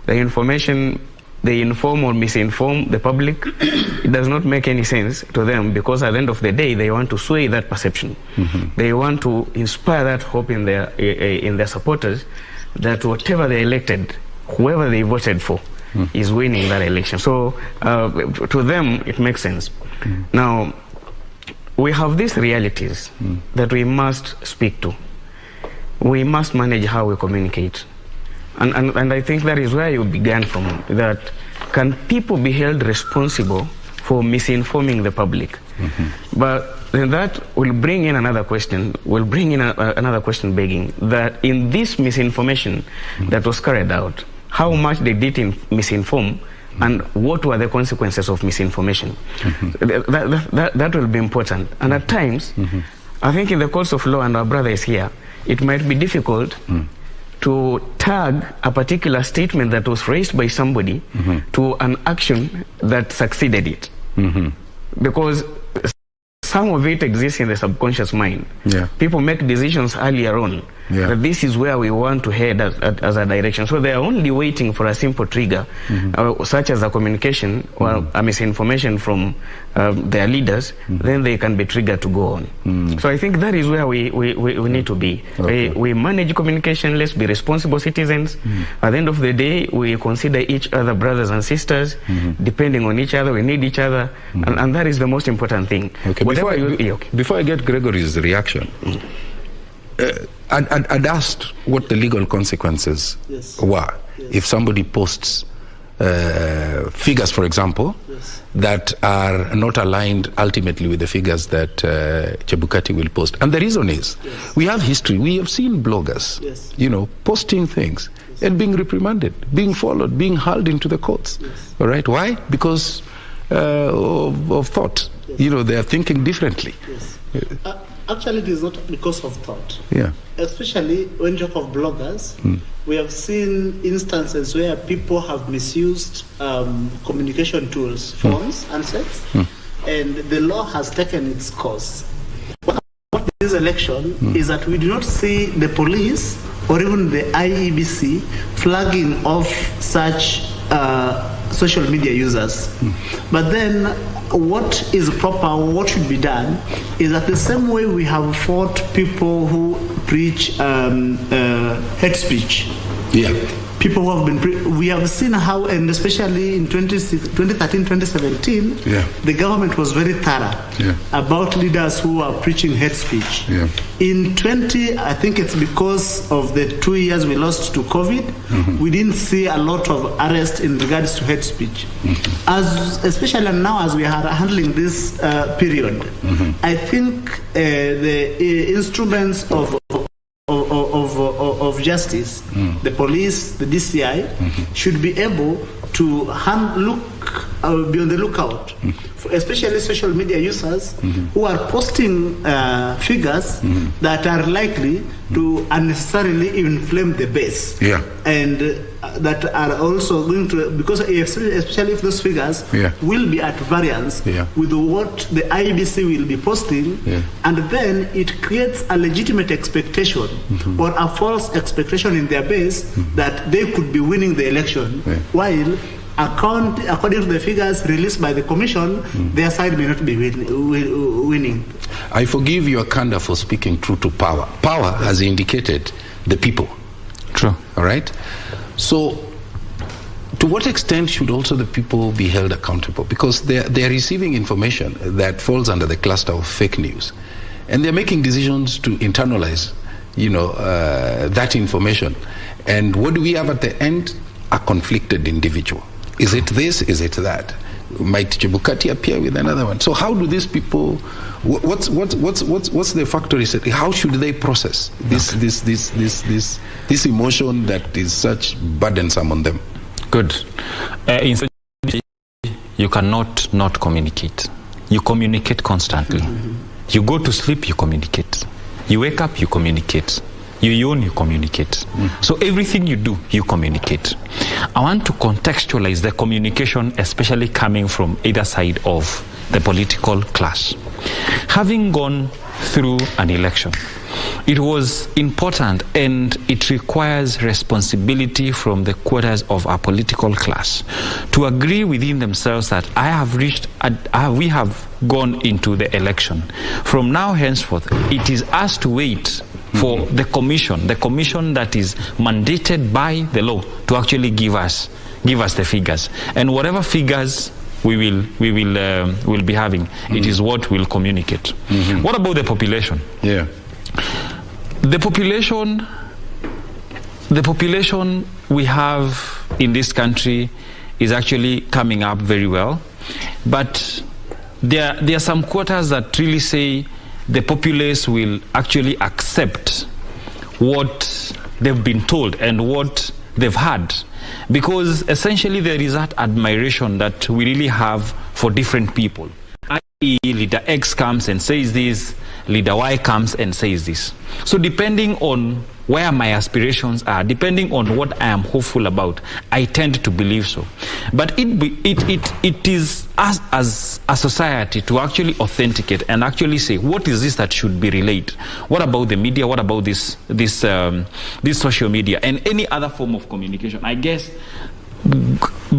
the information, they inform or misinform the public, it does not make any sense to them, because at the end of the day, they want to sway that perception. They want to inspire that hope in their supporters that whatever they elected, whoever they voted for, is winning that election. So to them, it makes sense. Now, we have these realities that we must speak to. We must manage how we communicate. And I think that is where you began from, that can people be held responsible for misinforming the public? But then that will bring in another question, another question begging, that in this misinformation that was carried out, how much they did misinform, and what were the consequences of misinformation? That will be important. And at times, I think in the course of law, and our brother is here, it might be difficult to tag a particular statement that was raised by somebody to an action that succeeded it. Because some of it exists in the subconscious mind. People make decisions earlier on that this is where we want to head as a direction. So they are only waiting for a simple trigger, such as a communication or a misinformation from their leaders, then they can be triggered to go on. So I think that is where we need to be. We manage communication, let's be responsible citizens. At the end of the day, we consider each other brothers and sisters, depending on each other, we need each other, and that is the most important thing. Before I get Gregory's reaction, I'd asked what the legal consequences were if somebody posts figures, for example, that are not aligned ultimately with the figures that Chebukati will post. And the reason is, we have history, we have seen bloggers, posting things and being reprimanded, being followed, being hauled into the courts. All right, why? Because of thought. They are thinking differently. Actually, it is not because of thought. Yeah. Especially when you talk of bloggers, we have seen instances where people have misused communication tools, phones, and sets, and the law has taken its course. What this election is that we do not see the police or even the IEBC flagging off such social media users. But then what is proper, what should be done is that the same way we have fought people who preach hate speech. Yeah. People who have been, we have seen how, and especially in 2013, 2017, the government was very thorough about leaders who are preaching hate speech. In I think it's because of the 2 years we lost to COVID, we didn't see a lot of arrest in regards to hate speech. Especially now as we are handling this period, I think the instruments of justice, the police, the DCI, should be able to be on the lookout, especially social media users who are posting figures that are likely to unnecessarily inflame the base. And that are also going to, because especially if those figures will be at variance with what the IBC will be posting, and then it creates a legitimate expectation or a false expectation in their base that they could be winning the election, while according to the figures released by the commission, their side may not be winning. I forgive your candor for speaking true to power. Power has indicated the people. True. All right? So, to what extent should also the people be held accountable? Because they are receiving information that falls under the cluster of fake news. And they're making decisions to internalize, that information. And what do we have at the end? A conflicted individual. Is it this? Is it that? Might Chebukati appear with another one? So how do these people? What's the factor? How should they process this emotion that is such burdensome on them? Good. In you cannot not communicate. You communicate constantly. You go to sleep, you communicate. You wake up, you communicate. You yawn, you communicate. So everything you do, you communicate. I want to contextualize the communication, especially coming from either side of the political class. Having gone through an election, it was important, and it requires responsibility from the quarters of our political class to agree within themselves that we have gone into the election. From now henceforth, it is us to wait for the commission that is mandated by the law to actually give us the figures, and whatever figures we will be having, it is what we'll communicate. What about the population? The population we have in this country is actually coming up very well, but there are some quarters that really say the populace will actually accept what they've been told and what they've had, because essentially there is that admiration that we really have for different people. I.e., leader X comes and says this, leader Y comes and says this. So depending on where my aspirations are, depending on what I am hopeful about, I tend to believe so. But it is us as a society to actually authenticate and actually say, what is this that should be relayed? What about the media? What about this social media and any other form of communication? I guess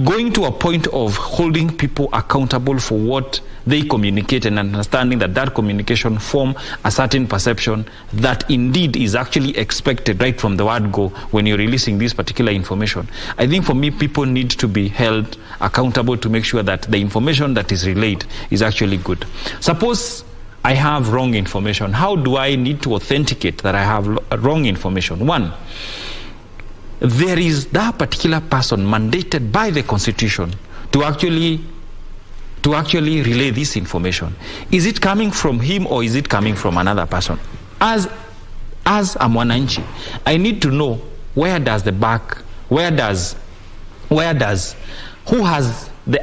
going to a point of holding people accountable for what they communicate and understanding that communication form a certain perception that indeed is actually expected right from the word go when you're releasing this particular information. I think for me, people need to be held accountable to make sure that the information that is relayed is actually good. Suppose I have wrong information. How do I need to authenticate that I have wrong information? One, there is that particular person mandated by the Constitution to actually relay this information. Is it coming from him or is it coming from another person? As a mwananchi, I need to know who has the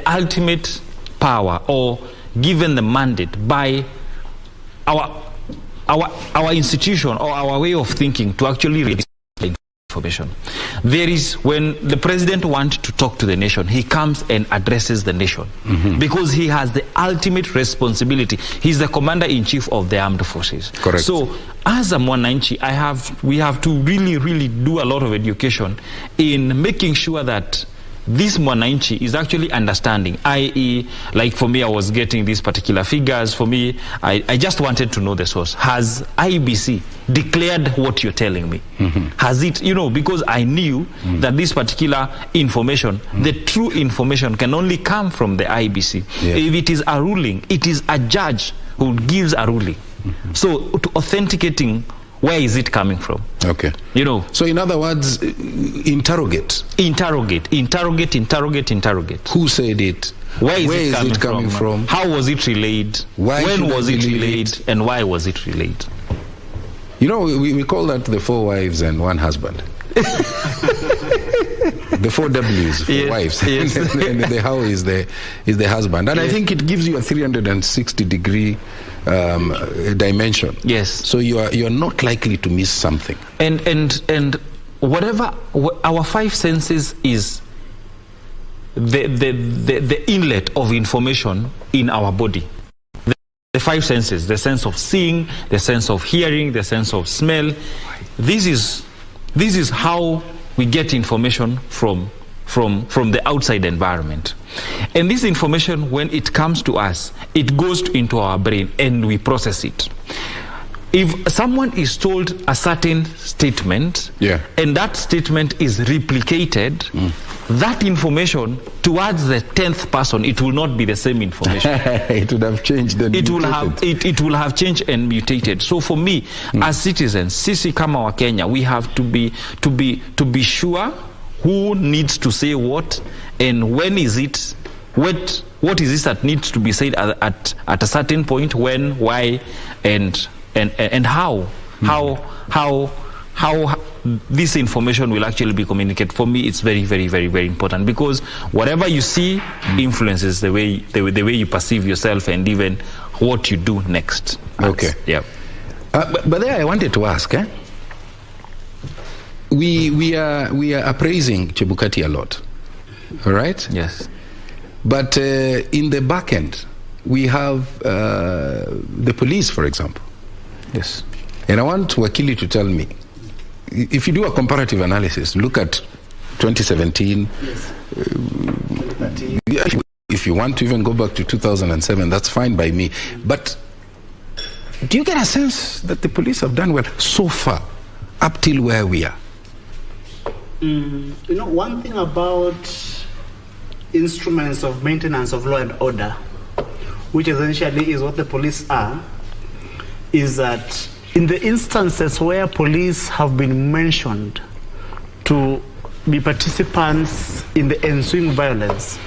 ultimate power or given the mandate by our institution or our way of thinking to actually release information. There is, when the president wants to talk to the nation, he comes and addresses the nation because he has the ultimate responsibility. He's the commander-in-chief of the armed forces. Correct. So as a Mwananchi, we have to really do a lot of education in making sure that this Mwananchi is actually understanding, i.e., like for me, I was getting these particular figures. For me, I just wanted to know the source. Has IBC declared what you're telling me? Has it, because I knew that this particular information, the true information, can only come from the IBC. If it is a ruling, it is a judge who gives a ruling. So to authenticating, where is it coming from? Okay. So in other words, interrogate. Interrogate. Who said it? Where is it coming from? How was it relayed? When was it relayed? And why was it relayed? We call that the 4 wives and 1 husband. The 4 W's for wives. Yes. and the how is the husband. And I think it gives you a 360-degree dimension. Yes. So you're not likely to miss something. And whatever our 5 senses is the inlet of information in our body. The 5 senses, the sense of seeing, the sense of hearing, the sense of smell. This is how we get information from the outside environment. And this information, when it comes to us, it goes into our brain and we process it. If someone is told a certain statement, and that statement is replicated, that information towards the 10th person, it will not be the same information. It would have changed and it will have changed and mutated. So for me, as citizens, sisi kama wa Kenya, we have to be sure who needs to say what and when is it, what is this that needs to be said at a certain point, when, why, and how this information will actually be communicated. For me, it's very important, because whatever you see influences the way you perceive yourself and even what you do next. Okay. Yeah. But there I wanted to ask, we are appraising Chebukati a lot, all right? Yes. But in the back end, we have the police, for example. Yes. And I want Wakili to tell me, if you do a comparative analysis, look at 2017. Yes. If you want to even go back to 2007, that's fine by me. But do you get a sense that the police have done well so far, up till where we are? One thing about instruments of maintenance of law and order, which essentially is what the police are, is that in the instances where police have been mentioned to be participants in the ensuing violence,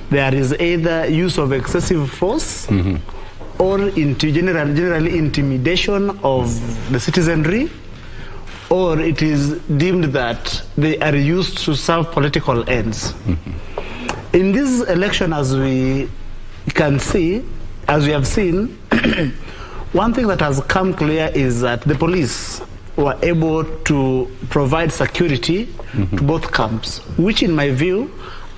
there is either use of excessive force or generally intimidation of the citizenry, or it is deemed that they are used to serve political ends. In this election, as we have seen, one thing that has come clear is that the police were able to provide security to both camps, which in my view,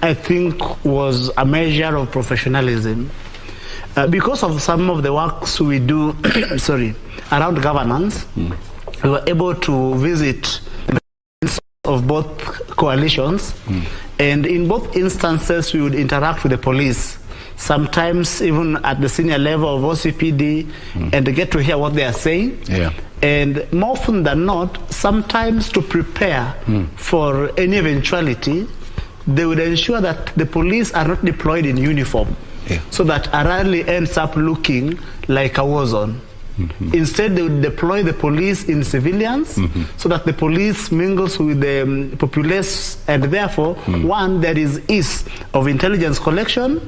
I think was a measure of professionalism. Because of some of the works we do around governance, we were able to visit of both coalitions, and in both instances we would interact with the police, sometimes even at the senior level of OCPD, and get to hear what they are saying. And more often than not, sometimes to prepare for any eventuality, they would ensure that the police are not deployed in uniform, so that a rally ends up looking like a war zone. Instead, they would deploy the police in civilians, so that the police mingles with the populace, and therefore, one, there is ease of intelligence collection.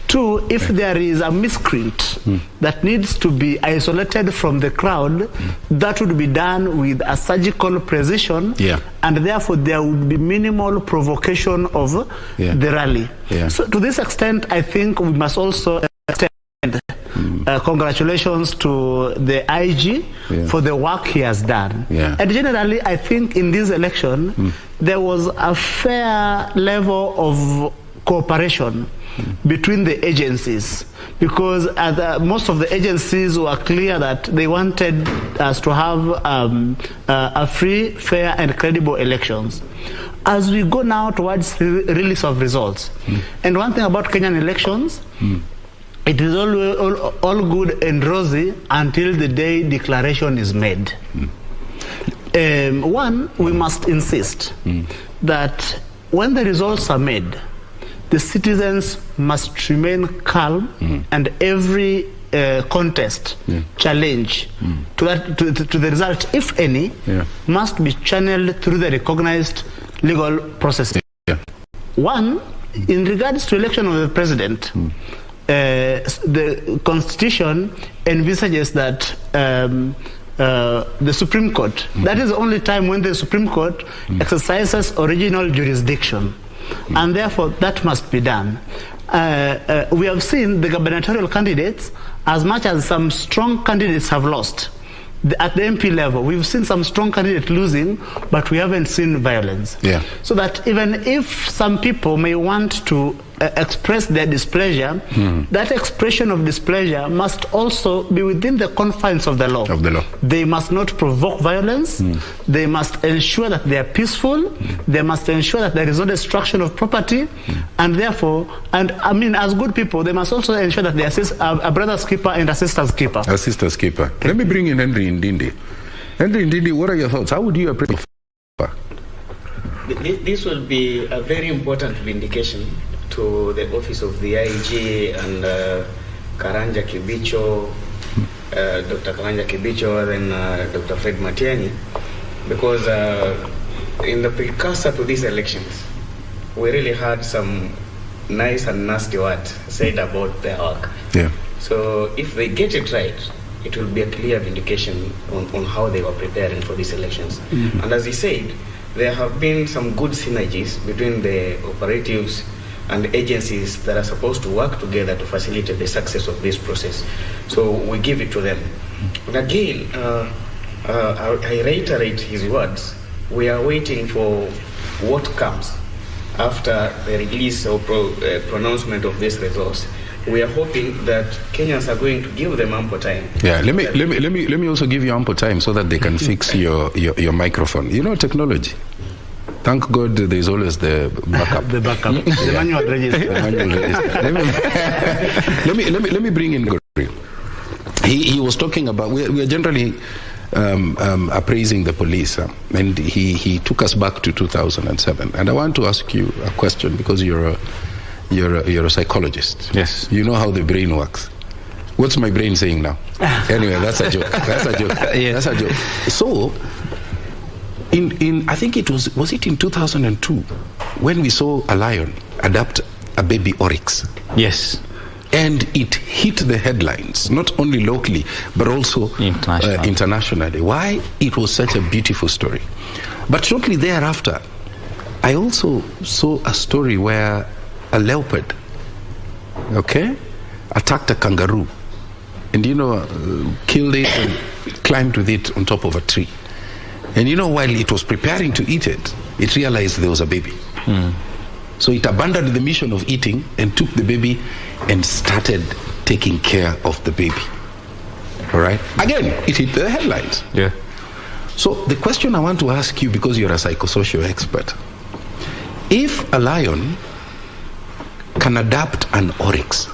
Two, if there is a miscreant that needs to be isolated from the crowd, that would be done with a surgical precision, and therefore there would be minimal provocation of the rally. So to this extent, I think we must also extend congratulations to the IG for the work he has done. And generally, I think in this election, there was a fair level of cooperation between the agencies, because most of the agencies were clear that they wanted us to have a free, fair and credible elections. As we go now towards release of results, and one thing about Kenyan elections, it is all good and rosy until the day declaration is made. One, we must insist that when the results are made, the citizens must remain calm and every contest, challenge to the result, if any, must be channeled through the recognized legal process. One, in regards to election of the president, the Constitution envisages that the Supreme Court, that is the only time when the Supreme Court exercises original jurisdiction, and therefore that must be done. We have seen the gubernatorial candidates, as much as some strong candidates have lost at the MP level, we've seen some strong candidates losing, but we haven't seen violence. So that even if some people may want to express their displeasure, that expression of displeasure must also be within the confines of the law. They must not provoke violence. They must ensure that they are peaceful. They must ensure that there is no destruction of property. And therefore, and I mean, as good people, they must also ensure that they assist a brother's keeper and a sister's keeper. A sister's keeper. Let me bring in Henry Ndindi. Henry Ndindi, what are your thoughts? How would you approach? This will be a very important vindication to the office of the IG and Karanja Kibicho, Dr. Karanja Kibicho, and Dr. Fred Matiang'i, because in the precursor to these elections, we really had some nice and nasty words said about their work. So if they get it right, it will be a clear vindication on how they were preparing for these elections. And as he said, there have been some good synergies between the operatives and agencies that are supposed to work together to facilitate the success of this process. So we give it to them. And again, I reiterate his words. We are waiting for what comes after the release or pronouncement of this resource. We are hoping that Kenyans are going to give them ample time. Let me also give you ample time so that they can fix your microphone. You know, technology. Thank God there is always the backup. The manual register. Let me bring in Godfrey. He was talking about, we are generally appraising the police, and he took us back to 2007. And I want to ask you a question, because you're a psychologist. Yes. You know how the brain works. What's my brain saying now? Anyway, that's a joke. That's a joke. That's a joke. So, I think it was it in 2002 when we saw a lion adopt a baby oryx? Yes. And it hit the headlines, not only locally, but also internationally. Why? It was such a beautiful story. But shortly thereafter, I also saw a story where a leopard, attacked a kangaroo, and killed it and climbed with it on top of a tree. And while it was preparing to eat it, it realized there was a baby. So it abandoned the mission of eating and took the baby and started taking care of the baby. All right? Again, it hit the headlines. So the question I want to ask you, because you're a psychosocial expert, if a lion can adapt an oryx,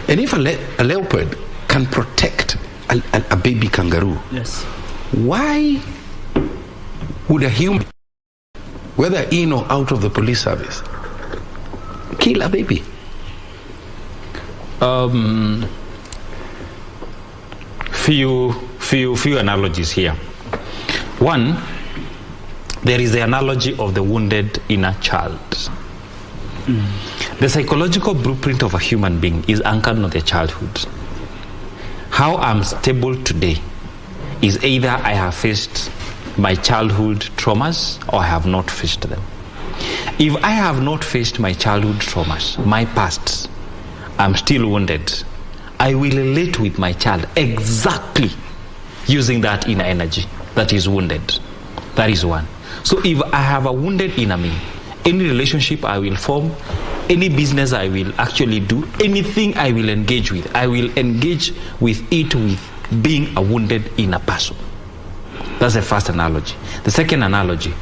and if a leopard can protect a baby kangaroo, why would a human, whether in or out of the police service, kill a baby? Few analogies here. One, there is the analogy of the wounded inner child. The psychological blueprint of a human being is anchored on their childhood. How I'm stable today is either I have faced my childhood traumas or I have not faced them. If I have not faced my childhood traumas, my past, I'm still wounded, I will relate with my child exactly using that inner energy that is wounded. That is one. So if I have a wounded inner me, any relationship I will form, any business I will actually do, anything I will engage with, I will engage with it with being a wounded inner person. That's the first analogy. The second analogy,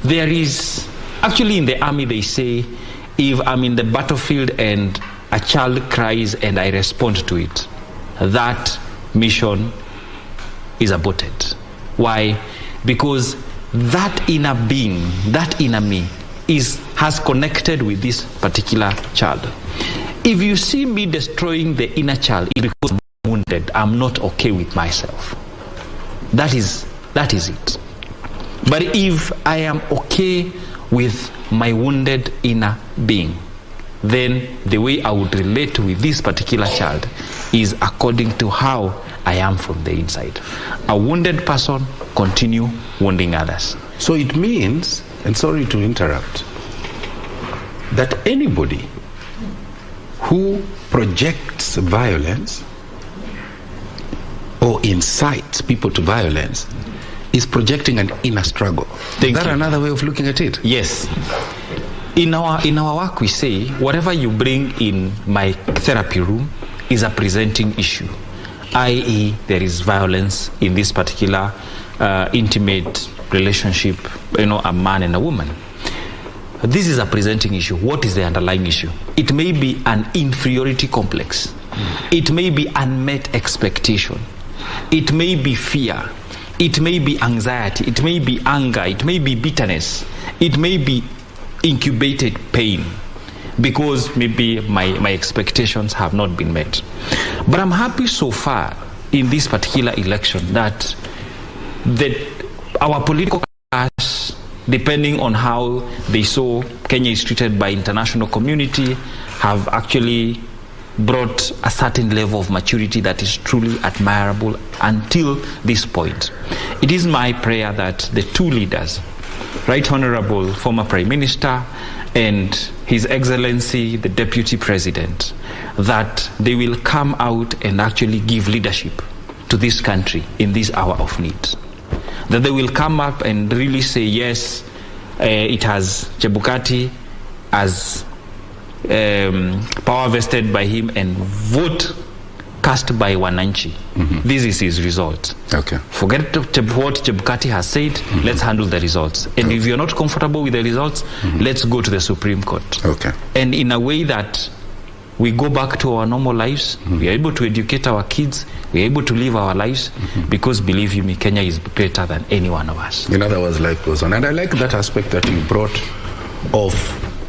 there is, actually in the army they say, if I'm in the battlefield and a child cries and I respond to it, that mission is aborted. Why? Because that inner being, that inner me, has connected with this particular child. If you see me destroying the inner child because I'm wounded, I'm not okay with myself. That is it. But if I am okay with my wounded inner being, then the way I would relate with this particular child is according to how I am from the inside. A wounded person continue wounding others. So it means, and sorry to interrupt, that anybody who projects violence or incites people to violence is projecting an inner struggle. Is that another way of looking at it? Yes. In our work we say, whatever you bring in my therapy room is a presenting issue, i.e. there is violence in this particular intimate relationship, a man and a woman. This is a presenting issue. What is the underlying issue? It may be an inferiority complex. It may be unmet expectation. It may be fear. It may be anxiety. It may be anger. It may be bitterness. It may be incubated pain because maybe my expectations have not been met. But I'm happy so far in this particular election that our political class, depending on how they saw Kenya is treated by international community, have actually brought a certain level of maturity that is truly admirable until this point. It is my prayer that the two leaders, Right Honorable former Prime Minister and His Excellency the Deputy President, that they will come out and actually give leadership to this country in this hour of need. That they will come up and really say, yes, it has Chebukati as power vested by him and vote cast by Wananchi. This is his result. Okay. Forget what Chebukati has said. Let's handle the results. And if you're not comfortable with the results, let's go to the Supreme Court. Okay. And in a way that we go back to our normal lives, we are able to educate our kids, we are able to live our lives, because believe you me, Kenya is greater than any one of us. In other words, life goes on. And I like that aspect that you brought of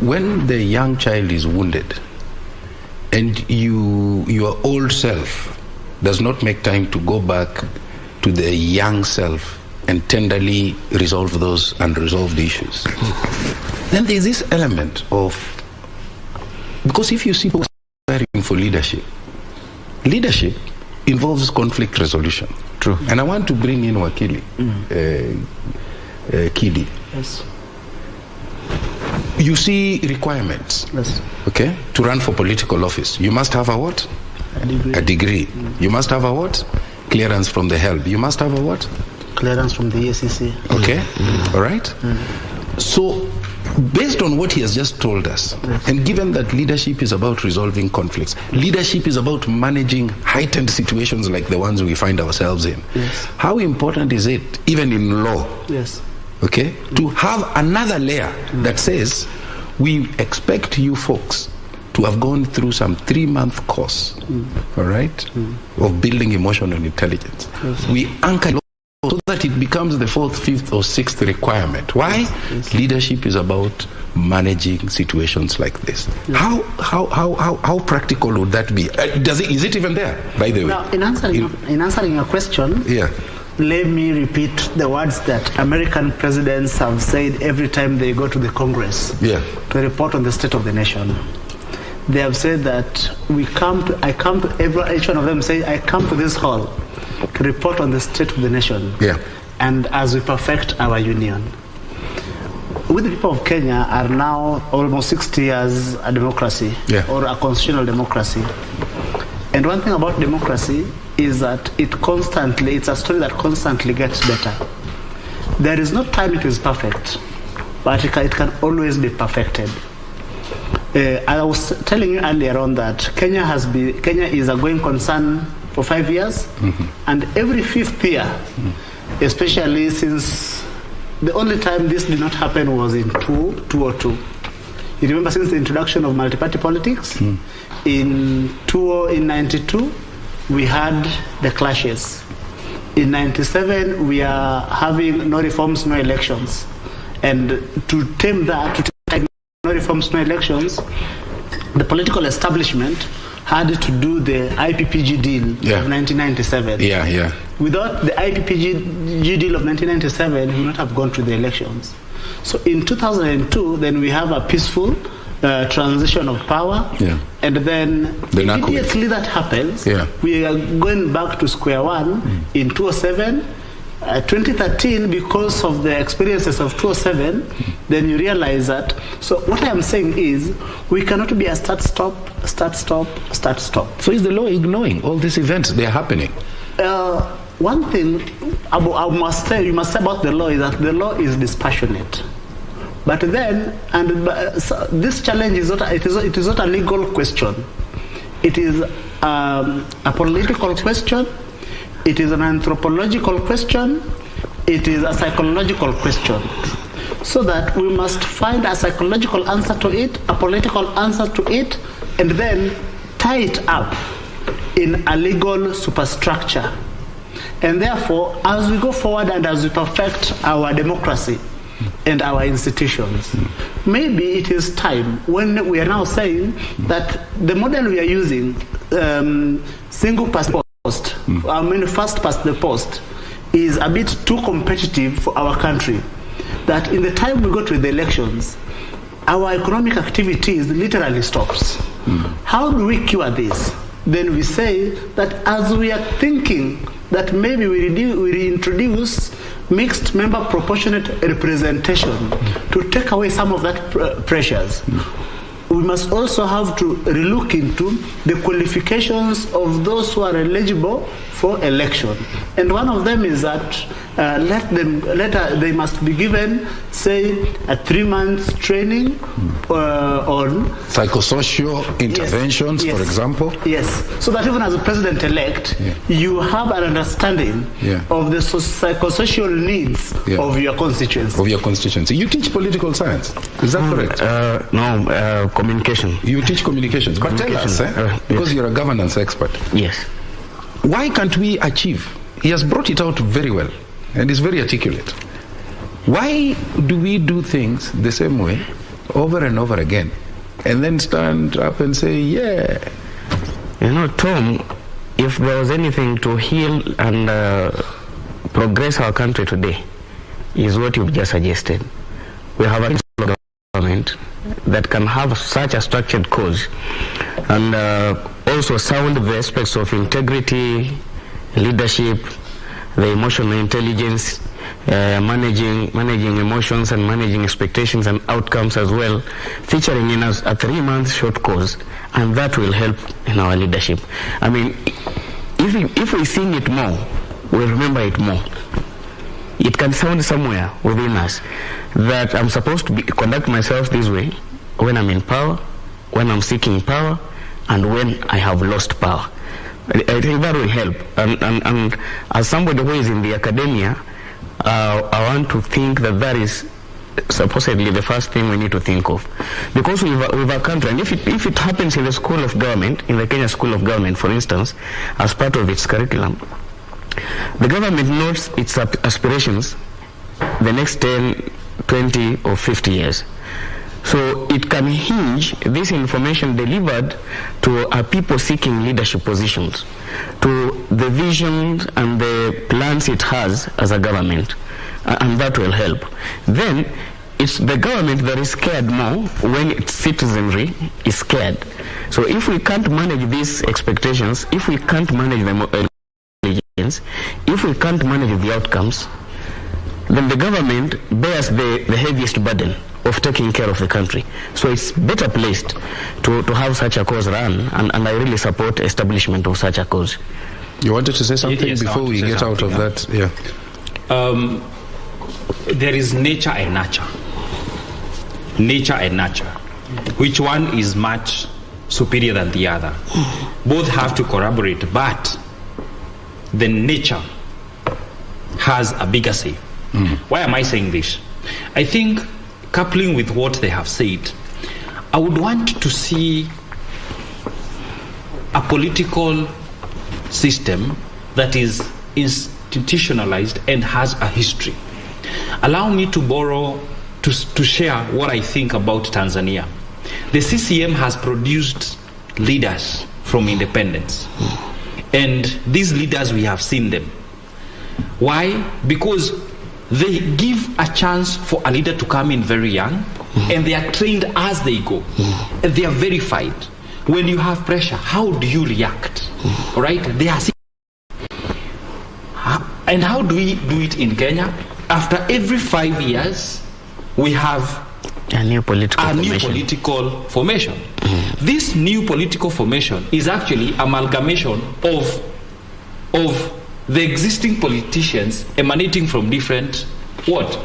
when the young child is wounded and your old self does not make time to go back to the young self and tenderly resolve those unresolved issues, then there's this element of, because if you see people aspiring for leadership involves conflict resolution. True. And I want to bring in Wakili Kidi. Yes. You see requirements, Yes. okay, to run for political office. You must have a what? A degree. You must have a what? Clearance from the HELB. You must have a what? Clearance from the EACC. Okay, all right. So, based on what he has just told us, and given that leadership is about resolving conflicts, leadership is about managing heightened situations like the ones we find ourselves in. Yes. How important is it, even in law, Yes. okay, to have another layer that says, we expect you folks to have gone through some 3-month course, all right, of building emotional intelligence. Yes. We anchor so that it becomes the 4th, 5th, or 6th requirement. Why? Yes. Leadership is about managing situations like this. Yes. How practical would that be? Is it even there, by the way? Now, in answering your question, yeah, let me repeat the words that American presidents have said every time they go to the Congress yeah, to report on the state of the nation. They have said that each one of them say, I come to this hall to report on the state of the nation. yeah, And as we perfect our union. We, the people of Kenya, are now almost 60 years a democracy, yeah, or a constitutional democracy. And one thing about democracy is that it's a story that constantly gets better. There is no time it is perfect, but it can always be perfected. I was telling you earlier on that Kenya is a going concern for 5 years, and every 5th year, especially since the only time this did not happen was in 2002. You remember, since the introduction of multi-party politics, in 92 we had the clashes. In 97 we are having no reforms, no elections, and to tame that, no reforms, no elections, the political establishment had to do the IPPG deal of 1997. Without the IPPG deal of 1997, we would not have gone to the elections. So in 2002, then we have a peaceful transition of power, and then immediately that happens, we are going back to square one in 2007. 2013, because of the experiences of 2007, then you realize that. So what I am saying is, we cannot be a start-stop. So is the law ignoring all these events? They are happening. One thing you must say about the law is that the law is dispassionate. But then, this challenge is not a legal question. It is a political question. It is an anthropological question. It is a psychological question. So that we must find a psychological answer to it, a political answer to it, and then tie it up in a legal superstructure. And therefore, as we go forward and as we perfect our democracy and our institutions, maybe it is time, when we are now saying that the model we are using, single passport, first past the post, is a bit too competitive for our country. That in the time we go to the elections, our economic activities literally stops. How do we cure this? Then we say that as we are thinking that maybe we reintroduce mixed member proportionate representation to take away some of that pressures, we must also have to relook into the qualifications of those who are eligible for election. And one of them is that they must be given, say, a 3-month training on psychosocial interventions, for example. Yes, so that even as a president-elect, you have an understanding of the psychosocial needs of your constituency. You teach political science, is that correct? No, communication. You teach communications, but tell us, because you're a governance expert. Yes. Why can't we achieve? He has brought it out very well and is very articulate. Why do we do things the same way over and over again and then stand up and say, yeah? You know, Tom, if there was anything to heal and progress our country today, is what you've just suggested. We have a government that can have such a structured cause and also sound the aspects of integrity, leadership, the emotional intelligence, managing emotions and managing expectations and outcomes as well, featuring in us a 3-month short course, and that will help in our leadership. I mean, if we sing it more, we'll remember it more. It can sound somewhere within us that I'm supposed to conduct myself this way when I'm in power, when I'm seeking power, and when I have lost power. I think that will help. And as somebody who is in the academia, I want to think that is supposedly the first thing we need to think of. Because we've a country, and if it happens in the School of Government, in the Kenya School of Government, for instance, as part of its curriculum, the government knows its aspirations the next 10, 20, or 50 years. So it can hinge this information delivered to people seeking leadership positions, to the visions and the plans it has as a government, and that will help. Then it's the government that is scared more when its citizenry is scared. So if we can't manage these expectations, if we can't manage the intelligence, if we can't manage the outcomes, then the government bears the heaviest burden of taking care of the country. So it's better placed to have such a cause run, and I really support establishment of such a cause. You wanted to say something before we get out of that? Yeah. There is nature and nurture. Nature and nurture. Which one is much superior than the other? Both have to corroborate, but the nature has a bigger say. Why am I saying this? I think, coupling with what they have said, I would want to see a political system that is institutionalized and has a history. Allow me to share what I think about Tanzania. The CCM has produced leaders from independence. And these leaders, we have seen them. Why? Because they give a chance for a leader to come in very young, and they are trained as they go. And they are verified. When you have pressure, how do you react? All right? They are. And how do we do it in Kenya? After every 5 years, we have a new political formation. This new political formation is actually amalgamation of the existing politicians emanating from different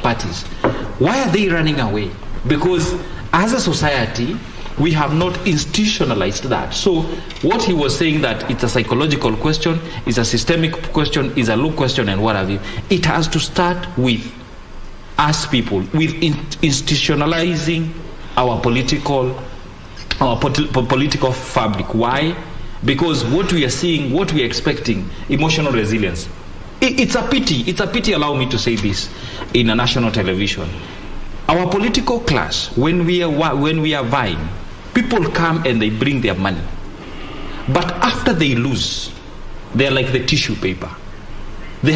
parties. Why are they running away? Because as a society, we have not institutionalized that. So what he was saying, that it's a psychological question, is a systemic question, is a law question, and what have you, it has to start with us people, with institutionalizing our political fabric. Why? Because what we are seeing, what we are expecting, emotional resilience. It's a pity, allow me to say this, in a national television. Our political class, when we are vying, people come and they bring their money. But after they lose, they're like the tissue paper. They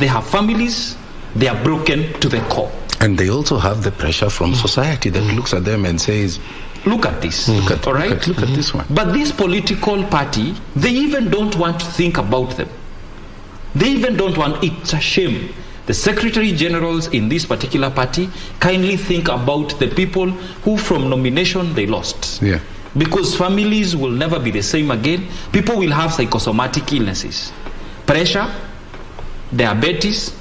have families, they are broken to the core. And they also have the pressure from society that looks at them and says, look at this. Look at this one. But this political party, they even don't want to think about them. They even don't want. It's a shame. The secretary generals in this particular party kindly think about the people who from nomination they lost. Yeah. Because families will never be the same again. People will have psychosomatic illnesses, pressure, diabetes,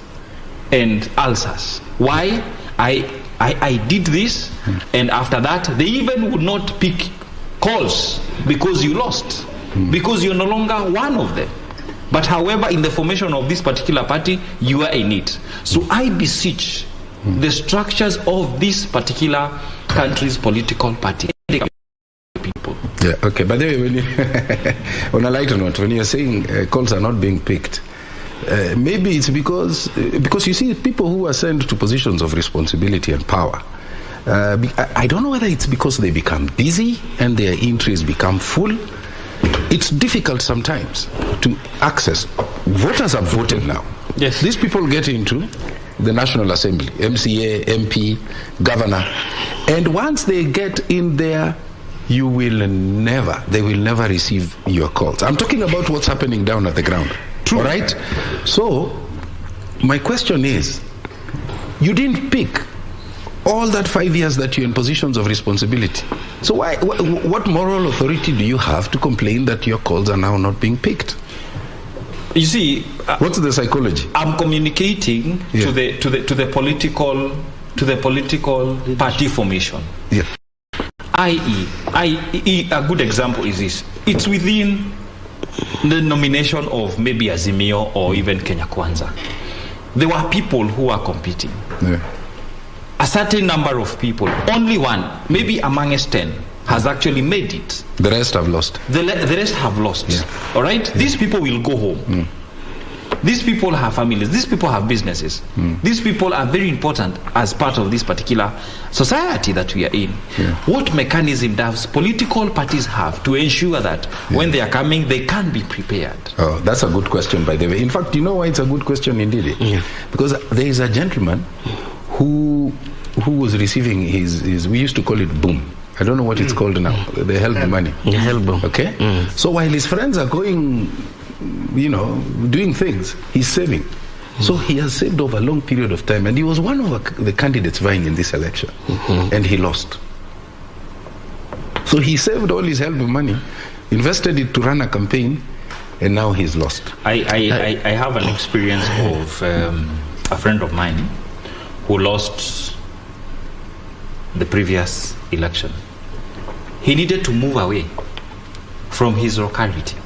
and ulcers. Why? I did this, and after that, they even would not pick calls because you lost, because you're no longer one of them. But however, in the formation of this particular party, you are in it. So I beseech the structures of this particular country's political party. People. Yeah, okay. But anyway, on a lighter note, when you're saying calls are not being picked, maybe it's because you see people who are sent to positions of responsibility and power. I don't know whether it's because they become busy and their interests become full. It's difficult sometimes to access. Voters have voted now. Yes. These people get into the National Assembly, MCA, MP, governor, and once they get in there, they will never receive your calls. I'm talking about what's happening down at the ground. True. All right? So, my question is, you didn't pick all that 5 years that you're in positions of responsibility. So what moral authority do you have to complain that your calls are now not being picked? You see, what's the psychology? I'm communicating to the political party formation. Yeah. i.e., a good example is this. It's within the nomination of maybe Azimio or even Kenya Kwanza. There were people who are competing. Yeah. A certain number of people, only one, maybe among us 10, has actually made it. The rest have lost. The rest have lost. Yeah. All right? Yeah. These people will go home. These people have families. These people have businesses. These people are very important as part of this particular society that we are in. Yeah. What mechanism does political parties have to ensure that when they are coming, they can be prepared? Oh, that's a good question, by the way. In fact, you know why it's a good question indeed? Yeah. Because there is a gentleman who was receiving his we used to call it boom. I don't know what it's called now. They held the money. Held boom. Okay? So while his friends are going, doing things, he's saving. So he has saved over a long period of time, and he was one of the candidates vying in this election, and he lost. So he saved all his help money, invested it to run a campaign, and now he's lost. I have an experience of a friend of mine who lost the previous election. He needed to move away from his locality.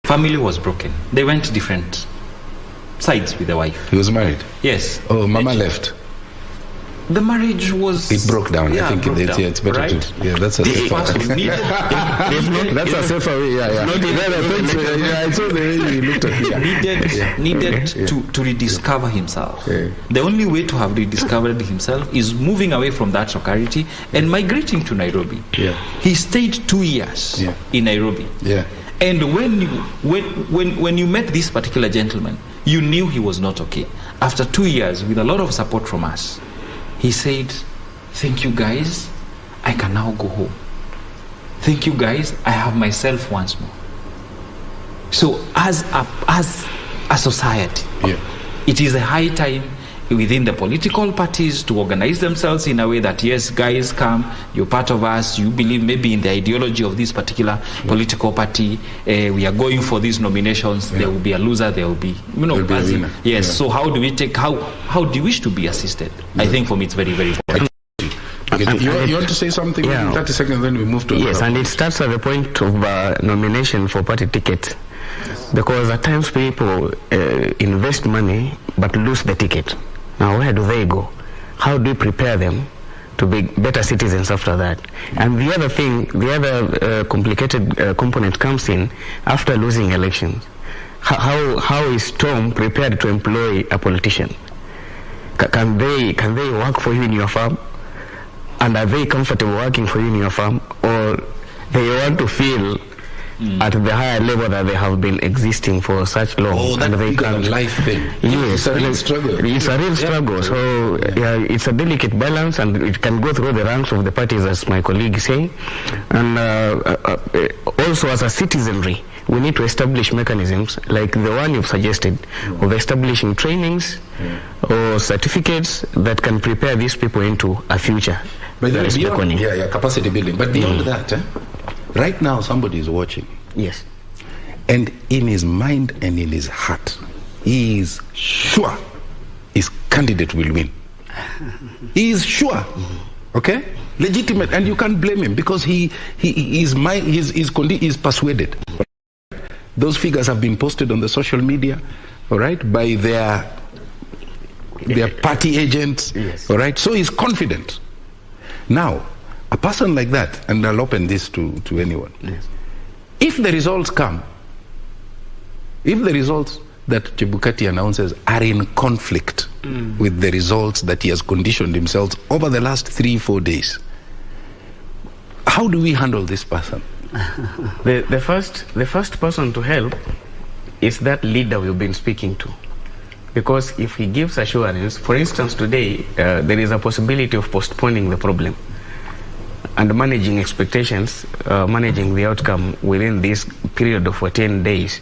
Family was broken. They went different sides with the wife. He was married? Yes. Oh, Mama left. The marriage was... It broke down. Yeah, I think it's better right? to... Yeah, that's a safer way. That's a safer way, yeah. I saw the way you looked at it. Needed to rediscover himself. The only way to have rediscovered himself is moving away from that locality and migrating to Nairobi. He stayed 2 years in Nairobi. And when you met this particular gentleman, you knew he was not okay. After 2 years, with a lot of support from us, he said, "Thank you guys, I can now go home. Thank you guys, I have myself once more." So as a society, it is a high time within the political parties to organize themselves in a way that, yes, guys, come, you're part of us, you believe maybe in the ideology of this particular political party, we are going for these nominations, there will be a loser, there will be, yes. So how do we take, how do you wish to be assisted? I think for me it's very, very important. You want to say something? 30 seconds, then we move to... Yes, and it starts at the point of nomination for party ticket. Because at times people invest money but lose the ticket. Now where do they go? How do we prepare them to be better citizens after that? And the other thing, the other complicated component comes in after losing elections. How is Tom prepared to employ a politician? Can they work for you in your farm? And are they comfortable working for you in your farm? Or they want to feel at the higher level that they have been existing for such long? Oh, that big life thing. Yes, it's a real struggle. It's a real struggle. So it's a delicate balance, and it can go through the ranks of the parties, as my colleague is saying. And also as a citizenry, we need to establish mechanisms like the one you've suggested of establishing trainings or certificates that can prepare these people into a future. But beyond, capacity building. But beyond that, right now somebody is watching. Yes. And in his mind and in his heart, he is sure his candidate will win. He is sure. Okay? Legitimate. And you can't blame him because he is persuaded. Those figures have been posted on the social media, all right, by their party agents, all right? So he's confident. Now, a person like that, and I'll open this to anyone, if the results come, if the results that Chebukati announces are in conflict with the results that he has conditioned himself over the last 3-4 days, how do we handle this person? The first person to help is that leader we've been speaking to. Because if he gives assurance, for instance, today, there is a possibility of postponing the problem and managing expectations, managing the outcome within this period of 14 days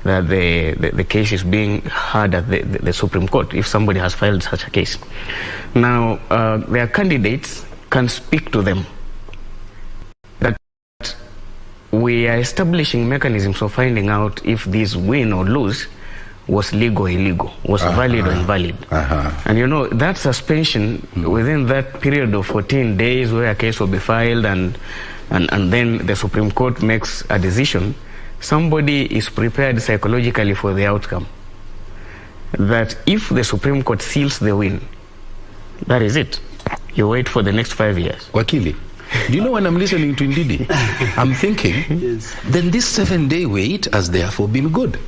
that the case is being heard at the Supreme Court, if somebody has filed such a case. Now, their candidates can speak to them. That we are establishing mechanisms of finding out if this win or lose was legal or illegal, was valid or invalid. And you know, that suspension within that period of 14 days where a case will be filed and then the Supreme Court makes a decision, somebody is prepared psychologically for the outcome. That if the Supreme Court seals the win, that is it. You wait for the next 5 years. Wakili, do you know when I'm listening to Ndidi, I'm thinking, then this 7-day wait has therefore been good.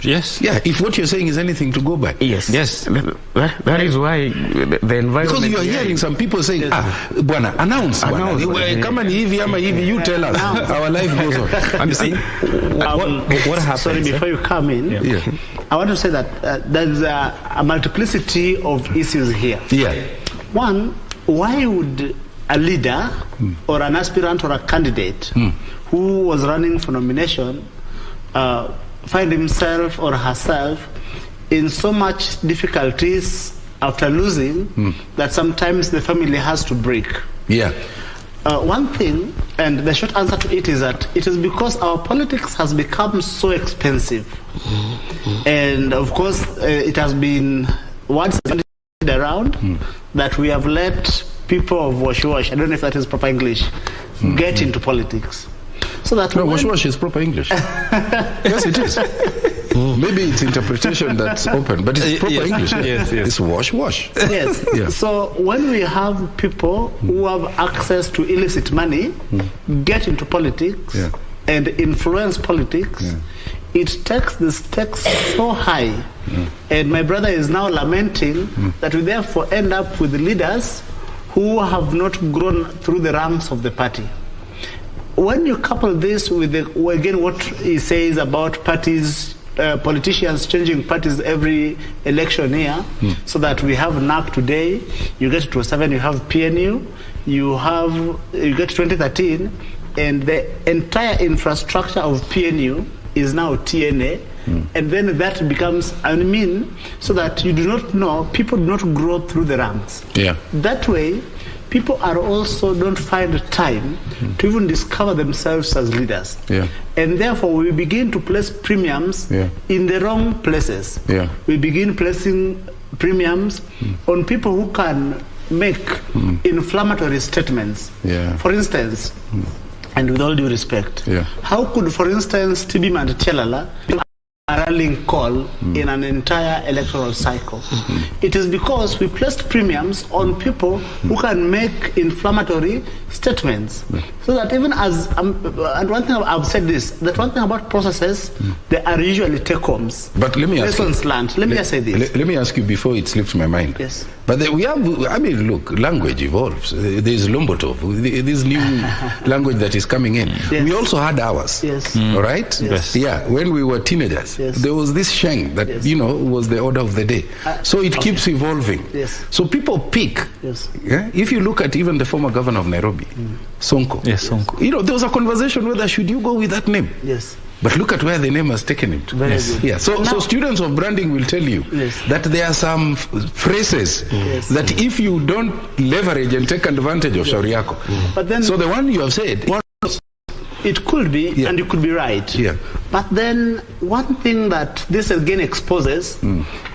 Yes. Yeah, if what you're saying is anything to go by. Yes. Yes. That is why the environment... Because you are hearing some people saying, Bwana, announce. Come on, you tell us. Our life goes on. And see, what happens? Sorry, before you come in, I want to say that there's a multiplicity of issues here. One, why would a leader or an aspirant or a candidate who was running for nomination find himself or herself in so much difficulties after losing that sometimes the family has to break. Yeah. One thing, and the short answer to it is that it is because our politics has become so expensive. And of course, it has been once around that we have let people of wash-wash, I don't know if that is proper English, get into politics. So that no, wash-wash is proper English. Yes, it is. Maybe it's interpretation that's open, but it's proper English. Yes. It's wash-wash. Yes. Yeah. So when we have people who have access to illicit money get into politics and influence politics, it takes the stakes so high. And my brother is now lamenting that we therefore end up with leaders who have not grown through the ranks of the party. When you couple this with, again, what he says about parties, politicians changing parties every election year, so that we have NAC today, you get to 7, you have PNU, you get 2013, and the entire infrastructure of PNU is now TNA, and then that becomes, so that you do not know, people do not grow through the ranks. Yeah. That way, people are also don't find time to even discover themselves as leaders. Yeah. And therefore, we begin to place premiums in the wrong places. Yeah. We begin placing premiums on people who can make inflammatory statements. Yeah. For instance, and with all due respect, how could, for instance, TB Mandichelala a rallying call in an entire electoral cycle? It is because we placed premiums on people who can make inflammatory statements. So that even as, and one thing I've said this, that one thing about processes, they are usually take-homes. But let me ask Lessons learned. Let me just say this. Let me ask you before it slips my mind. Yes. But we have, look, language evolves. There's Lombotov, this new language that is coming in. Yes. We also had ours. Yes. All right? Yes. Yeah, when we were teenagers, there was this Sheng that, was the order of the day. So it keeps evolving. Yes. So people pick. Yes. Yeah? If you look at even the former governor of Nairobi, Sonko. Yes, Sonko. There was a conversation whether should you go with that name. Yes. But look at where the name has taken him to. Very good. Yeah. So students of branding will tell you that there are some phrases that if you don't leverage and take advantage of shauri yako. But then, so the one you have said, it could be, and you could be right. Yeah. But then one thing that this again exposes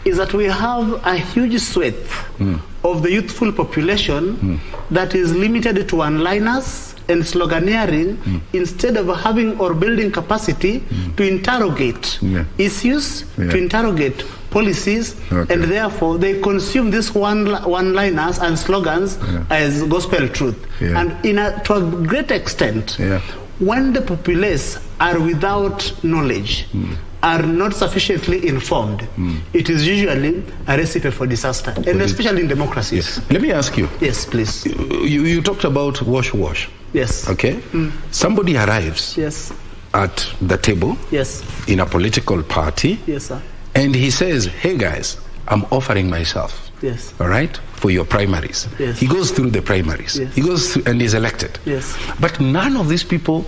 is that we have a huge swath of the youthful population that is limited to one-liners and sloganeering instead of having or building capacity to interrogate issues, to interrogate policies, and therefore they consume these one-liners and slogans as gospel truth. And to a great extent, when the populace are without knowledge, are not sufficiently informed, it is usually a recipe for disaster, and especially in democracies. Let me ask you. Yes, please. You talked about wash-wash. Yes. Okay. Somebody arrives at the table in a political party. Yes, sir. And he says, hey guys, I'm offering myself. Yes. All right? For your primaries. Yes. He goes through the primaries. Yes. He goes through and is elected. Yes. But none of these people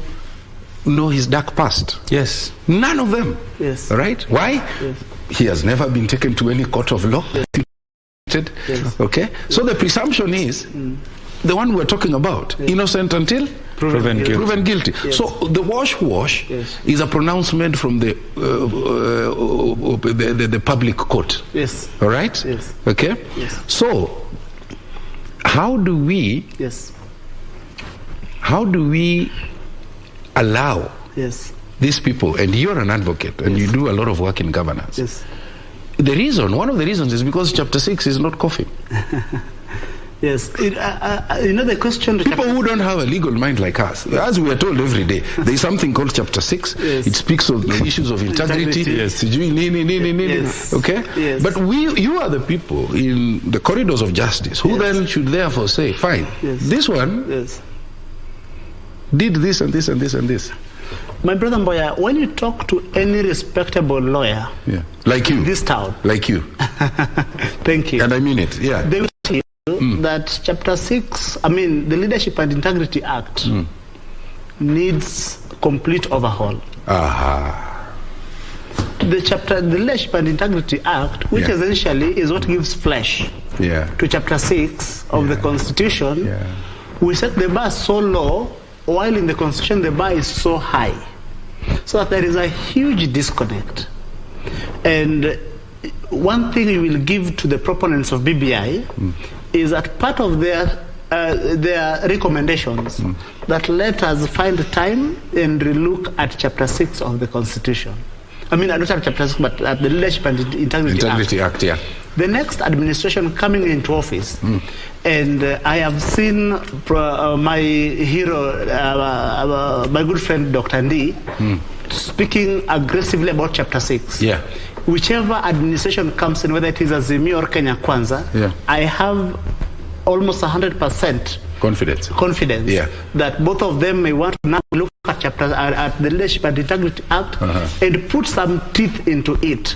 know his dark past. Yes. None of them. Yes. All right? Why? Yes. He has never been taken to any court of law. Yes. Okay? So the presumption is the one we're talking about, innocent until proven guilty. Proven guilty. Yes. So the wash is a pronouncement from the public court. Yes. All right? Yes. Okay? Yes. So how do we allow these people, and you're an advocate and you do a lot of work in governance. Yes. One of the reasons is because chapter 6 is not coffee. Yes. The question... People who don't have a legal mind like us, as we are told every day, there is something called chapter 6. Yes. It speaks of the issues of integrity. Yes. Okay? Yes. But you are the people in the corridors of justice who then should therefore say, fine, this one did this and this and this and this. My brother Mboya, when you talk to any respectable lawyer, like you, in this town, like you, thank you, and I mean it, they will tell you that chapter 6, the Leadership and Integrity Act, needs complete overhaul. the Leadership and Integrity Act, which essentially is what gives flesh to Chapter 6 of the Constitution, we set the bar so low, while in the Constitution the bar is so high, so that there is a huge disconnect. And one thing we will give to the proponents of BBI is that part of their recommendations that let us find time and relook at Chapter 6 of the Constitution. I mean, not at Chapter 6, but at the Leadership and Integrity Act. The next administration coming into office, and I have seen my hero, my good friend Dr. Ndi, speaking aggressively about Chapter 6. Whichever administration comes in, whether it is Azimio or Kenya Kwanza, I have almost 100% confidence that both of them may want to now look at at the Leadership and Integrity Act and put some teeth into it,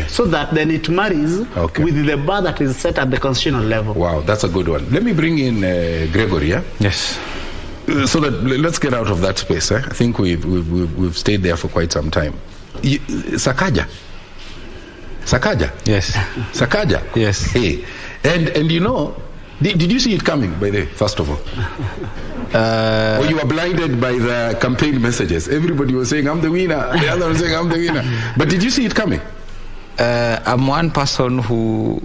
so that then it marries with the bar that is set at the constitutional level. Wow, that's a good one. Let me bring in Gregory. Yes. So that let's get out of that space. I think we've stayed there for quite some time. Sakaja. Yes. Sakaja. Yes. Hey, and you know, did you see it coming, by the way, first of all? Or you were blinded by the campaign messages? Everybody was saying, I'm the winner. The other was saying, I'm the winner. But did you see it coming? I'm one person who,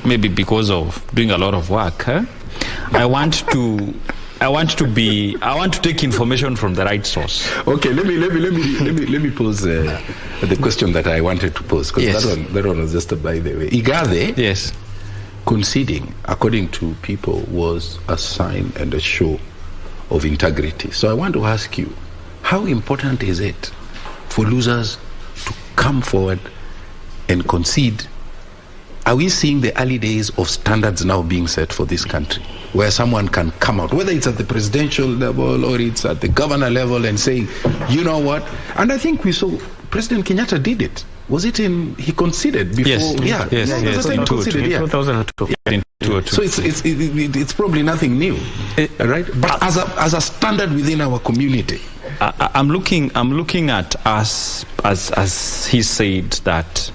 maybe because of doing a lot of work, I want to take information from the right source. Okay, let me pose the question that I wanted to pose, because that one was just by the way. Igathe, conceding, according to people, was a sign and a show of integrity. So I want to ask you, how important is it for losers to come forward and concede? Are we seeing the early days of standards now being set for this country, where someone can come out, whether it's at the presidential level or it's at the governor level, and saying, you know what? And I think we saw President Kenyatta did it. Was it he conceded before? Yes. In 2002. So it's probably nothing new, right? But as a standard within our community, I'm looking at us as he said that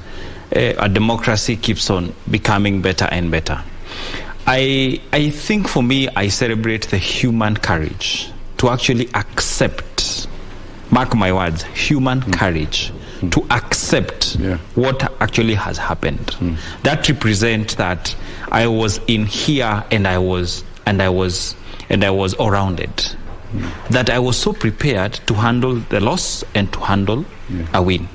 a democracy keeps on becoming better and better. I think for me, I celebrate the human courage to actually accept, mark my words, human courage to accept what actually has happened. That represents that I was in here and I was around it. That I was so prepared to handle the loss and to handle a win.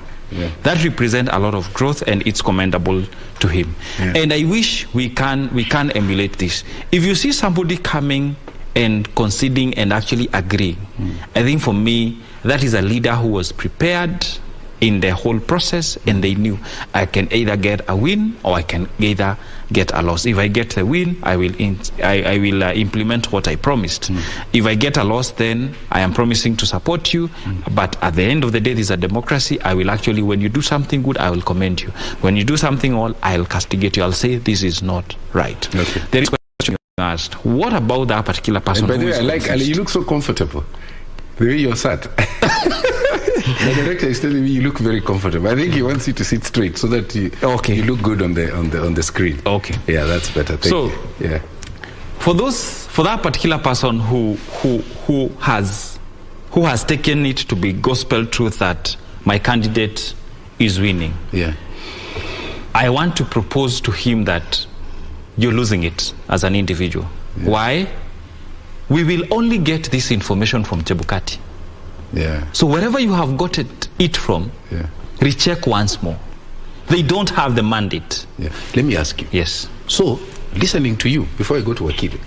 That represents a lot of growth, and it's commendable to him. And I wish we can emulate this. If you see somebody coming and conceding and actually agreeing, I think for me that is a leader who was prepared in the whole process, and they knew I can either get a win or I can either get a loss. If I get the win, I will implement what I promised. If I get a loss, then I am promising to support you. But at the end of the day, this is a democracy. I will actually, when you do something good, I will commend you. When you do something wrong, I'll castigate you. I'll say this is not right. There is a question you asked. What about that particular person? And by the way, I like Ali. You look so comfortable. The way you're sat. The director is telling me you look very comfortable. I think he wants you to sit straight so that you look good on the screen. Yeah, that's better. Thank you. Yeah. For that particular person who has taken it to be gospel truth that my candidate is winning. I want to propose to him that you're losing it as an individual. Why? We will only get this information from Chebukati. So wherever you have got it from, recheck once more. They don't have the mandate. Let me ask you. Yes. So, listening to you, before I go to Wakili,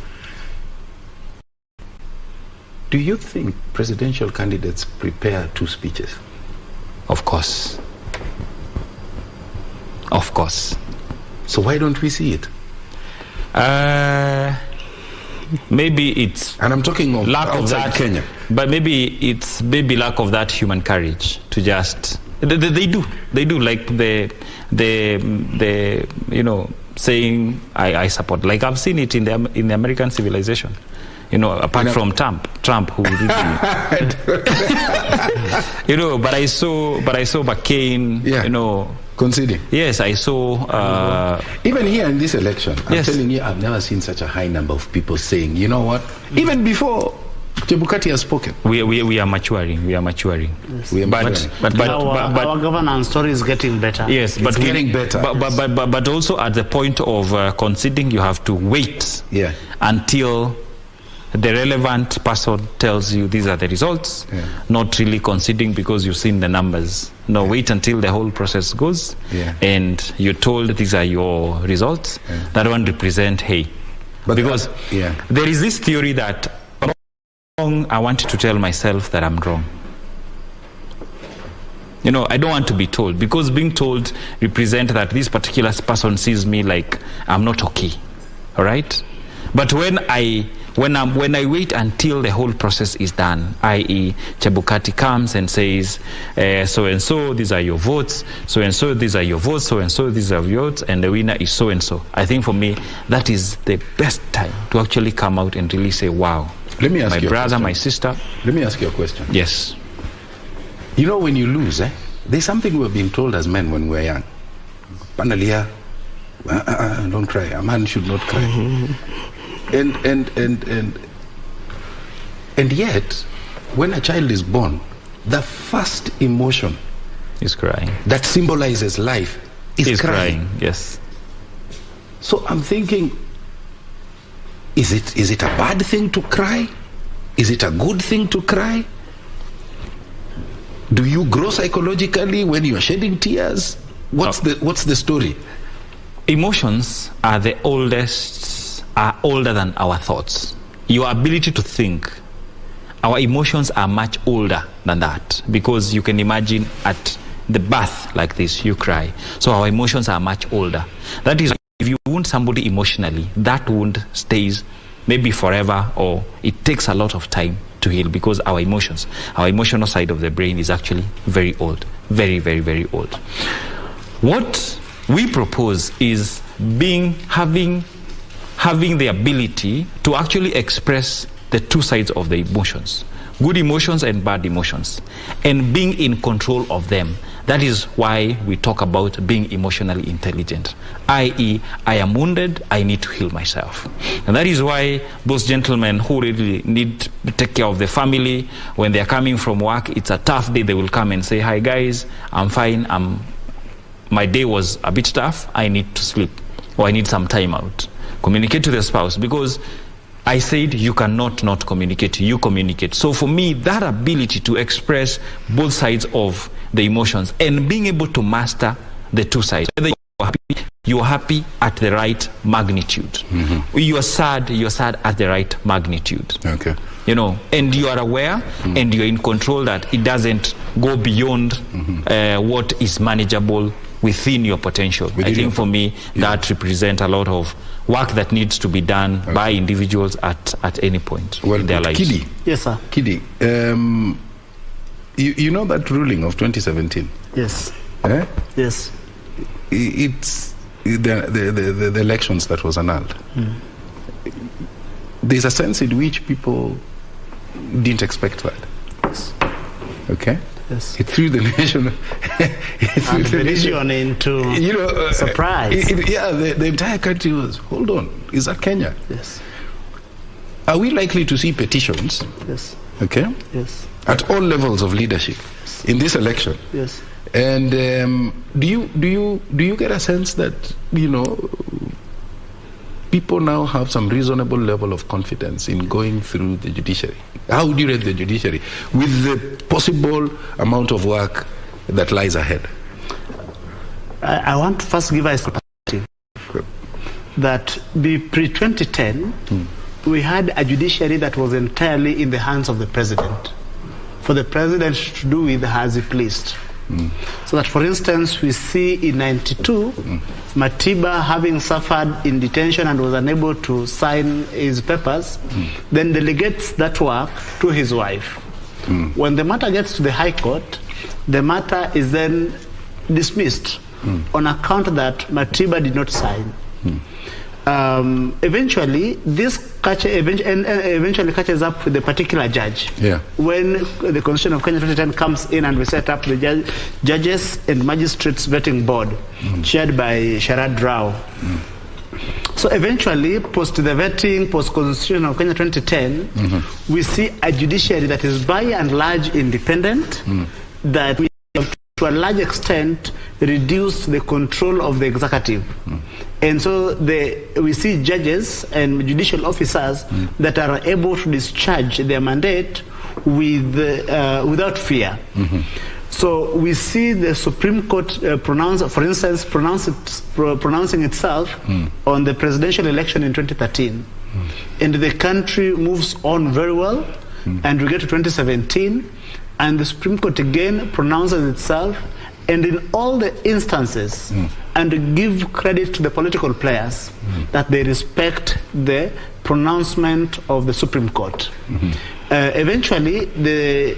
do you think presidential candidates prepare 2 speeches? Of course. Of course. So why don't we see it? Maybe it's, and I'm talking of lack of that Kenya, but maybe it's lack of that human courage to just they do like the saying I support, like I've seen it in the American civilization, apart from Trump. Trump, who really, you know. But I saw McCain, you know, conceding. Yes, I saw. Even here in this election, I'm telling you, I've never seen such a high number of people saying, you know what, even before Chebukati has spoken. We are maturing. We are maturing. Yes. We are maturing. But our governance story is getting better. Yes, but it's getting better. But also at the point of conceding, you have to wait until the relevant person tells you these are the results, not really conceding because you've seen the numbers. No, wait until the whole process goes and you're told these are your results. That one represent, but because there is this theory that I want to tell myself that I'm wrong. You know, I don't want to be told, because being told represent that this particular person sees me like I'm not okay. All right? But when I wait until the whole process is done, i.e. Chebukati comes and says, so and so, these are your votes, so and so, these are your votes, so and so, these are your votes, and the winner is so and so. I think for me, that is the best time to actually come out and really say, wow. Let me ask my you brother, a question. My sister. Let me ask you a question. Yes. You know, when you lose, there's something we're being told as men when we're young. Panalia, don't cry. A man should not cry. And yet, when a child is born, the first emotion is crying. That symbolizes life is crying. Yes. So I'm thinking, is it a bad thing to cry? Is it a good thing to cry? Do you grow psychologically when you are shedding tears? What's the story? Emotions are older than our thoughts. Your ability to think, our emotions are much older than that, because you can imagine at the birth like this, you cry. So our emotions are much older. That is, if you wound somebody emotionally, that wound stays maybe forever, or it takes a lot of time to heal, because our emotional side of the brain is actually very old, very, very, very old. What we propose is having the ability to actually express the two sides of the emotions, good emotions and bad emotions, and being in control of them. That is why we talk about being emotionally intelligent, i.e. I am wounded, I need to heal myself. And that is why those gentlemen who really need to take care of the family, when they are coming from work, it's a tough day, they will come and say, hi guys, I'm fine, my day was a bit tough, I need to sleep, or I need some time out. Communicate to the spouse, because I said you cannot not communicate, you communicate. So for me, that ability to express both sides of the emotions and being able to master the two sides. Whether you're happy at the right magnitude. Mm-hmm. You're sad at the right magnitude. Okay. You know, and you are aware and you're in control that it doesn't go beyond what is manageable within your potential. I think for me, that represents a lot of work that needs to be done by individuals at any point in their lives. Kidi. Yes, sir. Kidi, you know that ruling of 2017? Yes. Yes. It's the elections that was annulled. There's a sense in which people didn't expect that. Yes. Okay? Yes. It threw the nation and the region into surprise. The entire country was, hold on, is that Kenya? Yes. Are we likely to see petitions? Yes. Okay? Yes. At all levels of leadership in this election? Yes. And do you get a sense that, people now have some reasonable level of confidence in going through the judiciary? How would you rate the judiciary with the possible amount of work that lies ahead? I want to first give a perspective that pre-2010, we had a judiciary that was entirely in the hands of the president, for the president to do with as he pleased. So that, for instance, we see in 92, Matiba having suffered in detention and was unable to sign his papers, then delegates that work to his wife. When the matter gets to the High Court, the matter is then dismissed on account that Matiba did not sign. Eventually, this eventually catches up with the particular judge. Yeah. When the Constitution of Kenya 2010 comes in and we set up the Judges and Magistrates Vetting Board, chaired by Sharad Rao. So eventually, post the vetting, post Constitution of Kenya 2010, we see a judiciary that is by and large independent, that we have to a large extent reduced the control of the executive. And so we see judges and judicial officers that are able to discharge their mandate without fear. So we see the Supreme Court pronouncing itself on the presidential election in 2013. And the country moves on very well, and we get to 2017, and the Supreme Court again pronounces itself, and in all the instances, and to give credit to the political players, that they respect the pronouncement of the Supreme Court. Eventually, the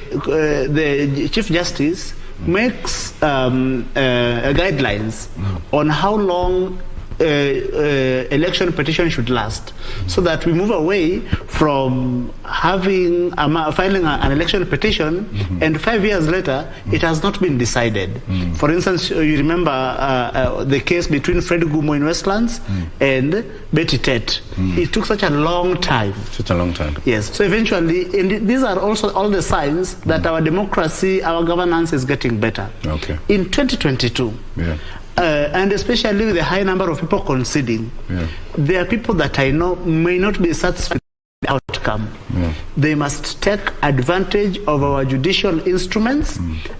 Chief Justice makes guidelines on how long election petition should last, so that we move away from filing an election petition and 5 years later it has not been decided. For instance, you remember the case between Fred Gumo in Westlands and Betty Tet. It took such a long time. Yes. So eventually, and these are also all the signs that our democracy, our governance is getting better. Okay. In 2022, and especially with the high number of people conceding, there are people that I know may not be satisfied with the outcome. They must take advantage of our judicial instruments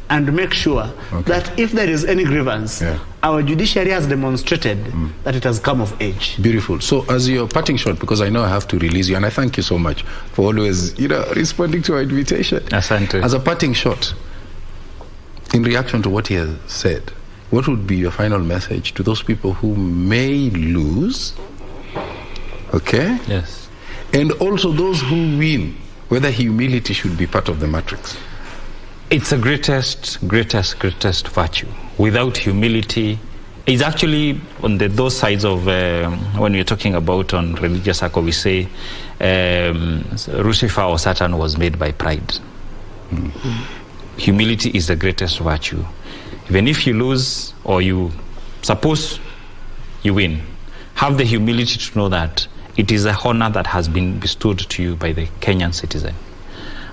and make sure that if there is any grievance, our judiciary has demonstrated that it has come of age. Beautiful. So as your parting shot, because I know I have to release you, and I thank you so much for always, responding to our invitation. Asante. As a parting shot, in reaction to what he has said, what would be your final message to those people who may lose, Yes. and also those who win, whether humility should be part of the matrix? It's the greatest virtue. Without humility, it's actually on those sides of, when we're talking about on religious circle, we say Lucifer or Satan was made by pride. Humility is the greatest virtue. Even if you lose, or suppose you win, have the humility to know that it is a honor that has been bestowed to you by the Kenyan citizen,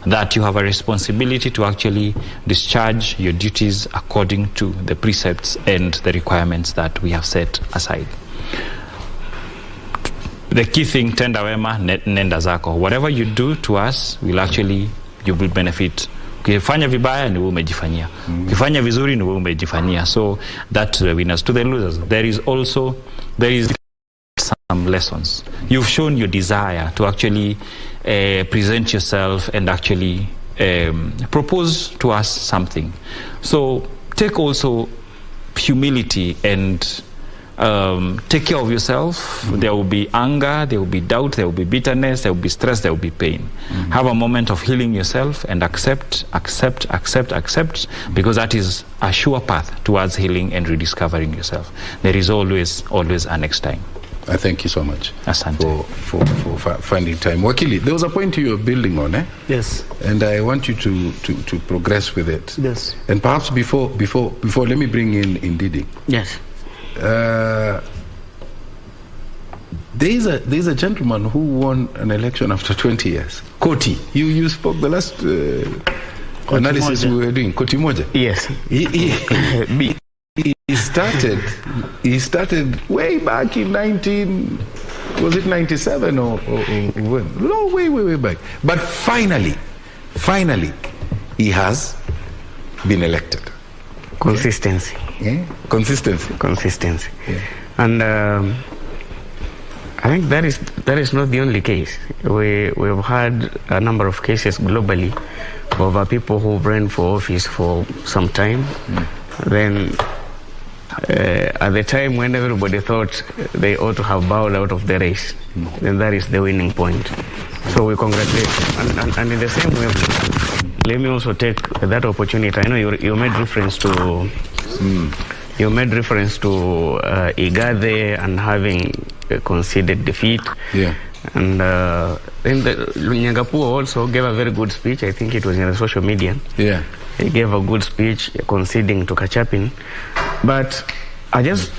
that you have a responsibility to actually discharge your duties according to the precepts and the requirements that we have set aside. The key thing, tenda wema, nenda zako. Whatever you do to us, you will benefit. Ukifanya vibaya ni wewe umejifanyia. Ukifanya vizuri ni wewe umejifanyia. So that to the winners. To the losers, there is some lessons. You've shown your desire to actually present yourself and actually propose to us something. So take also humility and take care of yourself. There will be anger, there will be doubt, there will be bitterness, there will be stress, there will be pain. Have a moment of healing yourself and accept, because that is a sure path towards healing and rediscovering yourself. There is always a next time. I thank you so much for finding time. Wakili, there was a point you were building on, Yes. And I want you to progress with it. Yes. And perhaps before, let me bring in Ndidi. Yes. There's a gentleman who won an election after 20 years. Koti, you spoke the last analysis we were doing. Koti Moja. Yes. He started way back in 97 or when? No, way back. But finally, he has been elected. Consistency. Yeah? Consistency. Yeah. And I think that is not the only case. We've had a number of cases globally of people who ran for office for some time. Then at the time when everybody thought they ought to have bowed out of the race, then that is the winning point. So we congratulate. And in the same way, let me also take that opportunity. I know you made reference to Igathe and having conceded defeat. Yeah. And Nyangapua also gave a very good speech. I think it was in the social media. Yeah. He gave a good speech conceding to Kachapin. But I just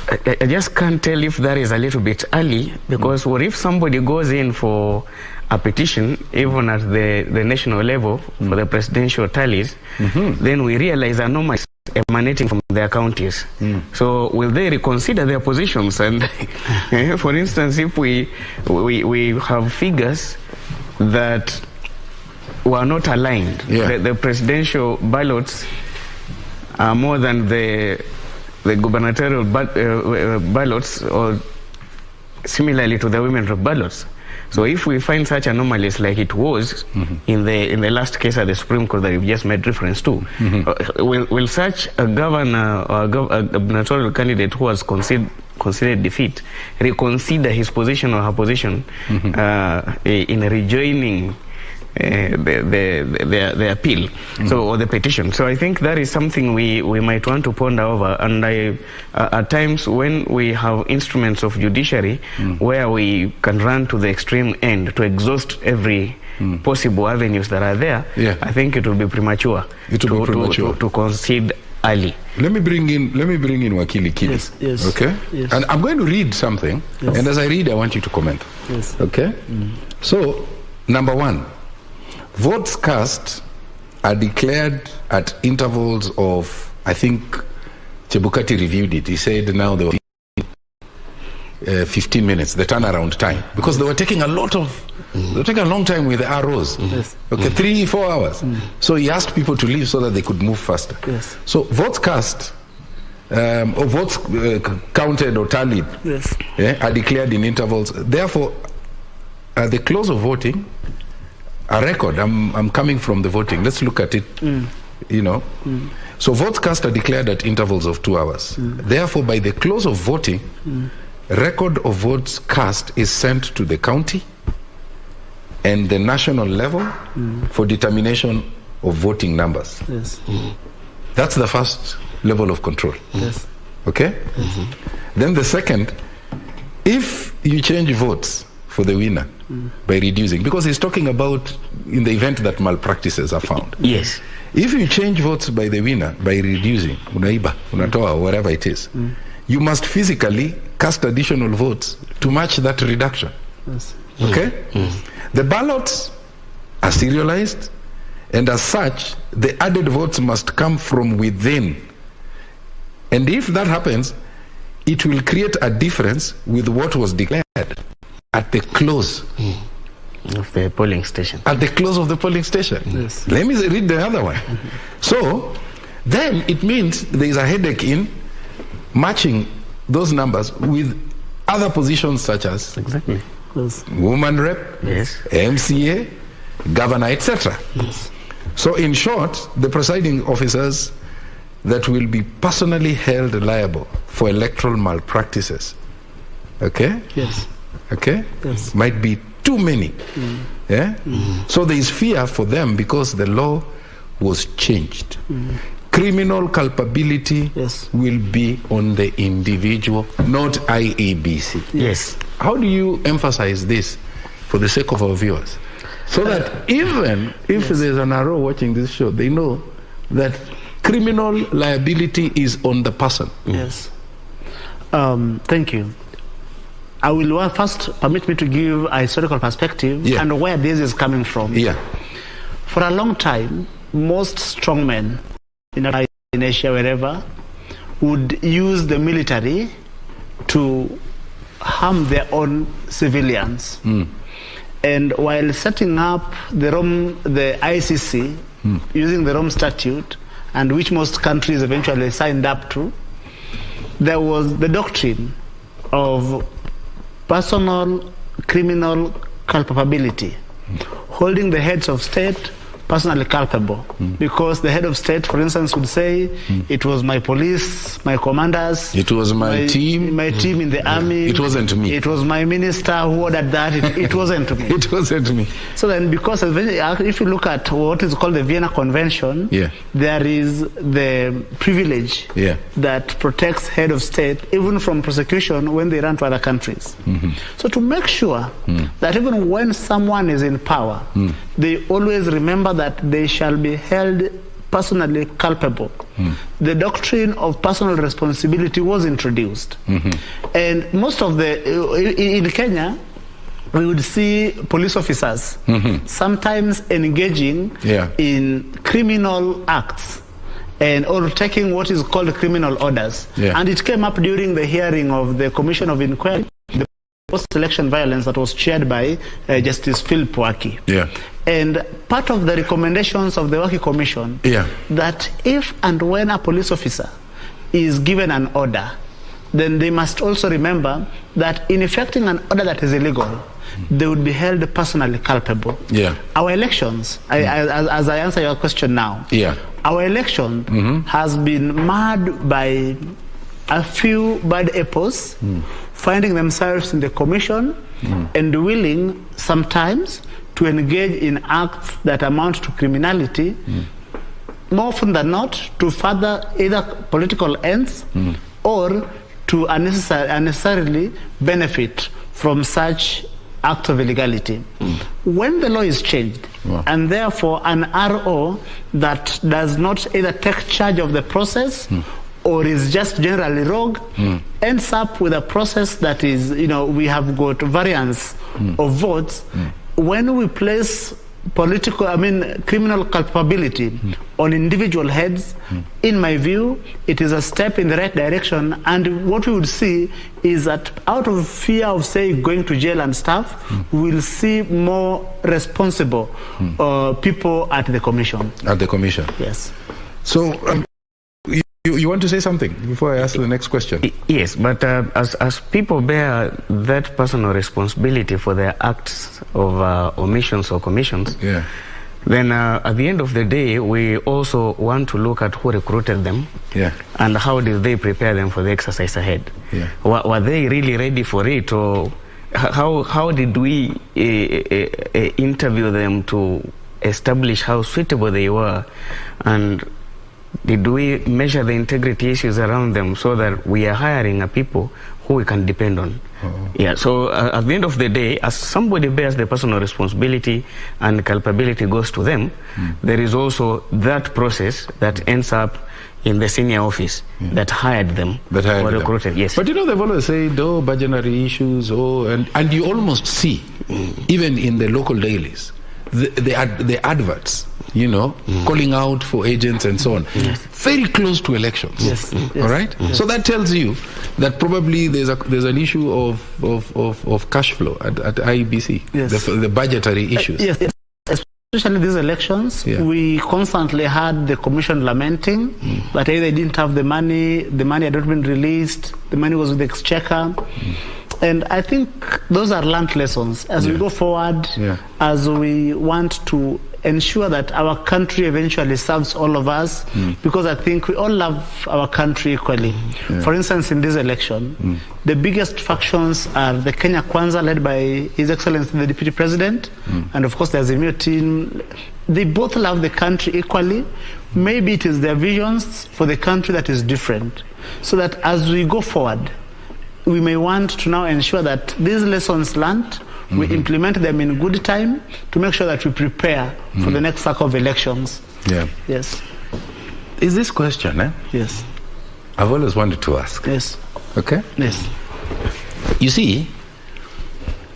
can't tell if that is a little bit early, because what if somebody goes in for a petition, even at the national level, for the presidential tallies, then we realize anomalies emanating from their counties. So will they reconsider their positions? And for instance, if we have figures that were not aligned, the presidential ballots are more than the gubernatorial ballots, or similarly to the women's ballots. So if we find such anomalies like it was in the last case at the Supreme Court that you've just made reference to, will such a governor or a gubernatorial candidate who has considered defeat reconsider his position or her position in rejoining the appeal, or the petition? So I think that is something we might want to ponder over. And at times when we have instruments of judiciary where we can run to the extreme end to exhaust every possible avenues that are there, I think it will be premature to concede early. Let me bring in Wakili Kidi. Yes. Okay? Yes. And I'm going to read something, and as I read, I want you to comment. Yes. Okay? So, number one, votes cast are declared at intervals of, I think Chebukati reviewed it. He said now there were 15 minutes, the turnaround time, because they were taking a long time with the arrows. Okay, 3-4 hours. So he asked people to leave so that they could move faster. So votes cast or votes counted or tallied are declared in intervals. Therefore, at the close of voting, a record, I'm coming from the voting, let's look at it, So votes cast are declared at intervals of 2 hours. Therefore, by the close of voting, record of votes cast is sent to the county and the national level for determination of voting numbers. That's the first level of control. Okay? Then the second, if you change votes for the winner by reducing, because he's talking about in the event that malpractices are found. Yes. If you change votes by the winner by reducing, unaiba, unatoa, whatever it is, you must physically cast additional votes to match that reduction. Okay? The ballots are serialized, and as such, the added votes must come from within. And if that happens, it will create a difference with what was declared at the close of the polling station. At the close of the polling station. Let me read the other one. So then it means there is a headache in matching those numbers with other positions such as woman rep, MCA, governor, etc. So in short, the presiding officers that will be personally held liable for electoral malpractices, might be too many. So there is fear for them because the law was changed. Criminal culpability will be on the individual, not IEBC. Yes. How do you emphasize this for the sake of our viewers? So that even if there's an arrow watching this show, they know that criminal liability is on the person. Thank you. I will first permit me to give a historical perspective and where this is coming from. For a long time, most strongmen in Asia, wherever, would use the military to harm their own civilians. And while setting up the ICC, using the Rome Statute, and which most countries eventually signed up to, there was the doctrine of personal criminal culpability, holding the heads of state personally culpable, because the head of state, for instance, would say, it was my police, my commanders, it was my team in the army, it wasn't me, it was my minister who ordered that, it wasn't me. It wasn't me. So then, because if you look at what is called the Vienna Convention, there is the privilege that protects head of state even from prosecution when they run to other countries. So to make sure that even when someone is in power, they always remember that they shall be held personally culpable. The doctrine of personal responsibility was introduced. And most of in Kenya, we would see police officers sometimes engaging in criminal acts or taking what is called criminal orders. And it came up during the hearing of the Commission of Inquiry, the post-election violence that was chaired by Justice Philip Waki. And part of the recommendations of the Waki Commission, that if and when a police officer is given an order, then they must also remember that in effecting an order that is illegal, they would be held personally culpable. Our elections, as I answer your question now, our election has been marred by a few bad apples finding themselves in the commission and willing sometimes to engage in acts that amount to criminality, more often than not to further either political ends or to unnecessarily benefit from such act of illegality. When the law is changed, and therefore an RO that does not either take charge of the process or is just generally rogue, ends up with a process that is, we have got variance of votes. When we place criminal culpability on individual heads, in my view, it is a step in the right direction. And what we would see is that out of fear of, say, going to jail and stuff, we will see more responsible people at the commission. At the commission? Yes. So, you want to say something before I ask the next question? Yes, but as people bear that personal responsibility for their acts of omissions or commissions, then at the end of the day, we also want to look at who recruited them and how did they prepare them for the exercise ahead. Were they really ready for it, or how did we interview them to establish how suitable they were, and did we measure the integrity issues around them so that we are hiring a people who we can depend on? So at the end of the day, as somebody bears the personal responsibility and culpability goes to them, there is also that process that ends up in the senior office that hired them or recruited. Yes. But they've always said, budgetary issues, and you almost see, even in the local dailies, the adverts, calling out for agents and so on, very close to elections. All right. So that tells you that probably there's an issue of cash flow at IEBC, the budgetary issues. Especially these elections, we constantly had the commission lamenting that either they didn't have the money had not been released, the money was with the exchequer. And I think those are learned lessons as we go forward, as we want to ensure that our country eventually serves all of us, because I think we all love our country equally. For instance, in this election, the biggest factions are the Kenya Kwanza, led by His Excellency the Deputy President, and of course the Azimio team. They both love the country equally. Maybe it is their visions for the country that is different, so that as we go forward, we may want to now ensure that these lessons learned, we implement them in good time to make sure that we prepare for the next cycle of elections. Yes. Is this question, Yes. I've always wanted to ask. Yes. Okay? Yes. You see,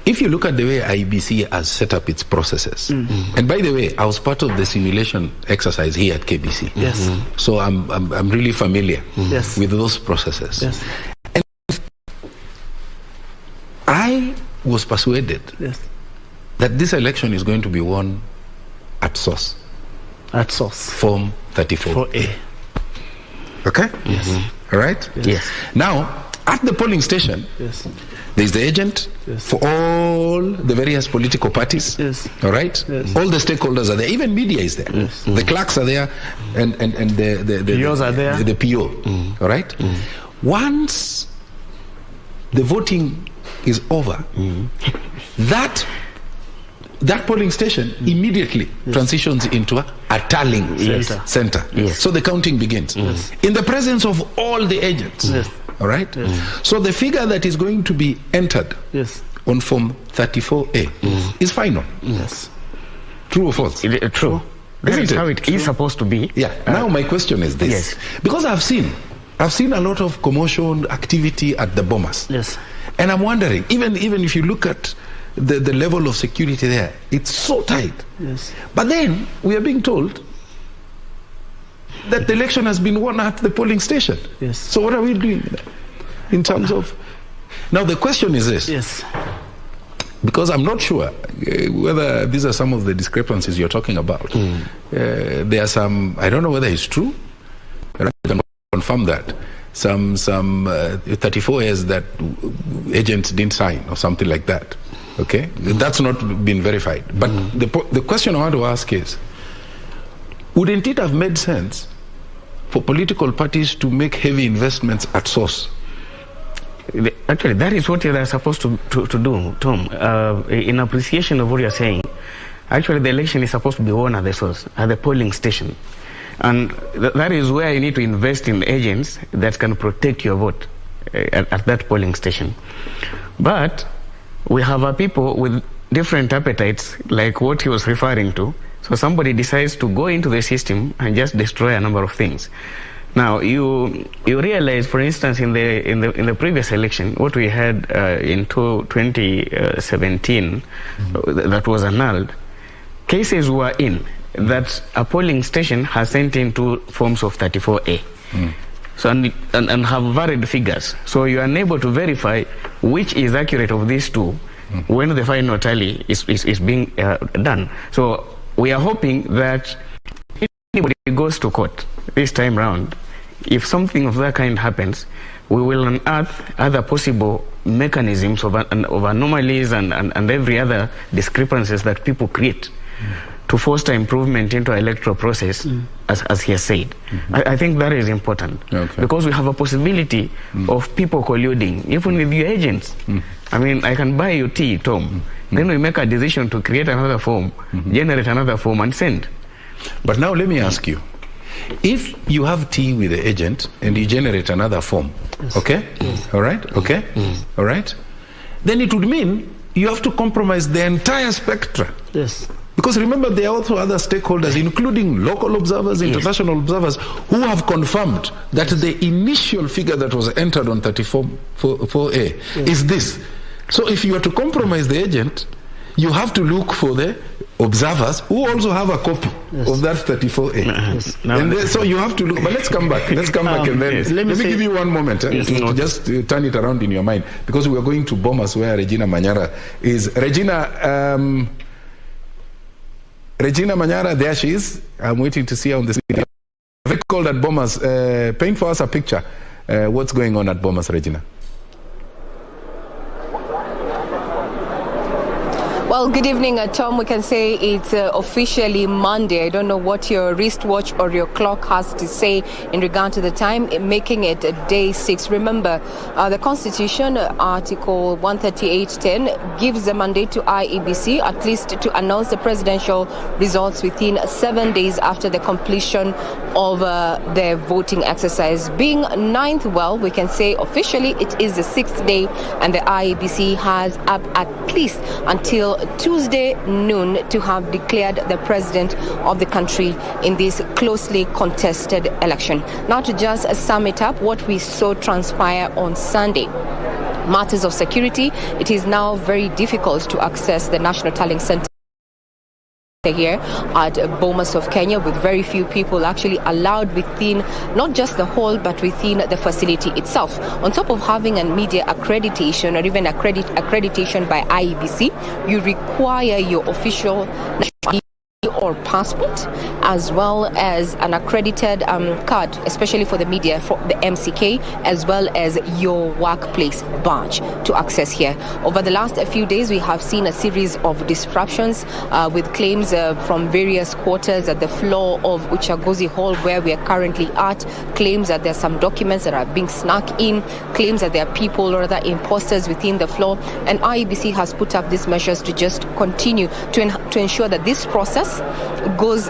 if you look at the way IEBC has set up its processes, and by the way, I was part of the simulation exercise here at KBC. Yes. So I'm really familiar with those processes. Yes. I was persuaded that this election is going to be won at source. At source. Form 34. 4A. Okay? Yes. All right? Yes. Now, at the polling station, There's the agent for all the various political parties. All right? All the stakeholders are there. Even media is there. The clerks are there, and the POs are there. The PO. All right? Once the voting is over, that polling station immediately transitions into a tallying center. So the counting begins in the presence of all the agents. All right? So the figure that is going to be entered on Form 34A is final. True or false? True. That is how it is supposed to be. Now my question is this. Because I've seen a lot of commotion activity at the BOMAS. And I'm wondering, even if you look at the level of security there, it's so tight. But then we are being told that the election has been won at the polling station. So what are we doing in terms of... Now the question is this. Because I'm not sure whether these are some of the discrepancies you're talking about. There are some, I don't know whether it's true, but I can confirm that. Some 34 years that agents didn't sign or something like that. Okay? That's not been verified. But the question I want to ask is, wouldn't it have made sense for political parties to make heavy investments at source? Actually, that is what they are supposed to do, Tom. In appreciation of what you're saying, actually the election is supposed to be won at the source, at the polling station. And that is where you need to invest in agents that can protect your vote at that polling station. But we have people with different appetites, like what he was referring to. So somebody decides to go into the system and just destroy a number of things. Now you realize, for instance, in the previous election, what we had in 2017 that was annulled, cases were in that a polling station has sent in 2 forms of 34A. So and have varied figures. So you are unable to verify which is accurate of these 2 when the final tally is being done. So we are hoping that if anybody goes to court this time round, if something of that kind happens, we will unearth other possible mechanisms of anomalies and every other discrepancies that people create to foster improvement into our electoral process, as he has said. I think that is important, because we have a possibility of people colluding, even with your agents. I mean, I can buy you tea, Tom. Then we make a decision to create another form, generate another form, and send. But now let me ask you, if you have tea with the agent and you generate another form, okay? All right? Okay? All right? Then it would mean you have to compromise the entire spectrum. Because remember, there are also other stakeholders, including local observers, international observers, who have confirmed that the initial figure that was entered on 34A is this. So if you are to compromise the agent, you have to look for the observers who also have a copy of that 34A. And then, so you have to look. But let's come back. Let's come back and then let me give you one moment to just turn it around in your mind, because we are going to BOMAS, where Regina Manyara is. Regina Manyara, there she is. I'm waiting to see her on the screen. Very cold at BOMAS. Paint for us a picture. What's going on at BOMAS, Regina? Well, good evening, Tom. We can say it's officially Monday. I don't know what your wristwatch or your clock has to say in regard to the time, making it day 6. Remember, the Constitution, Article 138.10, gives the mandate to IEBC at least to announce the presidential results within 7 days after the completion of the voting exercise. Being 9th, well, we can say officially it is the 6th day, and the IEBC has up at least until Tuesday noon to have declared the president of the country in this closely contested election. Now, to just sum it up, what we saw transpire on Sunday. Matters of security, it is now very difficult to access the National Tallying Center here at BOMAS of Kenya, with very few people actually allowed within not just the hall but within the facility itself. On top of having a media accreditation or even accreditation by IEBC, you require your official or passport, as well as an accredited card, especially for the media, for the MCK, as well as your workplace badge to access here. Over the last few days, we have seen a series of disruptions with claims from various quarters at the floor of Uchaguzi Hall, where we are currently at, claims that there are some documents that are being snuck in, claims that there are people or other imposters within the floor, and IEBC has put up these measures to just continue to ensure that this process goes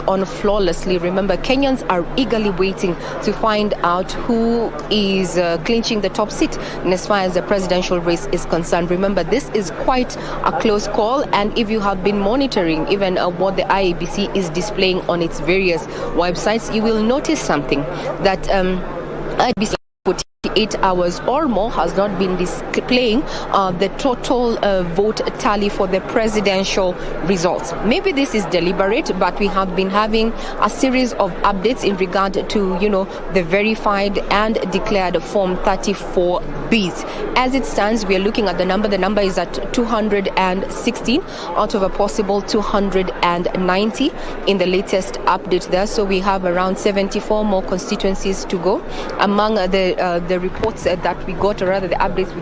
on flawlessly. Remember, Kenyans are eagerly waiting to find out who is clinching the top seat, and as far as the presidential race is concerned, remember, this is quite a close call, and if you have been monitoring even what the IEBC is displaying on its various websites, you will notice something that IEBC 48 hours or more has not been displaying the total vote tally for the presidential results. Maybe this is deliberate, but we have been having a series of updates in regard to, the verified and declared Form 34Bs. As it stands, we are looking at the number. The number is at 216 out of a possible 290 in the latest update there. So we have around 74 more constituencies to go. Among the reports that we got, or rather the updates we got,